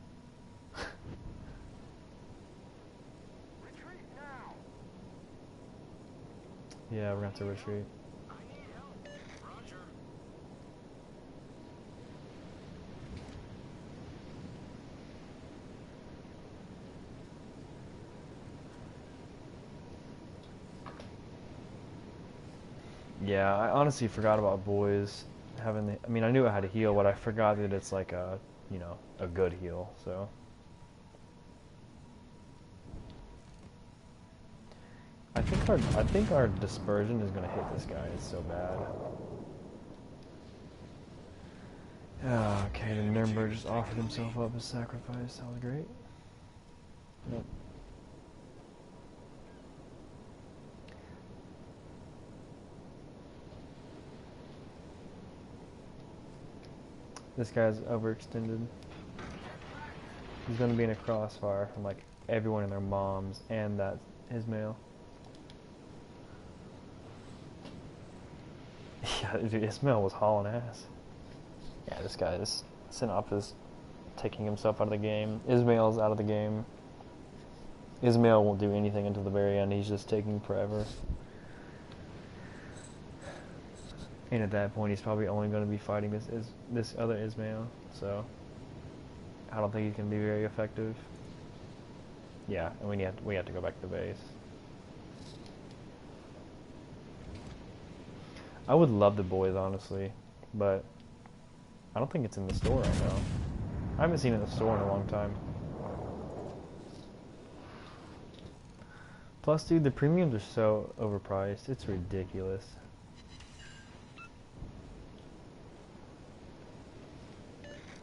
S2: Retreat now.
S1: Yeah, we're gonna have to retreat.
S2: I need help.
S3: Roger.
S1: Yeah, I honestly forgot about boys having the. I mean, I knew it had a heal, but I forgot that it's like a, you know, a good heal. So. I think our dispersion is gonna hit this guy. It's so bad. Ah, okay, the Nuremberg just offered himself up as sacrifice. That was great. Nope. This guy's overextended. He's gonna be in a crossfire from like everyone and their moms and that Ismail. Yeah, dude, Ismail was hauling ass. Yeah, this guy is Synop is taking himself out of the game. Ismail's out of the game. Ismail won't do anything until the very end. He's just taking forever. And at that point, he's probably only going to be fighting this other Ismail. So I don't think he can be very effective. Yeah, and we have to go back to the base. I would love the boys, honestly, but I don't think it's in the store right now. I haven't seen it in the store in a long time. Plus, dude, the premiums are so overpriced. It's ridiculous.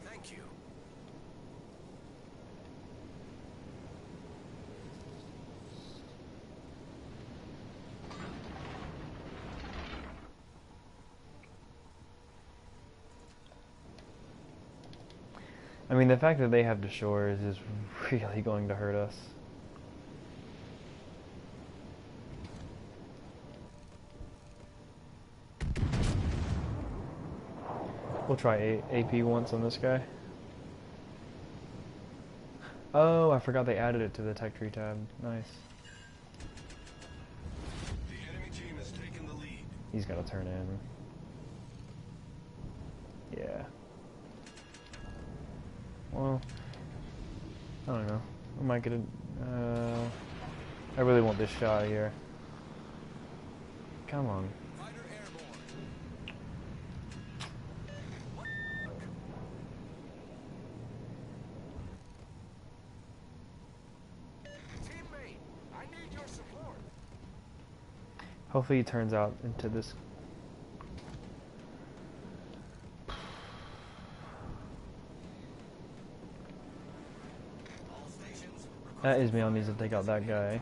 S3: Thank you.
S1: I mean, the fact that they have the shores is really going to hurt us. We'll try AP once on this guy. Oh, I forgot they added it to the tech tree tab. Nice.
S4: The enemy team has taken the lead.
S1: He's got to turn in. Yeah. Well, I don't know. I might get a. I really want this shot here. Come on.
S3: Fighter airborne.
S2: Teammate, I need your support.
S1: Hopefully he turns out into this.
S3: All stations
S1: That
S3: requesting
S1: Ismail
S3: fire
S1: needs to
S3: on the
S1: take out that
S3: designated
S1: guy.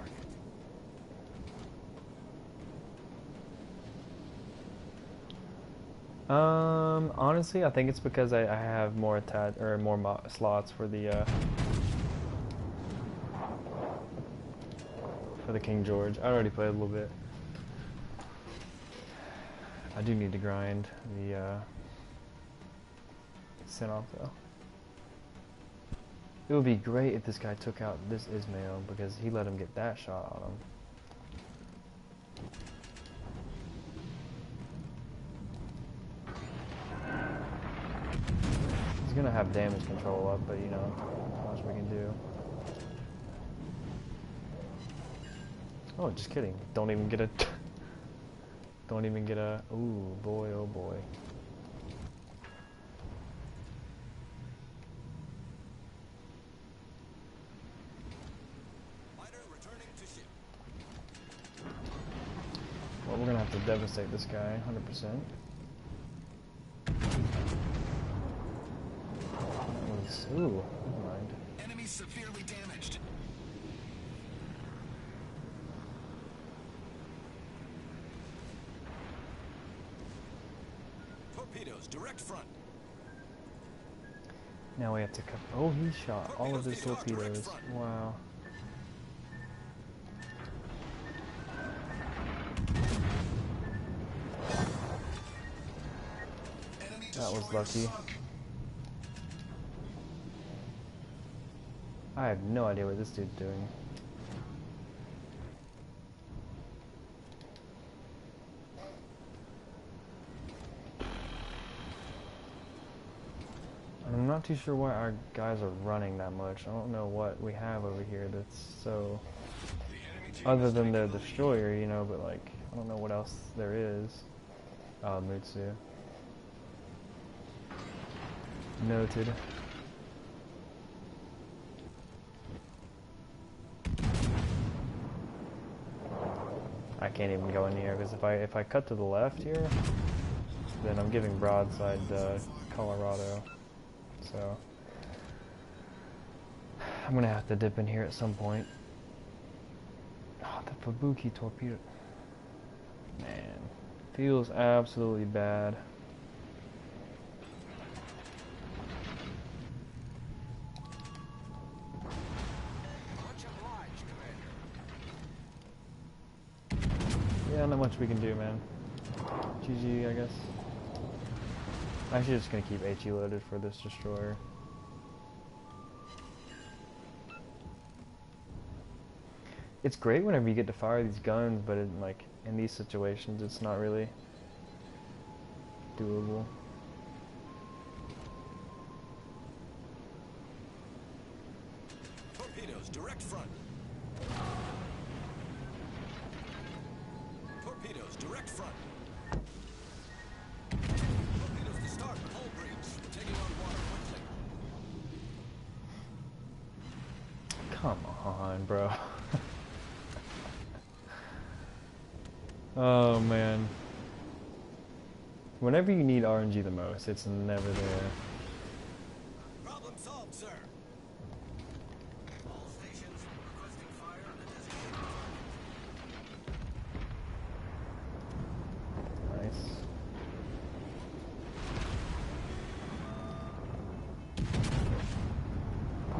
S1: Honestly, I think it's because I have more slots for the King George. I already played a little bit. I do need to grind the send-off though. It would be great if this guy took out this Ismail because he let him get that shot on him. He's gonna have damage control up, but you know, not much we can do. Oh, just kidding. Don't even get a... Don't even get a... Ooh, boy, oh boy.
S3: fighter returning to ship.
S1: Well, we're gonna have to devastate this guy, 100%. Ooh, never mind.
S3: Enemy severely damaged. Torpedoes, direct front.
S1: Now we have to cut... Oh, he shot all of his torpedoes. Wow.
S4: Enemy
S1: That was
S4: destroyer
S1: lucky.
S4: sunk.
S1: I have no idea what this dude's doing. I'm not too sure why our guys are running that much. I don't know what we have over here that's so...
S4: The enemy team
S1: Other
S4: is
S1: than their
S4: taking the lead.
S1: destroyer, you know, but like, I don't know what else there is. Oh, Mutsu. Noted. I can't even go in here because if I cut to the left here, then I'm giving broadside Colorado. So I'm gonna have to dip in here at some point. Oh, the Fubuki torpedo. Man, feels absolutely bad.
S3: Much obliged, Commander.
S1: Yeah, not much we can do, man. GG, I guess. I'm actually just gonna keep HE loaded for this destroyer. It's great whenever you get to fire these guns, but in these situations, it's not really doable.
S3: Torpedoes, direct front. Torpedoes, direct front. Torpedoes to start, hull breach. Taking on water quickly.
S1: Come on, bro. Oh man. Whenever you need RNG the most, it's never there.
S3: Problem solved, sir. All stations requesting fire on the designated
S1: Nice.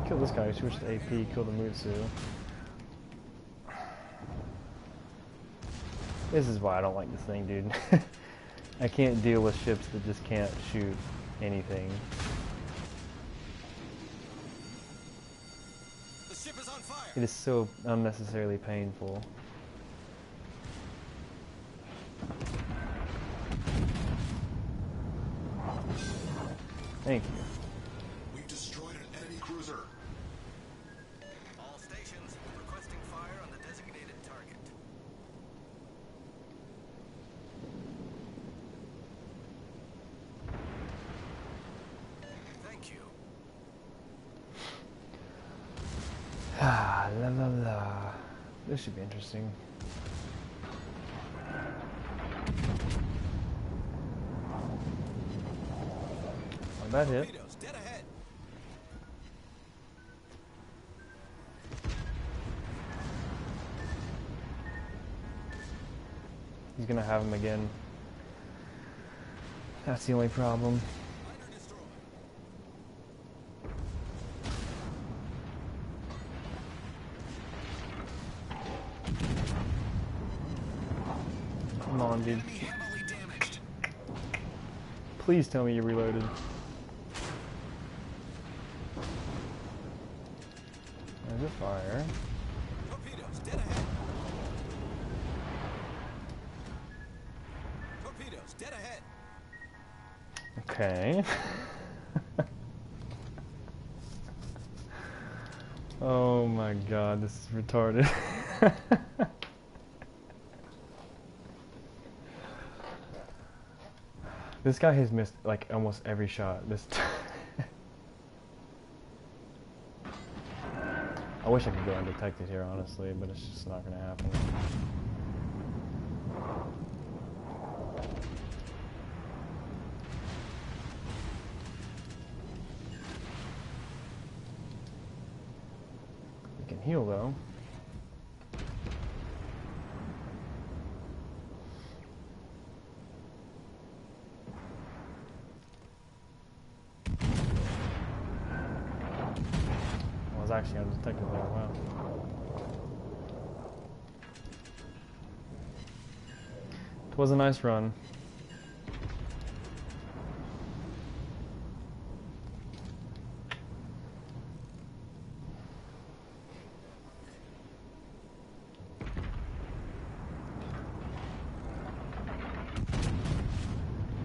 S1: Kill this guy, switch to AP, kill the Mutsu. This is why I don't like this thing, dude. I can't deal with ships that just can't shoot anything.
S3: The ship is on fire.
S1: It is so unnecessarily painful. Thank you.
S4: We've destroyed an enemy cruiser.
S3: All stations requesting fire on the designated target. Thank you.
S1: Ah, la la la. This should be interesting. that hit.
S3: Torpedoes, dead ahead.
S1: He's gonna have him again. That's the only problem.
S3: Liner destroyed.
S1: Come on, dude.
S3: Enemy heavily damaged.
S1: Please tell me you reloaded. There's a fire.
S3: Torpedoes, dead ahead. Torpedoes, dead ahead.
S1: Okay. Oh my god, this is retarded. This guy has missed like almost every shot this time. I wish I could go undetected here, honestly, but it's just not gonna happen. We can heal though. I was actually undetected there, wow. It was a nice run.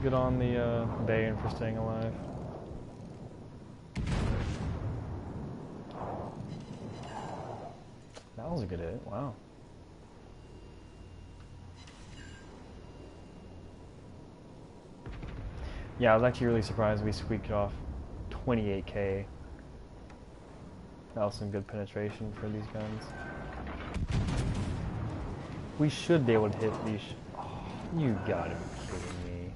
S1: Good on the Bayon for staying alive. That was a good hit, wow. Yeah, I was actually really surprised we squeaked off 28k. That was some good penetration for these guns. We should be able to hit these. Oh, you gotta be kidding me.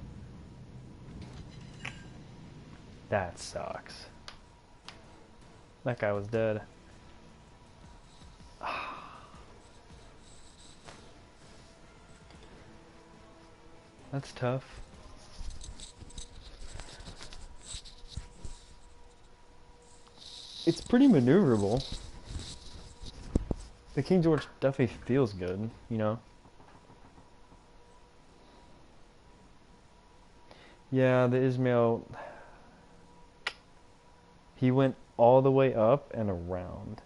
S1: That sucks. That guy was dead. That's tough. It's pretty maneuverable. The King George definitely feels good, you know? Yeah, the Ismail, he went all the way up and around.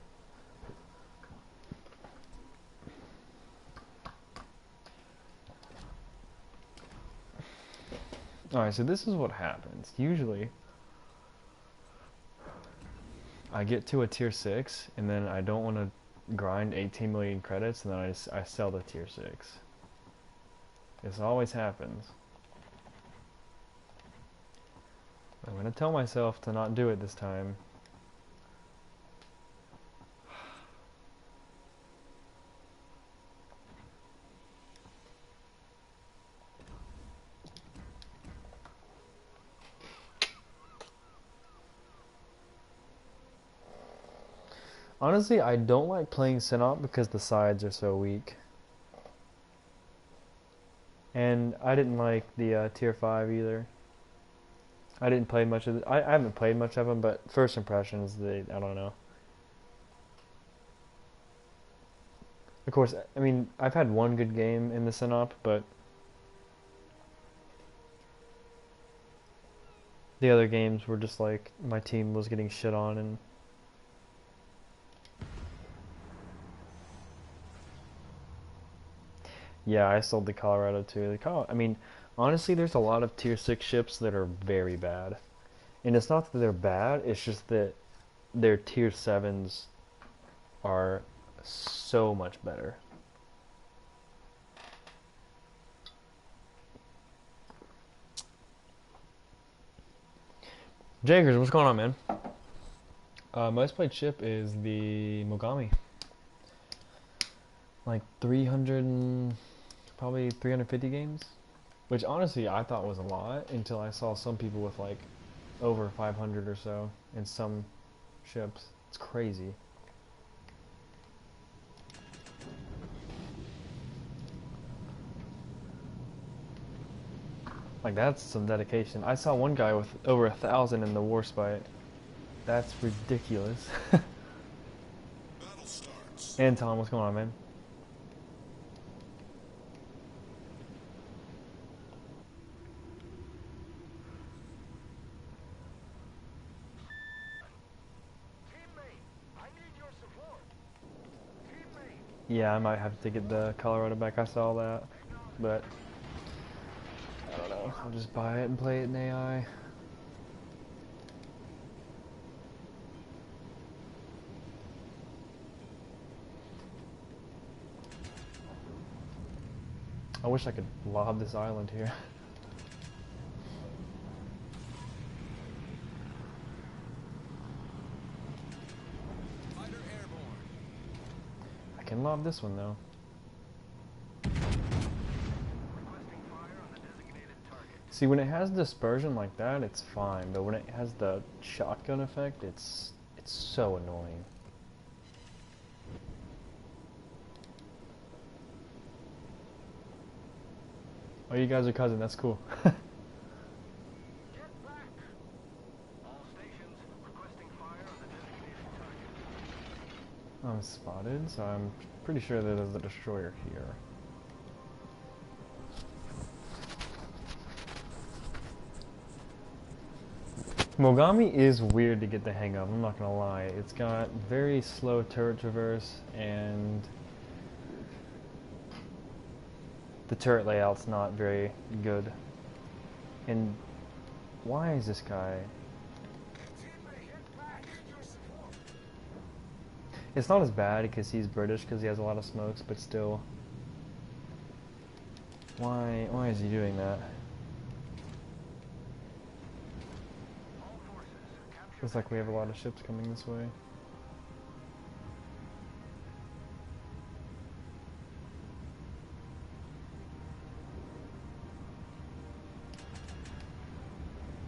S1: Alright, so this is what happens. Usually, I get to a tier 6, and then I don't want to grind 18 million credits, and then I sell the tier 6. This always happens. I'm going to tell myself to not do it this time. Honestly, I don't like playing Synop because the sides are so weak. And I didn't like the tier 5 either. I didn't play much of it. I haven't played much of them, but first impressions, I don't know. Of course, I mean, I've had one good game in the Synop, but the other games were just like my team was getting shit on and yeah, I sold the Colorado too. I mean, honestly, there's a lot of tier 6 ships that are very bad. And it's not that they're bad, it's just that their tier 7s are so much better. Jaggers, what's going on, man? Most played ship is the Mogami. Like 300 and probably 350 games, which honestly I thought was a lot until I saw some people with like over 500 or so in some ships. It's crazy. Like, that's some dedication. I saw one guy with over 1,000 in the Warspite. That's ridiculous.
S4: Battle starts.
S1: And Tom, what's going on, man?
S2: Teammate, I need your support. Teammate.
S1: Yeah, I might have to get the Colorado back. I saw that, but I don't know. I'll just buy it and play it in AI. I wish I could lob this island here.
S3: Fighter airborne.
S1: I can lob this one though.
S2: Requesting fire on the designated target.
S1: See, when it has dispersion like that, it's fine, but when it has the shotgun effect, it's so annoying. Oh, you guys are cousin. That's cool.
S2: Get back. All stations requesting fire on the designated target.
S1: I'm spotted, so I'm pretty sure that there's a destroyer here. Mogami is weird to get the hang of, I'm not gonna lie. It's got very slow turret traverse, and the turret layout's not very good. And why is this guy?
S2: Teammate, get back. I need your support.
S1: It's not as bad because he's British, because he has a lot of smokes, but still. Why is he doing that?
S2: All forces capture.
S1: Looks like we have a lot of ships coming this way.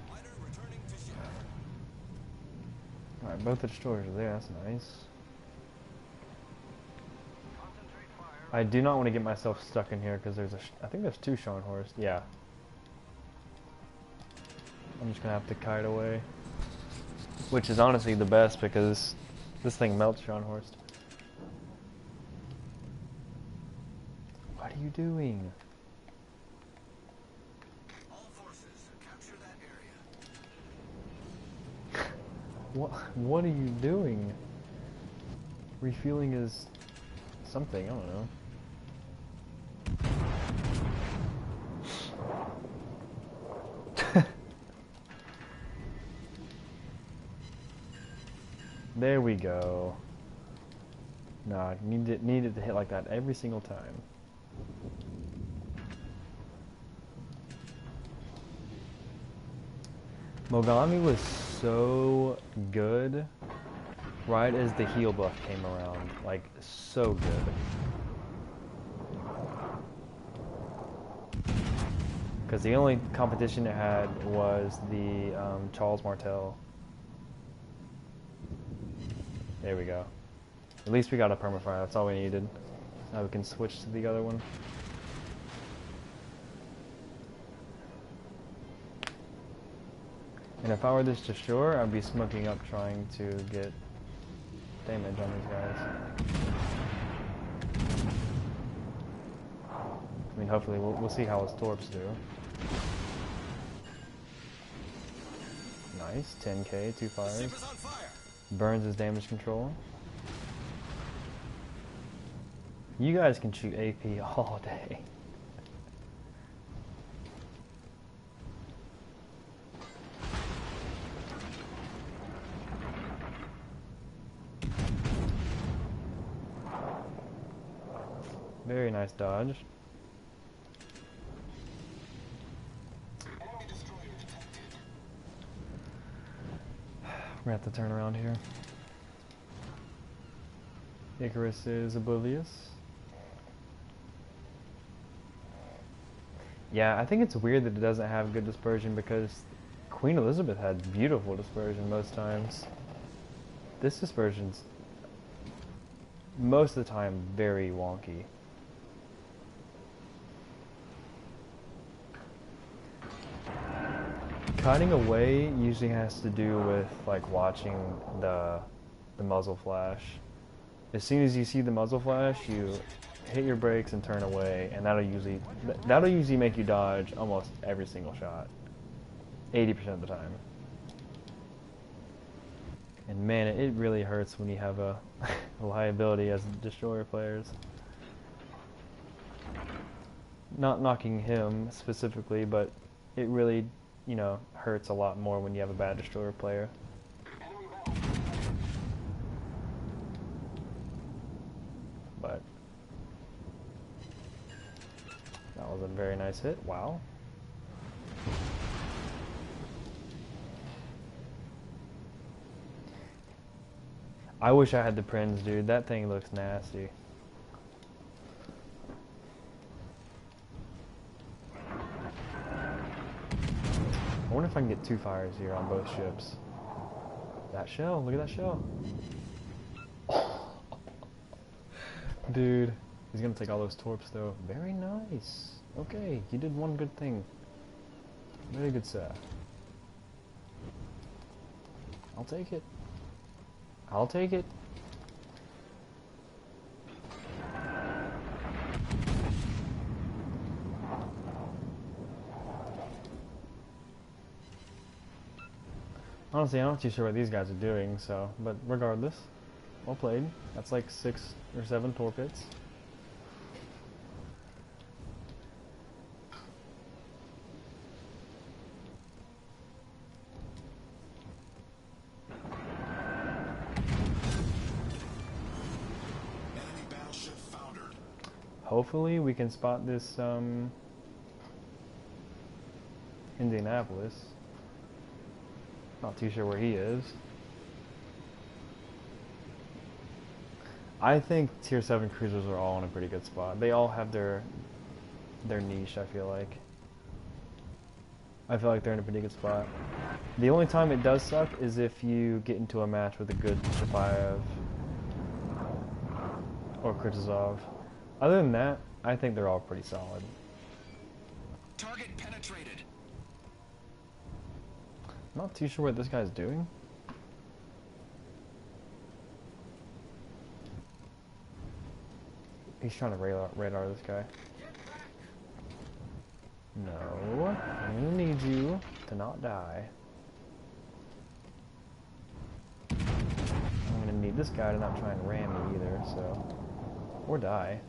S3: Fighter returning to ship.
S1: Alright, both the destroyers are there, that's nice.
S2: Concentrate fire.
S1: I do not want to get myself stuck in here because there's I think there's two Scharnhorst. Yeah. I'm just gonna have to kite away. Which is honestly the best because this thing melts Scharnhorst. What are you doing?
S3: All forces capture that area.
S1: What are you doing? Refueling is something, I don't know. There we go. Nah, needed to hit like that every single time. Mogami was so good right as the heal buff came around. Like, so good. Because the only competition it had was the Charles Martel. There we go. At least we got a permafire, that's all we needed. Now we can switch to the other one. And if I were this destroyer, I'd be smoking up trying to get damage on these guys. I mean, hopefully we'll see how his torps do. Nice, 10k, 2
S3: Ship
S1: fires.
S3: is on fire.
S1: Burns his damage control. You guys can shoot AP all day. Very nice dodge.
S4: Enemy destroyer detected.
S1: We're gonna have to turn around here. Icarus is oblivious. Yeah, I think it's weird that it doesn't have good dispersion because Queen Elizabeth had beautiful dispersion most times. This dispersion's most of the time very wonky. Cutting away usually has to do with like watching the muzzle flash. As soon as you see the muzzle flash, you hit your brakes and turn away, and that'll usually make you dodge almost every single shot, 80% of the time. And man, it really hurts when you have a liability as destroyer players. Not knocking him specifically, but it really, you know, hurts a lot more when you have a bad destroyer player. But that was a very nice hit. Wow. I wish I had the Prinz, dude. That thing looks nasty. I wonder if I can get 2 fires here on both ships. That shell, look at that shell. Dude, he's gonna take all those torps though. Very nice. Okay, you did one good thing. Very good, sir. I'll take it. I'll take it. Honestly, I'm not too sure what these guys are doing, so, but regardless, well played. That's like 6 or 7 torpedoes.
S4: Enemy battleship foundered.
S1: Hopefully we can spot this, Indianapolis. Not too sure where he is. I think tier 7 cruisers are all in a pretty good spot. They all have their niche, I feel like. I feel like they're in a pretty good spot. The only time it does suck is if you get into a match with a good Shapayev or Kutuzov. Other than that, I think they're all pretty solid.
S3: Target penetrated.
S1: Not too sure what this guy's doing. He's trying to radar this guy. No, I'm gonna need you to not die. I'm gonna need this guy to not try and ram me either, so... Or die.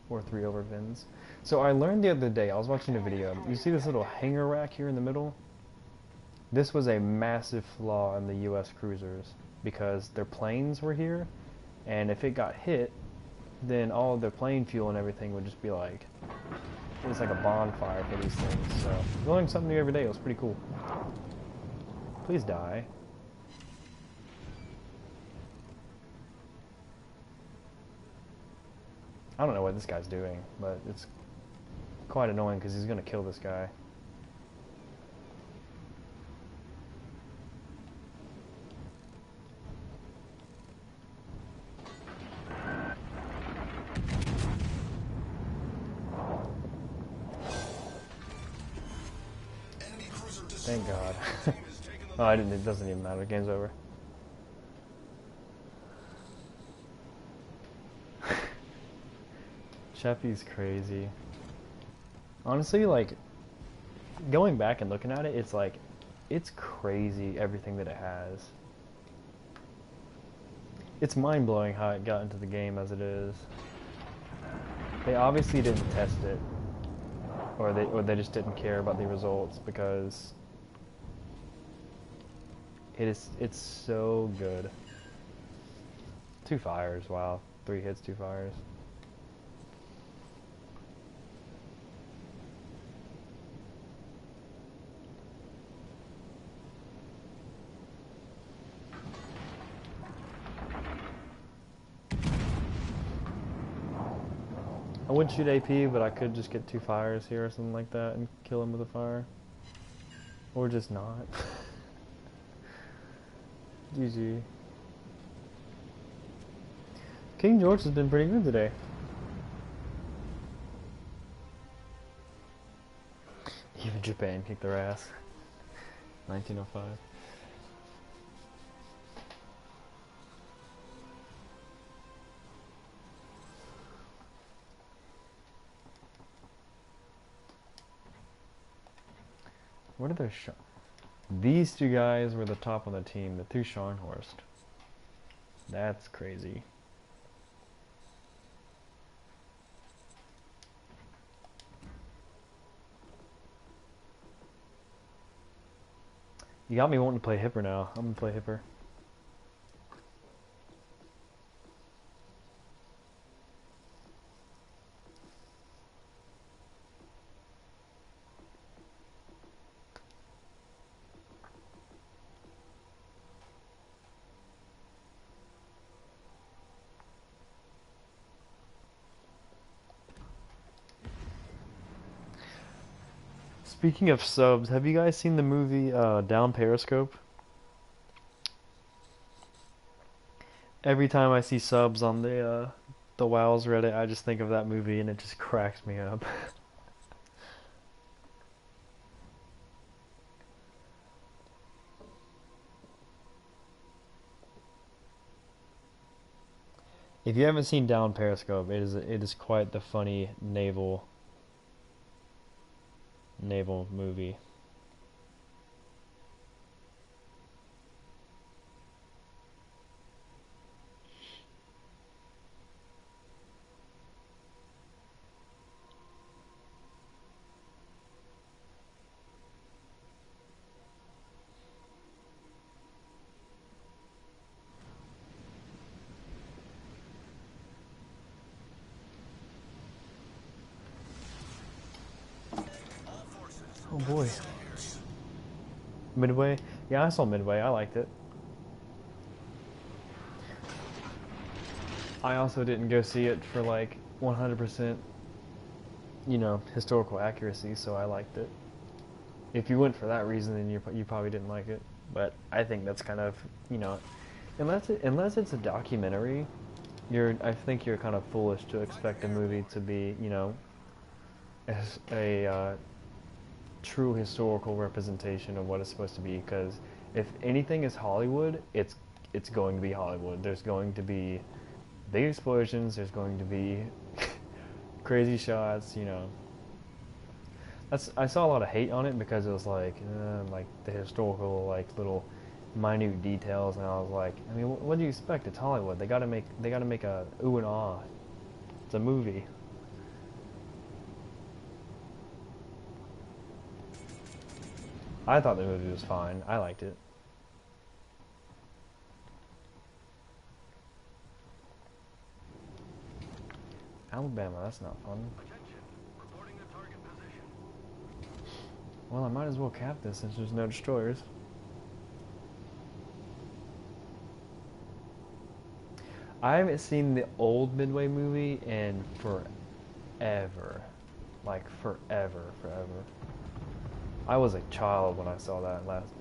S1: Or 3 over fins. So I learned the other day, I was watching a video, you see this little hanger rack here in the middle? This was a massive flaw in the US cruisers, because their planes were here, and if it got hit, then all of the plane fuel and everything would just be like, it was like a bonfire for these things, so learning something new every day. It was pretty cool. Please die. I don't know what this guy's doing, but it's quite annoying because he's gonna kill this guy.
S4: Enemy cruiser destroyed.
S1: Thank God. Oh, I didn't. It doesn't even matter. Game's over. Sheffy's crazy. Honestly, like, going back and looking at it, it's like, it's crazy everything that it has. It's mind-blowing how it got into the game as it is. They obviously didn't test it, or they just didn't care about the results, because it's so good. 2 fires, wow. 3 hits, 2 fires. I would shoot AP, but I could just get 2 fires here or something like that and kill him with a fire. Or just not. GG. King George has been pretty good today. Even Japan kicked their ass. 1905. What are those? These two guys were the top on the team, the two Scharnhorst. That's crazy. You got me wanting to play Hipper now. I'm gonna play Hipper. Speaking of subs, have you guys seen the movie Down Periscope? Every time I see subs on the WoW's Reddit, I just think of that movie and it just cracks me up. If you haven't seen Down Periscope, it is quite the funny naval movie. Oh boy. Midway? Yeah, I saw Midway. I liked it. I also didn't go see it for like 100%, you know, historical accuracy, so I liked it. If you went for that reason, then you probably didn't like it. But I think that's kind of, you know, unless it's a documentary, I think you're kind of foolish to expect a movie to be, you know, a true historical representation of what it's supposed to be. Because if anything is Hollywood, it's going to be Hollywood. There's going to be big explosions. There's going to be crazy shots. You know, I saw a lot of hate on it because it was like the historical like little minute details, and I was like, I mean, what do you expect? It's Hollywood. They gotta make a ooh and ah. It's a movie. I thought the movie was fine. I liked it. Alabama, that's not fun.
S2: Attention. Reporting the target position.
S1: Well, I might as well cap this since there's no destroyers. I haven't seen the old Midway movie in forever. Like forever. I was a child when I saw that last.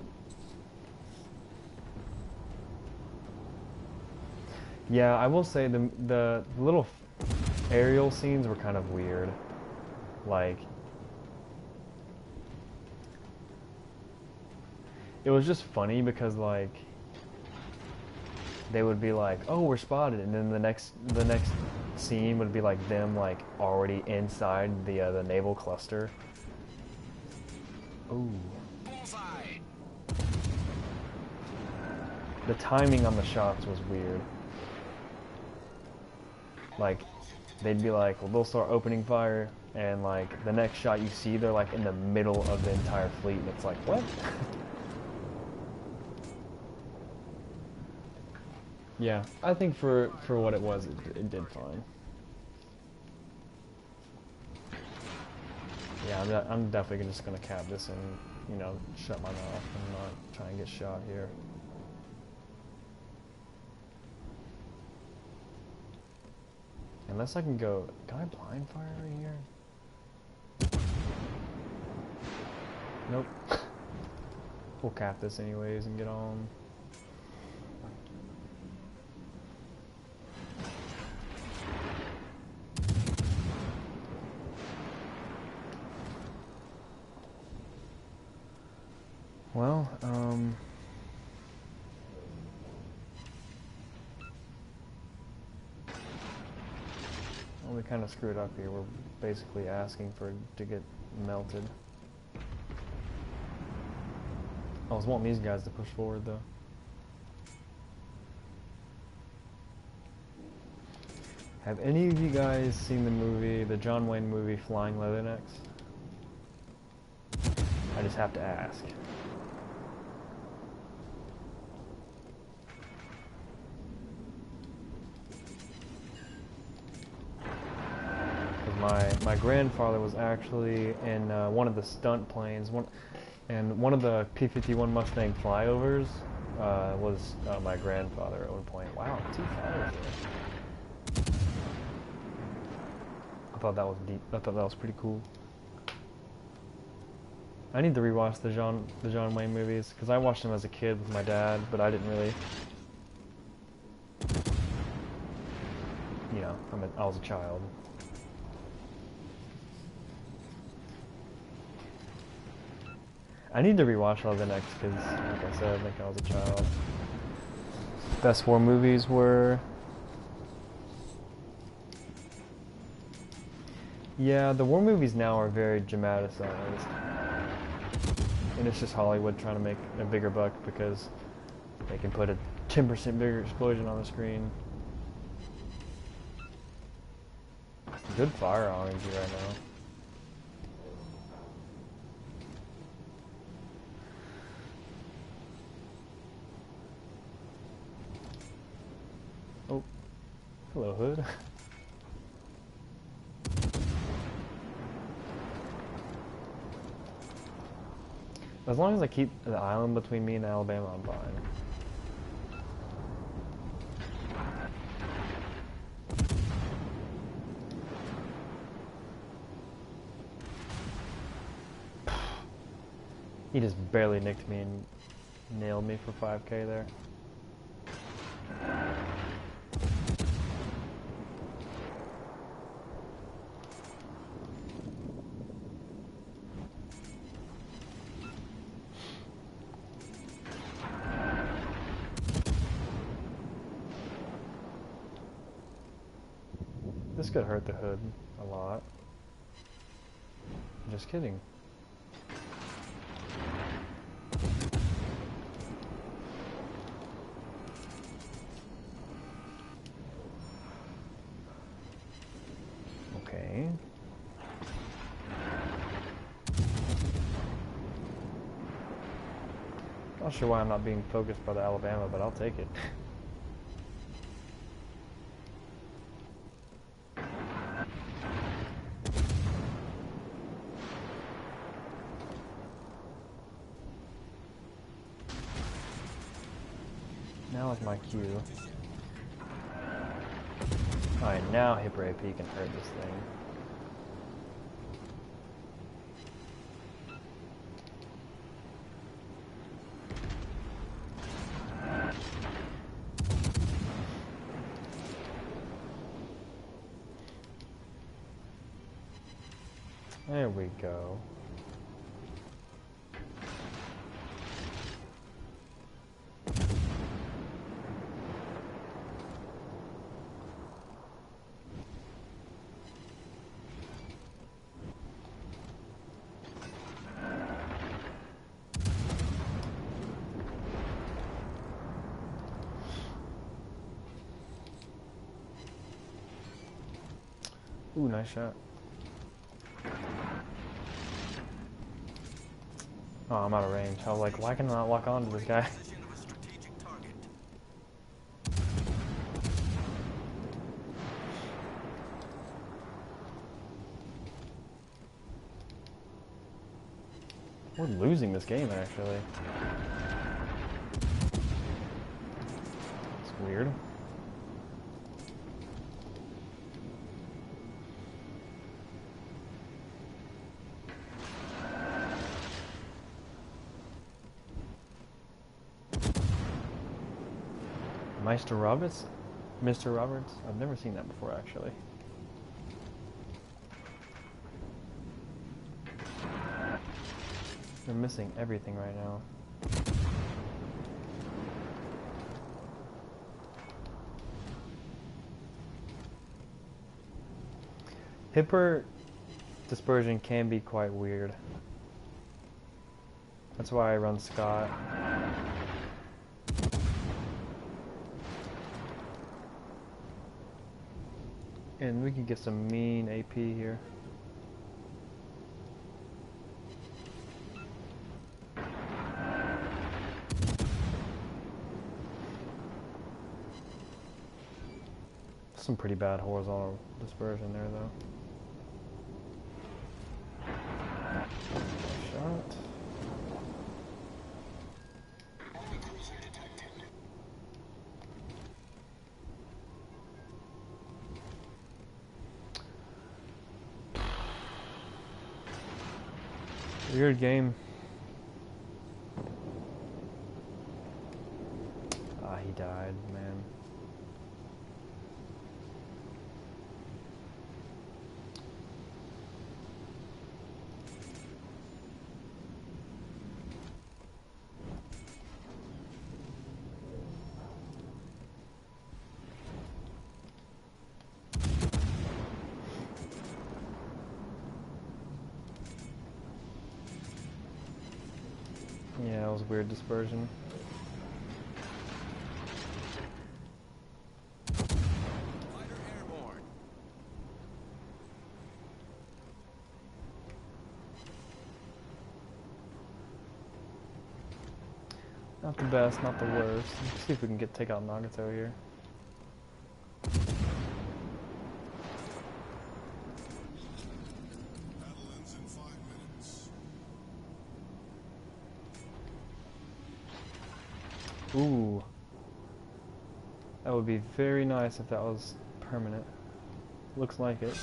S1: Yeah, I will say the little aerial scenes were kind of weird. Like, it was just funny because like they would be like, "Oh, we're spotted," and then the next scene would be like them like already inside the naval cluster. Ooh.
S3: Bullseye.
S1: The timing on the shots was weird. Like, they'd be like, well, they'll start opening fire, and like the next shot you see, they're like in the middle of the entire fleet, and it's like, what? Yeah, I think for what it was, it did fine. Yeah, I'm definitely just gonna cap this and, you know, shut my mouth and not try and get shot here. Unless I can go, can I blind fire right here? Nope. We'll cap this anyways and get on. Well, well, we kind of screwed up here. We're basically asking for it to get melted. I was wanting these guys to push forward, though. Have any of you guys seen the movie, the John Wayne movie, Flying Leathernecks? I just have to ask. My grandfather was actually in one of the stunt planes, and one of the P-51 Mustang flyovers was my grandfather at one point. Wow, 2 flyovers there. I thought that was deep. I thought that was pretty cool. I need to rewatch the John Wayne movies because I watched them as a kid with my dad, but I didn't really. You know, I was a child. I need to rewatch all the next because, like I said, like I was a child. Best war movies were... Yeah, the war movies now are very dramatized. And it's just Hollywood trying to make a bigger buck because they can put a 10% bigger explosion on the screen. Good fire on you right now. Oh, hello, Hood. As long as I keep the island between me and Alabama, I'm fine. He just barely nicked me and nailed me for 5k there. This could hurt the Hood a lot. Just kidding. Okay. Not sure why I'm not being focused by the Alabama, but I'll take it. Now is my cue. Alright, now Hyper AP can hurt this thing. There we go. Ooh, nice shot. Oh, I'm out of range. I was like, why can I not lock on to this guy? We're losing this game, actually. It's weird. Meister Roberts? Mr. Roberts? I've never seen that before, actually. They're missing everything right now. Hyper dispersion can be quite weird. That's why I run Scott. And we can get some mean AP here. Some pretty bad horizontal dispersion there, though. Shot. Weird game. Ah, he died, man. Yeah, it was weird dispersion.
S3: Fighter airborne.
S1: Not the best, not the worst. Let's see if we can take out Nagato here.
S4: Battle ends in 5 minutes.
S1: Ooh. That would be very nice if that was permanent. Looks like it.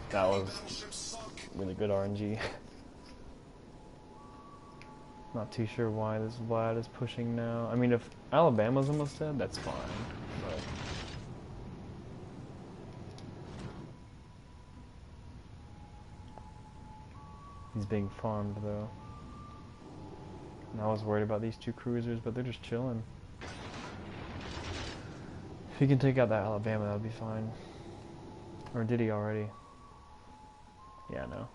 S1: That was
S4: Battleships suck.
S1: really good RNG. Not too sure why this Vlad is pushing now. I mean, if Alabama's almost dead, that's fine. But he's being farmed, though. And I was worried about these two cruisers, but they're just chilling. If he can take out that Alabama, that'll be fine. Or did he already? Yeah, no.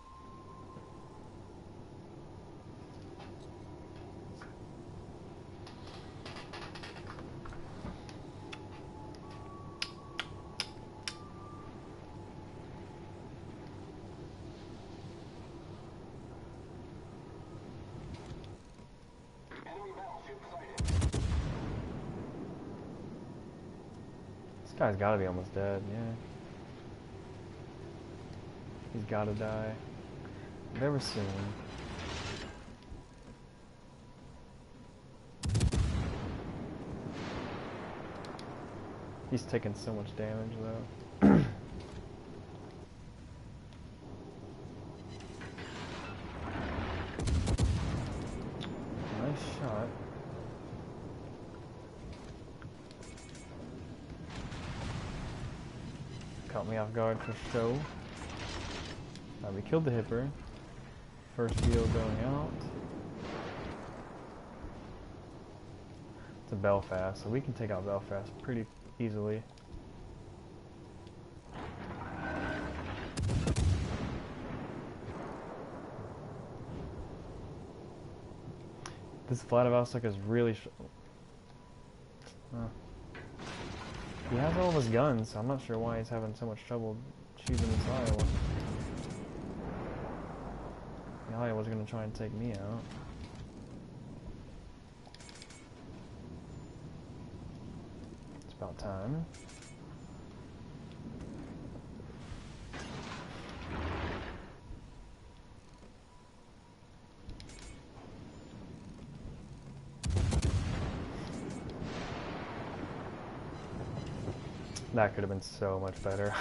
S1: This guy's gotta be almost dead, yeah. He's gotta die. Very soon. He's taking so much damage, though. Nice shot. Caught me off guard for show. We killed the Hipper. First deal going out. It's a Belfast, so we can take out Belfast pretty easily. This Vladivostok is really he has all of his guns, so I'm not sure why he's having so much trouble choosing this Iowa. The Iowa's gonna try and take me out. It's about time. That could have been so much better.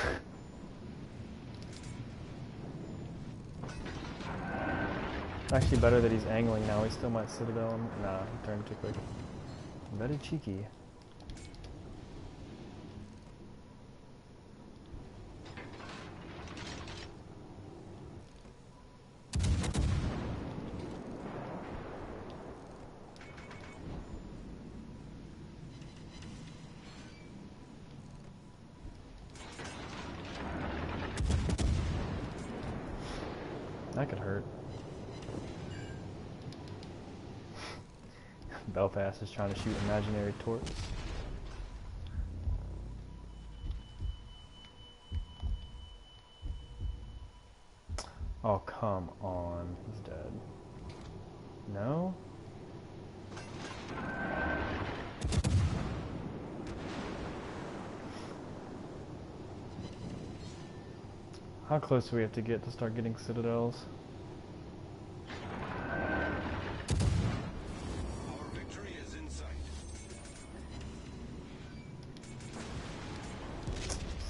S1: Actually better that he's angling now. He still might Citadel him. Nah, he turned too quick. Very cheeky. That could hurt. Belfast is trying to shoot imaginary torps. Oh, come on. He's dead. No? How close do we have to get to start getting citadels?
S4: Our victory is in sight.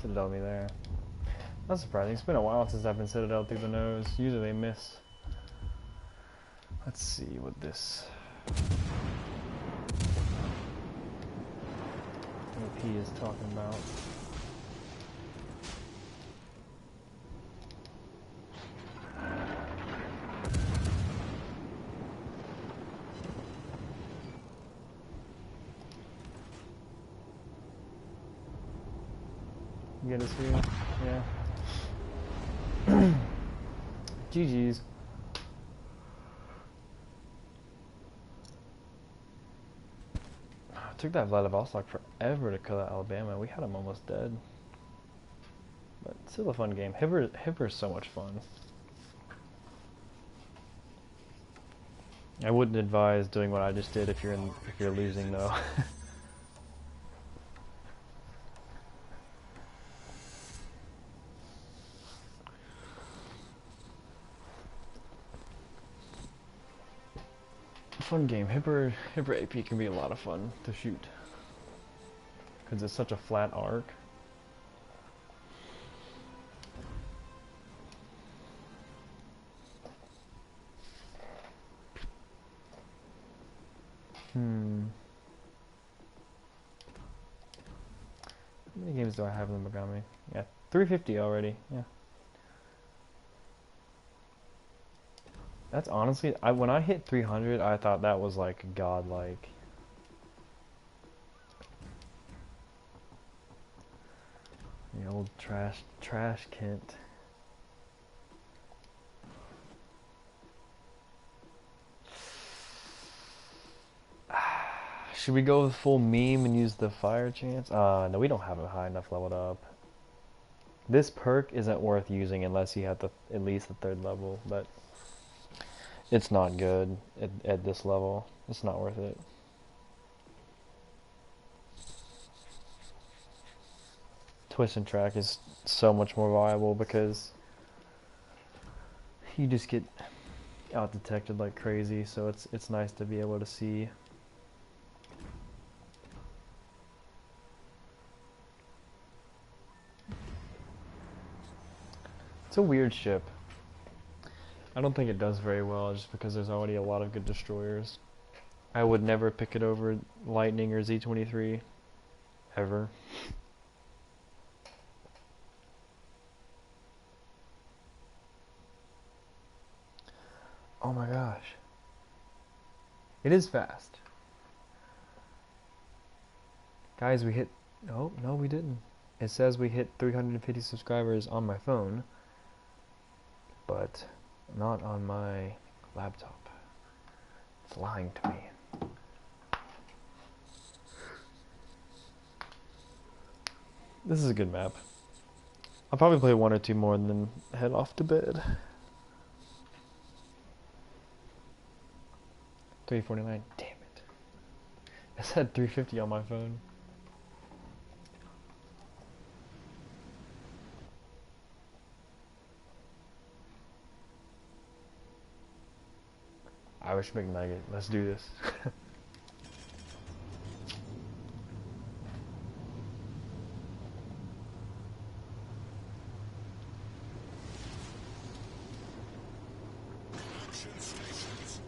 S1: Citadel me there. That's surprising. It's been a while since I've been citadel through the nose. Usually they miss. Let's see what this AP is talking about. Get us here? Yeah. GG's. It took that Vladivostok forever to kill out Alabama. We had him almost dead. But still a fun game. Hipper is so much fun. I wouldn't advise doing what I just did if you're losing though. Fun game. Hipper AP can be a lot of fun to shoot because it's such a flat arc. How many games do I have in the Megami? Yeah, 350 already. Yeah. That's honestly, when I hit 300, I thought that was like godlike. The old trash Kent. Should we go with full meme and use the fire chance? No, we don't have it high enough leveled up. This perk isn't worth using unless you have at least the 3rd level, but it's not good at this level. It's not worth it. Twist and track is so much more viable because you just get out detected like crazy, so it's nice to be able to see. It's a weird ship. I don't think it does very well just because there's already a lot of good destroyers. I would never pick it over Lightning or Z-23. Ever. Oh my gosh. It is fast. Guys, we hit... Oh, no we didn't. It says we hit 350 subscribers on my phone, but not on my laptop. It's lying to me. This is a good map. I'll probably play 1 or 2 more and then head off to bed. 349. Damn it. I said 350 on my phone. Irish McNugget. Let's do this.
S4: Action stations.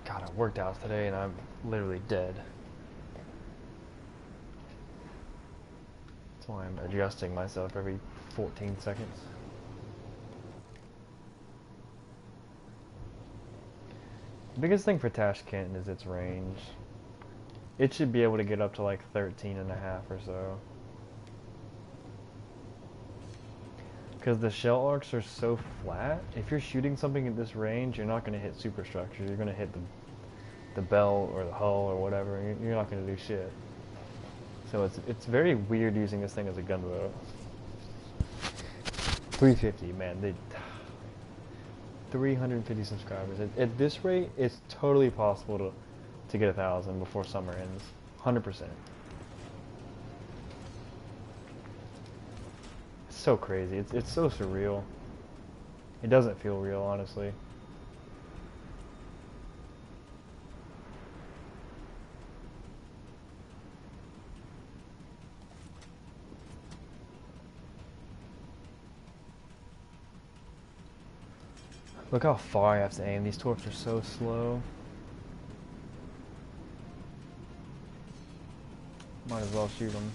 S1: God, I worked out today and I'm literally dead. That's why I'm adjusting myself every 14 seconds. The biggest thing for Tashkent is its range. It should be able to get up to like 13.5 or so. Because the shell arcs are so flat, if you're shooting something at this range, you're not going to hit superstructures. You're going to hit the bell or the hull or whatever. You're not going to do shit. So it's very weird using this thing as a gunboat. 350, man. 350 subscribers. At this rate, it's totally possible to get 1,000 before summer ends. 100%. It's so crazy. It's so surreal. It doesn't feel real, honestly. Look how far I have to aim. These torps are so slow. Might as well shoot them.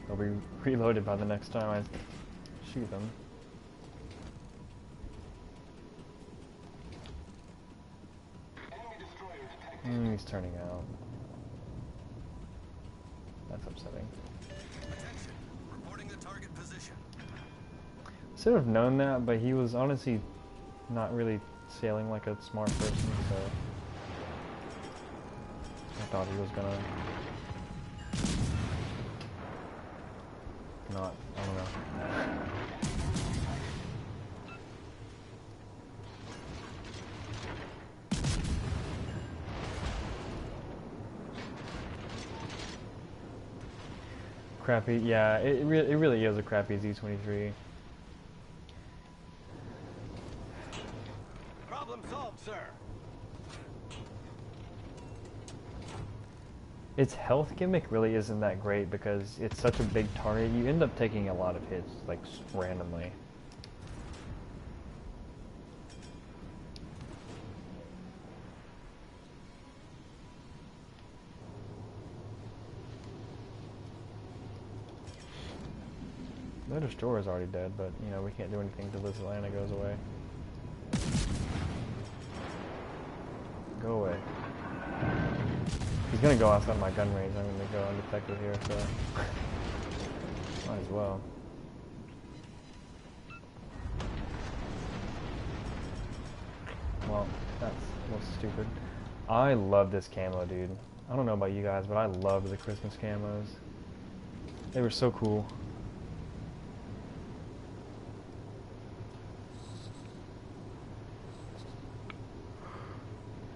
S1: They'll be reloaded by the next time I shoot them. He's turning out. That's upsetting.
S3: Attention. Reporting the target position.
S1: Should have known that, but he was honestly not really sailing like a smart person, so I thought he was gonna not, I don't know. Crappy, yeah, it really is a crappy Z-23.
S2: Problem solved, sir.
S1: Its health gimmick really isn't that great because it's such a big target. You end up taking a lot of hits, like, randomly. The destroyer's already dead, but, you know, we can't do anything till this Atlanta goes away. Go away. He's gonna go outside my gun range. I'm gonna go undetected here, so might as well. Well, that's a little stupid. I love this camo, dude. I don't know about you guys, but I loved the Christmas camos. They were so cool.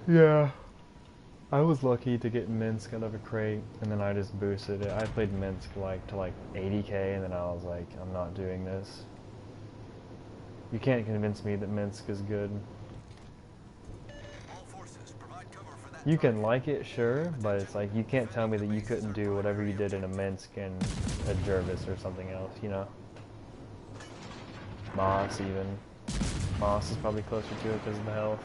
S1: Yeah. I was lucky to get Minsk out of a crate, and then I just boosted it. I played Minsk like to like 80k, and then I was like, I'm not doing this. You can't convince me that Minsk is good.
S3: All forces provide cover for that
S1: You can
S3: target.
S1: like it, sure, but it's like you can't tell me that you couldn't do whatever you did in a Minsk and a Jervis or something else, you know? Moss even. Moss is probably closer to it because of the health.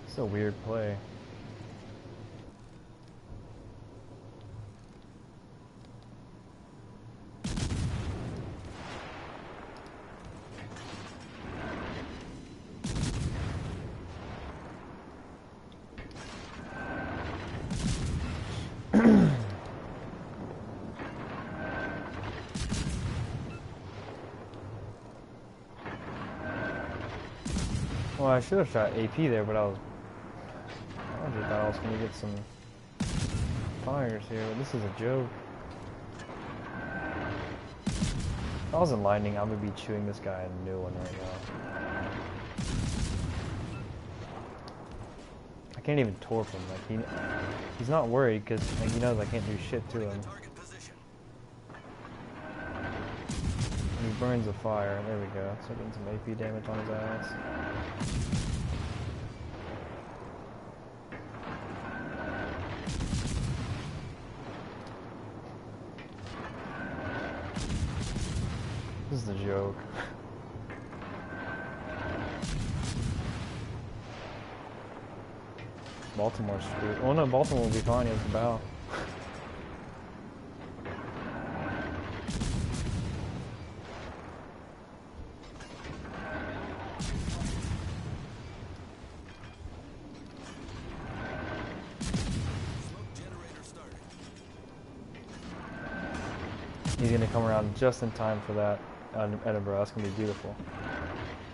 S1: It's a weird play. Well, I should have shot AP there, but I just thought I was gonna get some fires here, but this is a joke. If I was in lightning, I would be chewing this guy a new one right now. I can't even torp him. Like he's not worried because like, he knows I can't do shit to him.
S3: Target position.
S1: He burns the fire. There we go. So getting some AP damage on his ass. This is a joke. Baltimore's screwed. Oh no, Baltimore will be fine against the bow. He's gonna come around just in time for that Edinburgh. That's gonna be beautiful.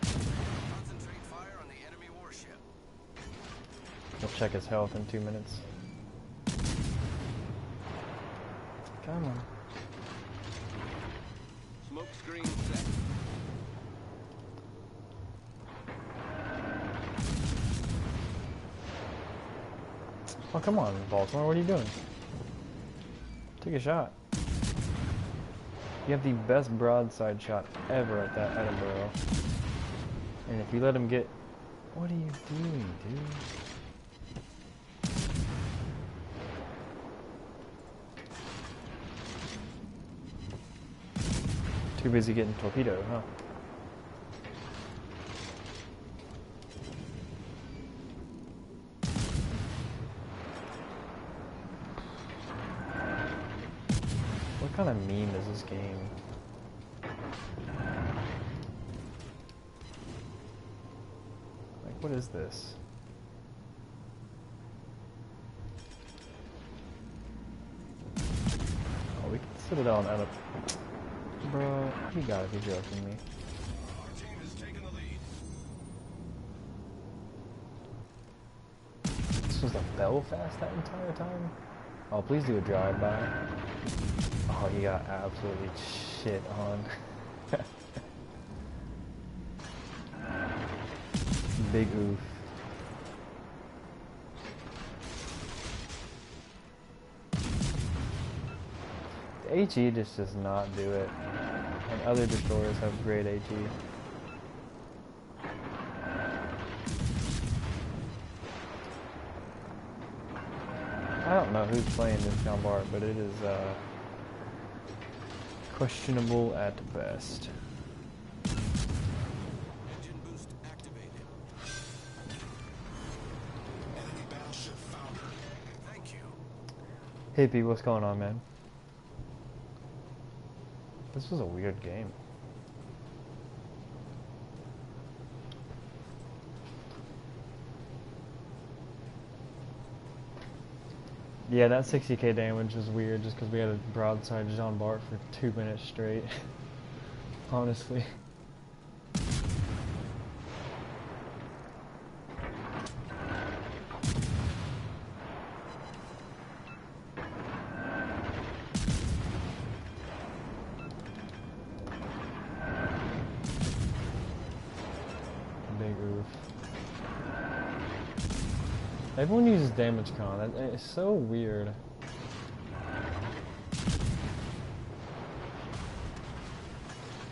S3: Concentrate fire on the enemy warship.
S1: We'll check his health in 2 minutes. Come on.
S2: Smoke screen set.
S1: Oh, come on, Baltimore. What are you doing? Take a shot. You have the best broadside shot ever at that Edinburgh. And if you let him get... What are you doing, dude? Too busy getting torpedoed, huh? What kind of meme is this game? Like, what is this? Oh, we can sit it on out of... Bro, you gotta be joking me.
S4: Our team has taken the lead.
S1: This was a Belfast that entire time? Oh, please do a drive-by. Oh, he got absolutely shit on. Big oof. The HE just does not do it. And other destroyers have great HE. I don't know who's playing this Jean Bart, but it is questionable at best.
S3: Engine boost activated.
S4: Enemy battleship foundered.
S3: Thank you.
S1: Hey P, what's going on, man? This was a weird game. Yeah, that 60k damage was weird just because we had a broadside Jean Bart for 2 minutes straight. Honestly. Big oof. Everyone uses damage con. It's so weird.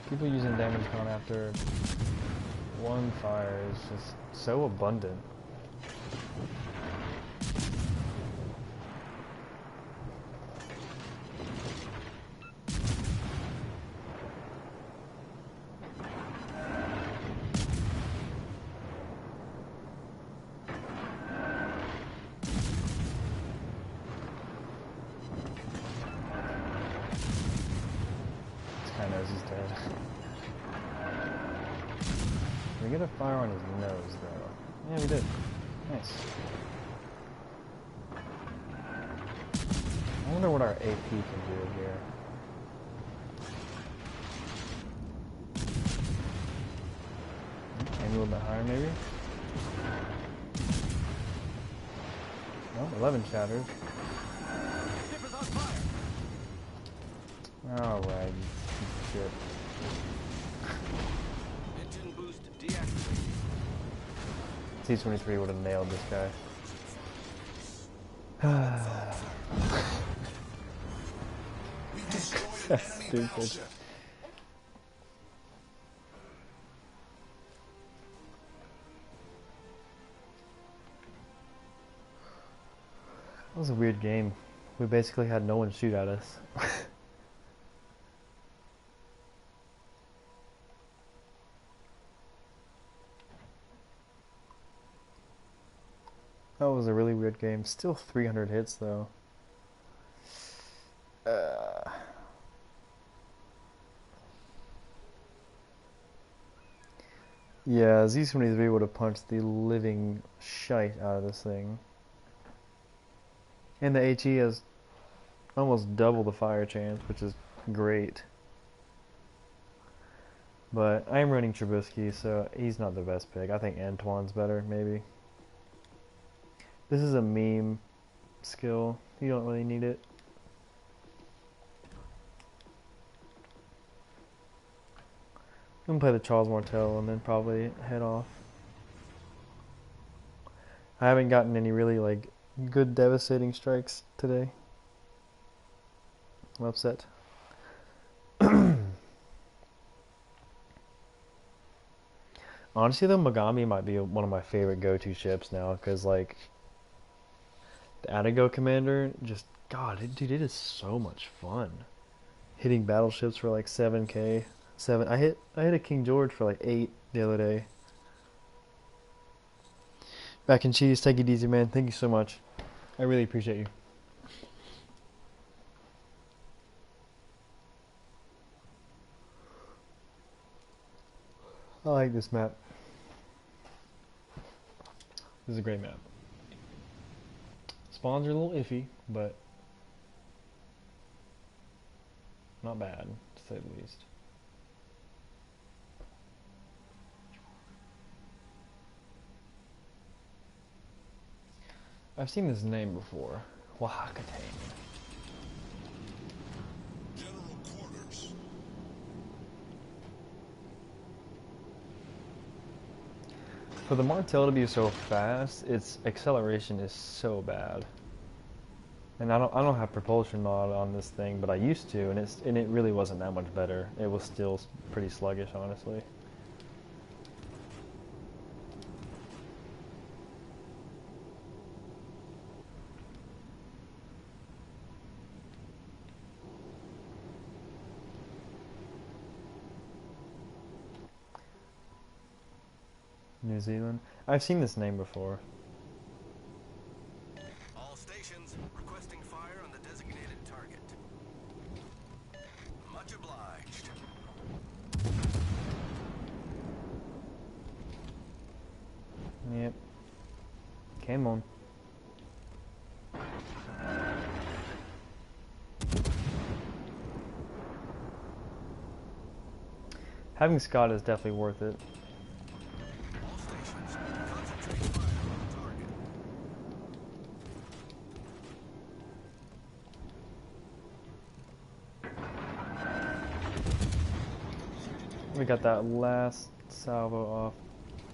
S1: People using damage con after one fire is just so abundant. Knows he's dead. We get a fire on his nose, though. Yeah, we did. Nice. I wonder what our AP can do here. Maybe a little bit higher, maybe? No, 11 shatters.
S2: Ship is on fire.
S1: Alright. Shit.
S3: Engine boost deactivated.
S1: T-23 would have nailed this guy.
S4: We destroyed an
S1: That's
S4: enemy
S1: stupid.
S4: battleship.
S1: That was a weird game. We basically had no one shoot at us. That was a really weird game. Still 300 hits though. Yeah, Z-23 would have punched the living shite out of this thing. And the HE has almost double the fire chance, which is great. But I'm running Trubisky, so he's not the best pick. I think Antoine's better, maybe. This is a meme skill. You don't really need it. I'm gonna play the Charles Martel and then probably head off. I haven't gotten any really like good devastating strikes today. I'm upset. Honestly, though, Mogami might be one of my favorite go-to ships now, because like the Atago Commander, just God, dude, it is so much fun. Hitting battleships for like 7k, 7. I hit a King George for like 8 the other day. Back in cheese, take it easy, man. Thank you so much. I really appreciate you. I like this map. This is a great map. Spawns are a little iffy, but not bad, to say the least. I've seen this name before. Oaxaca.
S4: General quarters.
S1: For the Martel to be so fast, its acceleration is so bad. And I don't have propulsion mod on this thing, but I used to, and it really wasn't that much better. It was still pretty sluggish, honestly. New Zealand. I've seen this name before.
S3: All stations requesting fire on the designated target. Much obliged.
S1: Yep. Came on. Having Scott is definitely worth it.
S3: All stations concentrate fire on the target.
S1: We got that last salvo off.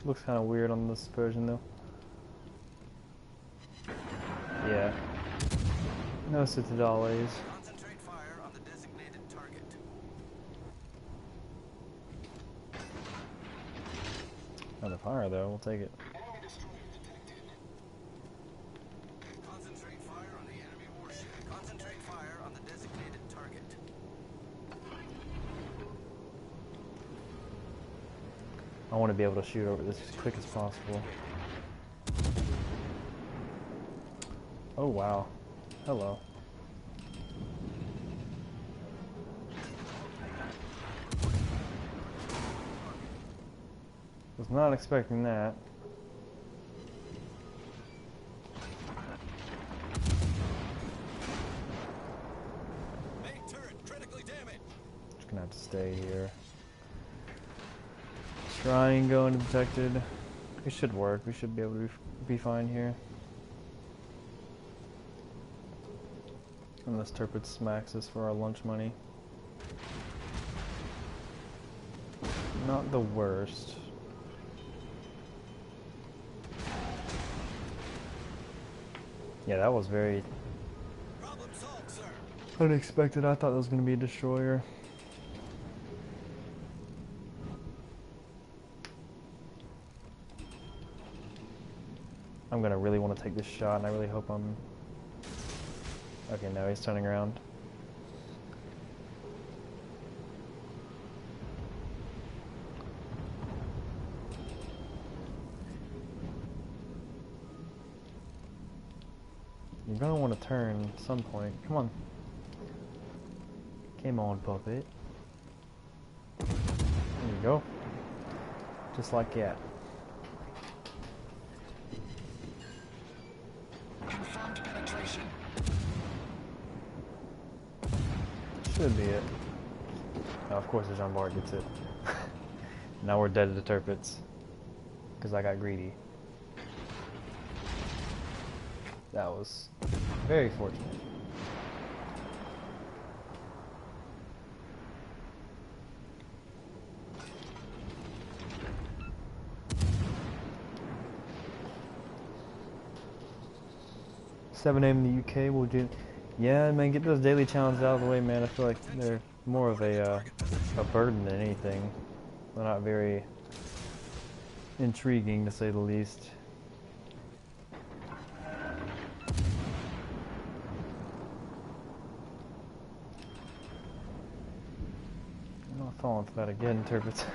S1: Looks kind of weird on this version though. Yeah. No citadales.
S3: Concentrate fire on the designated target.
S1: Not a fire though, we'll take it.
S3: Concentrate fire on the enemy warship. Concentrate fire on the designated target.
S1: I want to be able to shoot over this as quick as possible. Oh wow. Hello. Was not expecting that.
S3: Main turret critically damaged.
S1: Just gonna have to stay here. Try and go undetected. It should work. We should be able to be fine here. Unless Turpid smacks us for our lunch money. Not the worst. Yeah, that was very
S3: Problem solved, sir.
S1: unexpected. I thought that was going to be a destroyer. I'm going to really want to take this shot, and I really hope I'm Okay, now he's turning around. You're gonna want to turn at some point. Come on. Come on, puppet. There you go. Just like that.
S4: Confirmed penetration.
S1: Should be it. Now, of course, the Jean Bart gets it. Now we're dead to the turpits. Because I got greedy. That was very fortunate. "7 a.m. in the UK will do." Yeah, man, get those daily challenges out of the way, man. I feel like they're more of a burden than anything. They're not very intriguing, to say the least. I'm not falling for that again, turpits.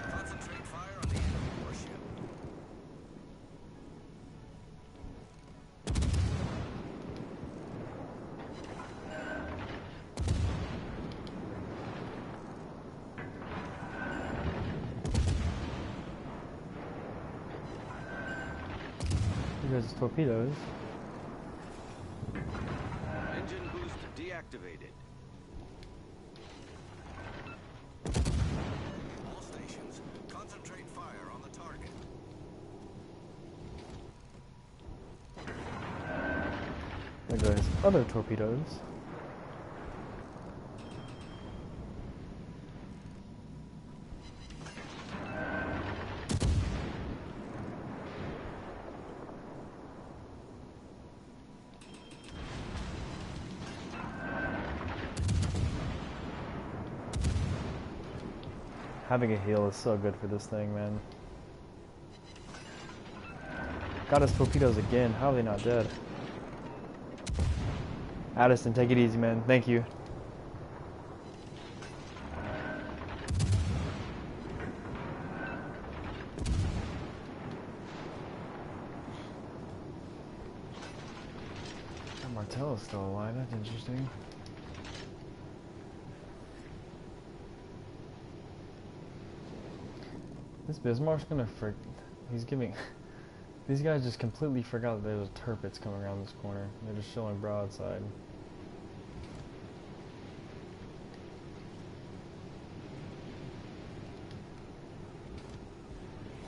S3: Concentrate fire on the enemy warship.
S1: There's torpedoes.
S2: Engine boost deactivated.
S3: All stations, concentrate fire on the target.
S1: There goes other torpedoes. Having a heal is so good for this thing, man. Got his torpedoes again. How are they not dead? Addison, take it easy, man. Thank you. Martel is still alive. That's interesting. This Bismarck's gonna he's giving... These guys just completely forgot that there's turpits coming around this corner. They're just showing broadside.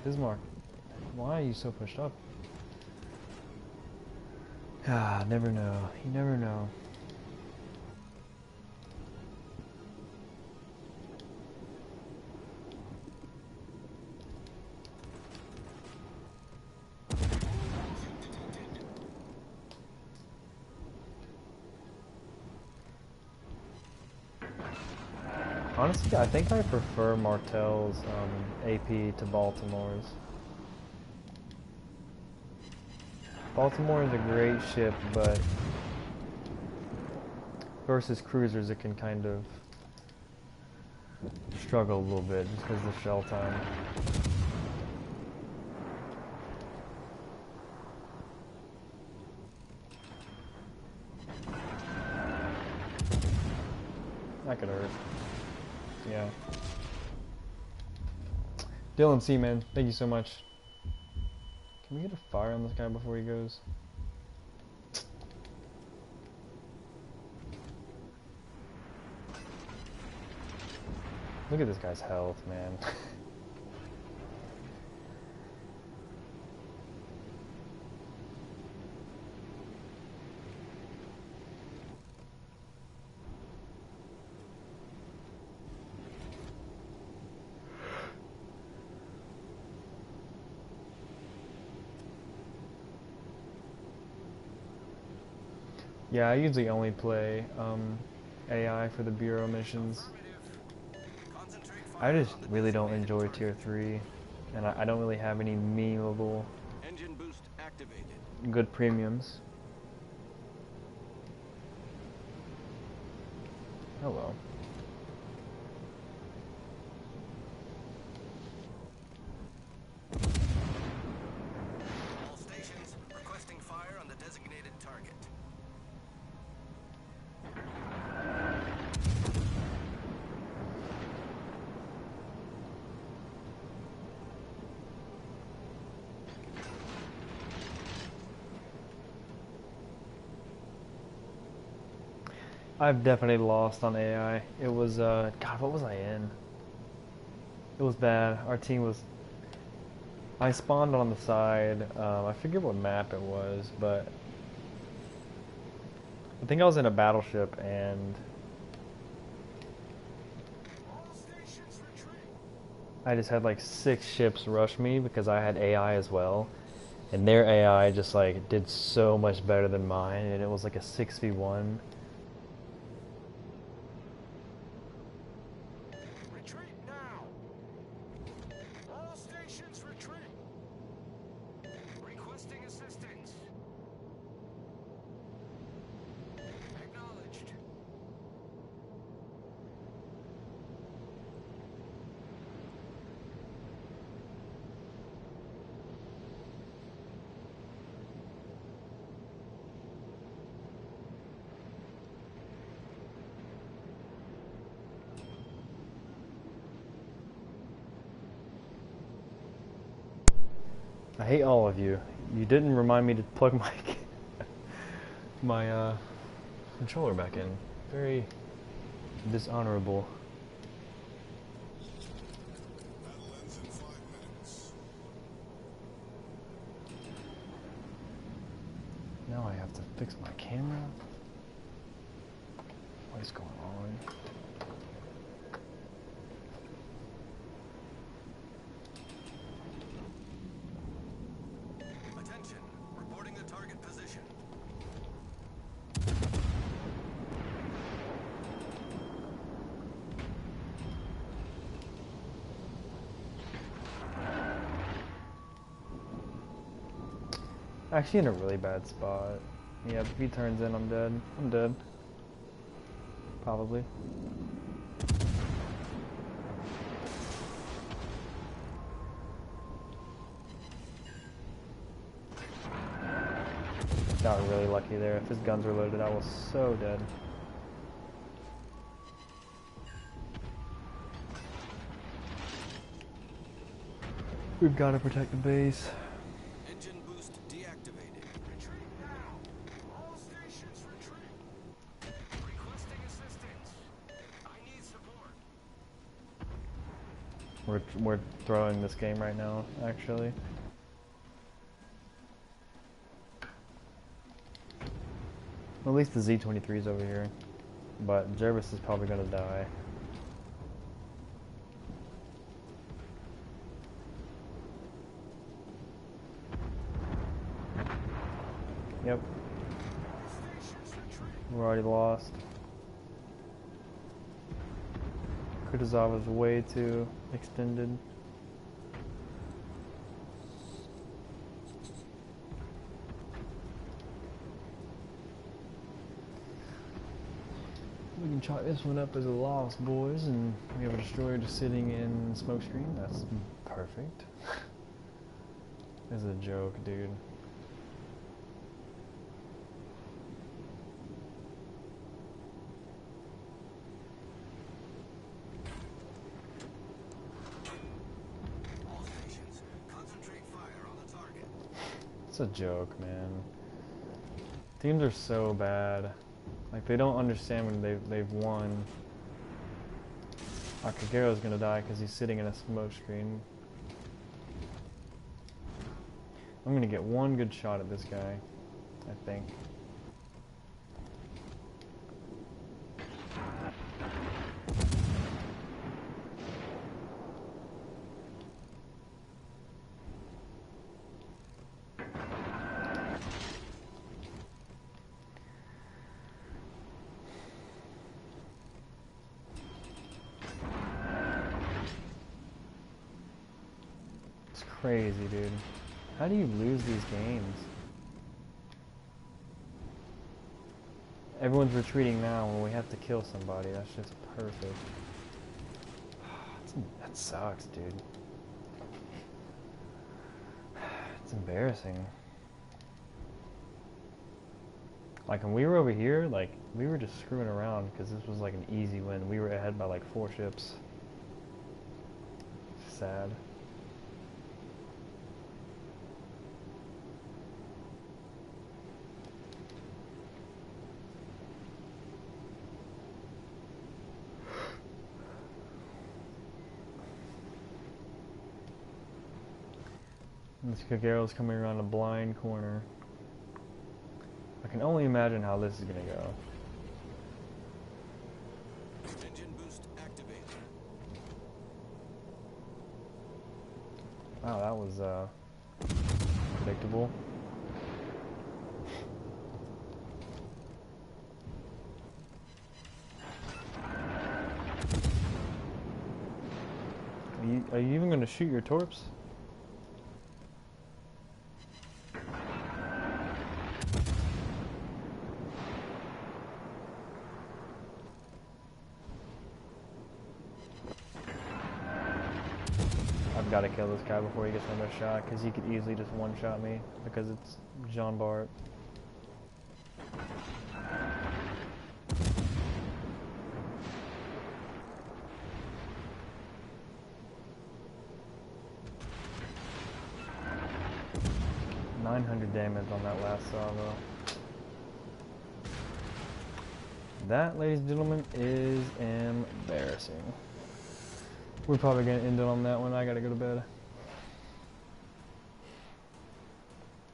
S1: Bismarck, why are you so pushed up? Ah, never know. You never know. Honestly, I think I prefer Martel's AP to Baltimore's. Baltimore is a great ship, but versus cruisers it can kind of struggle a little bit just because of the shell time. That could hurt. Yeah. Dylan C, man, thank you so much. Can we get a fire on this guy before he goes? Look at this guy's health, man. Yeah, I usually only play AI for the Bureau missions.
S3: Concentrate
S1: I
S3: fire
S1: just
S3: on the
S1: really don't
S3: designated
S1: enjoy
S3: target.
S1: tier 3, and I don't really have any memeable
S3: Engine boost activated.
S1: good premiums. Oh well.
S3: All stations requesting fire on the designated target.
S1: I've definitely lost on AI. It was, God, what was I in? It was bad. Our team was. I spawned on the side. I forget what map it was, but I think I was in a battleship, and I just had like 6 ships rush me because I had AI as well, and their AI just like did so much better than mine, and it was like a 6v1.
S2: Retreat now! All stations retreat! Requesting assistance. Acknowledged.
S1: I hate all of you. You didn't remind me to plug my my controller back in. Very dishonorable.
S4: Battle ends in 5 minutes.
S1: Now I have to fix my camera. What is going on?
S3: Attention, reporting the target position.
S1: Actually in a really bad spot. Yeah, if he turns in, I'm dead. I'm dead. Probably. Got really lucky there. If his guns were loaded, I was so dead. We've got to protect the base.
S3: Engine boost deactivated.
S2: Retreat now! All stations retreat! Requesting assistance. I need support.
S1: We're throwing this game right now, actually. At least the Z-23 is over here. But Jervis is probably gonna die. Yep.
S2: Stations retreat!
S1: We're already lost. Kutuzov is way too extended. We can chalk this one up as a loss, boys, and we have a destroyer just sitting in smokescreen. That's perfect. This is a joke, dude.
S3: All stations, concentrate fire on the target.
S1: It's a joke, man. Teams are so bad. Like, they don't understand when they've won. Akagero's gonna die because he's sitting in a smoke screen. I'm gonna get one good shot at this guy, I think. crazy, dude. How do you lose these games? Everyone's retreating now when we have to kill somebody. That's just perfect. That sucks, dude. It's embarrassing. Like when we were over here, like we were just screwing around because this was like an easy win. We were ahead by like 4 ships. Sad. This Kagero's coming around a blind corner. I can only imagine how this is gonna go.
S3: Engine boost activated.
S1: Wow, that was predictable. Are you even gonna shoot your torps? I've got to kill this guy before he gets another shot, because he could easily just one-shot me, because it's Jean Bart. $900 damage on that last salvo. That, ladies and gentlemen, is embarrassing. We're probably going to end it on that one. I got to go to bed.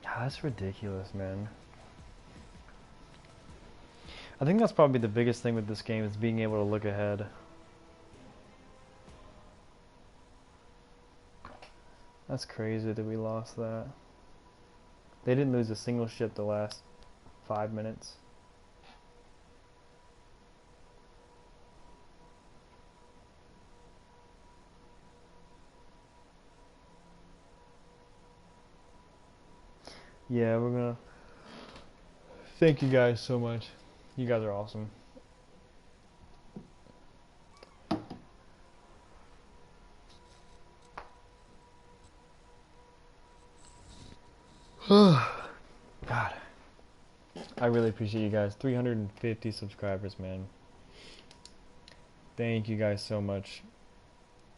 S1: Ah, that's ridiculous, man. I think that's probably the biggest thing with this game is being able to look ahead. That's crazy that we lost that. They didn't lose a single ship the last 5 minutes. Yeah, we're gonna thank you guys so much. You guys are awesome. God, I really appreciate you guys. 350 subscribers, man. Thank you guys so much.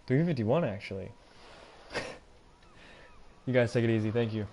S1: 351 actually. You guys take it easy. Thank you.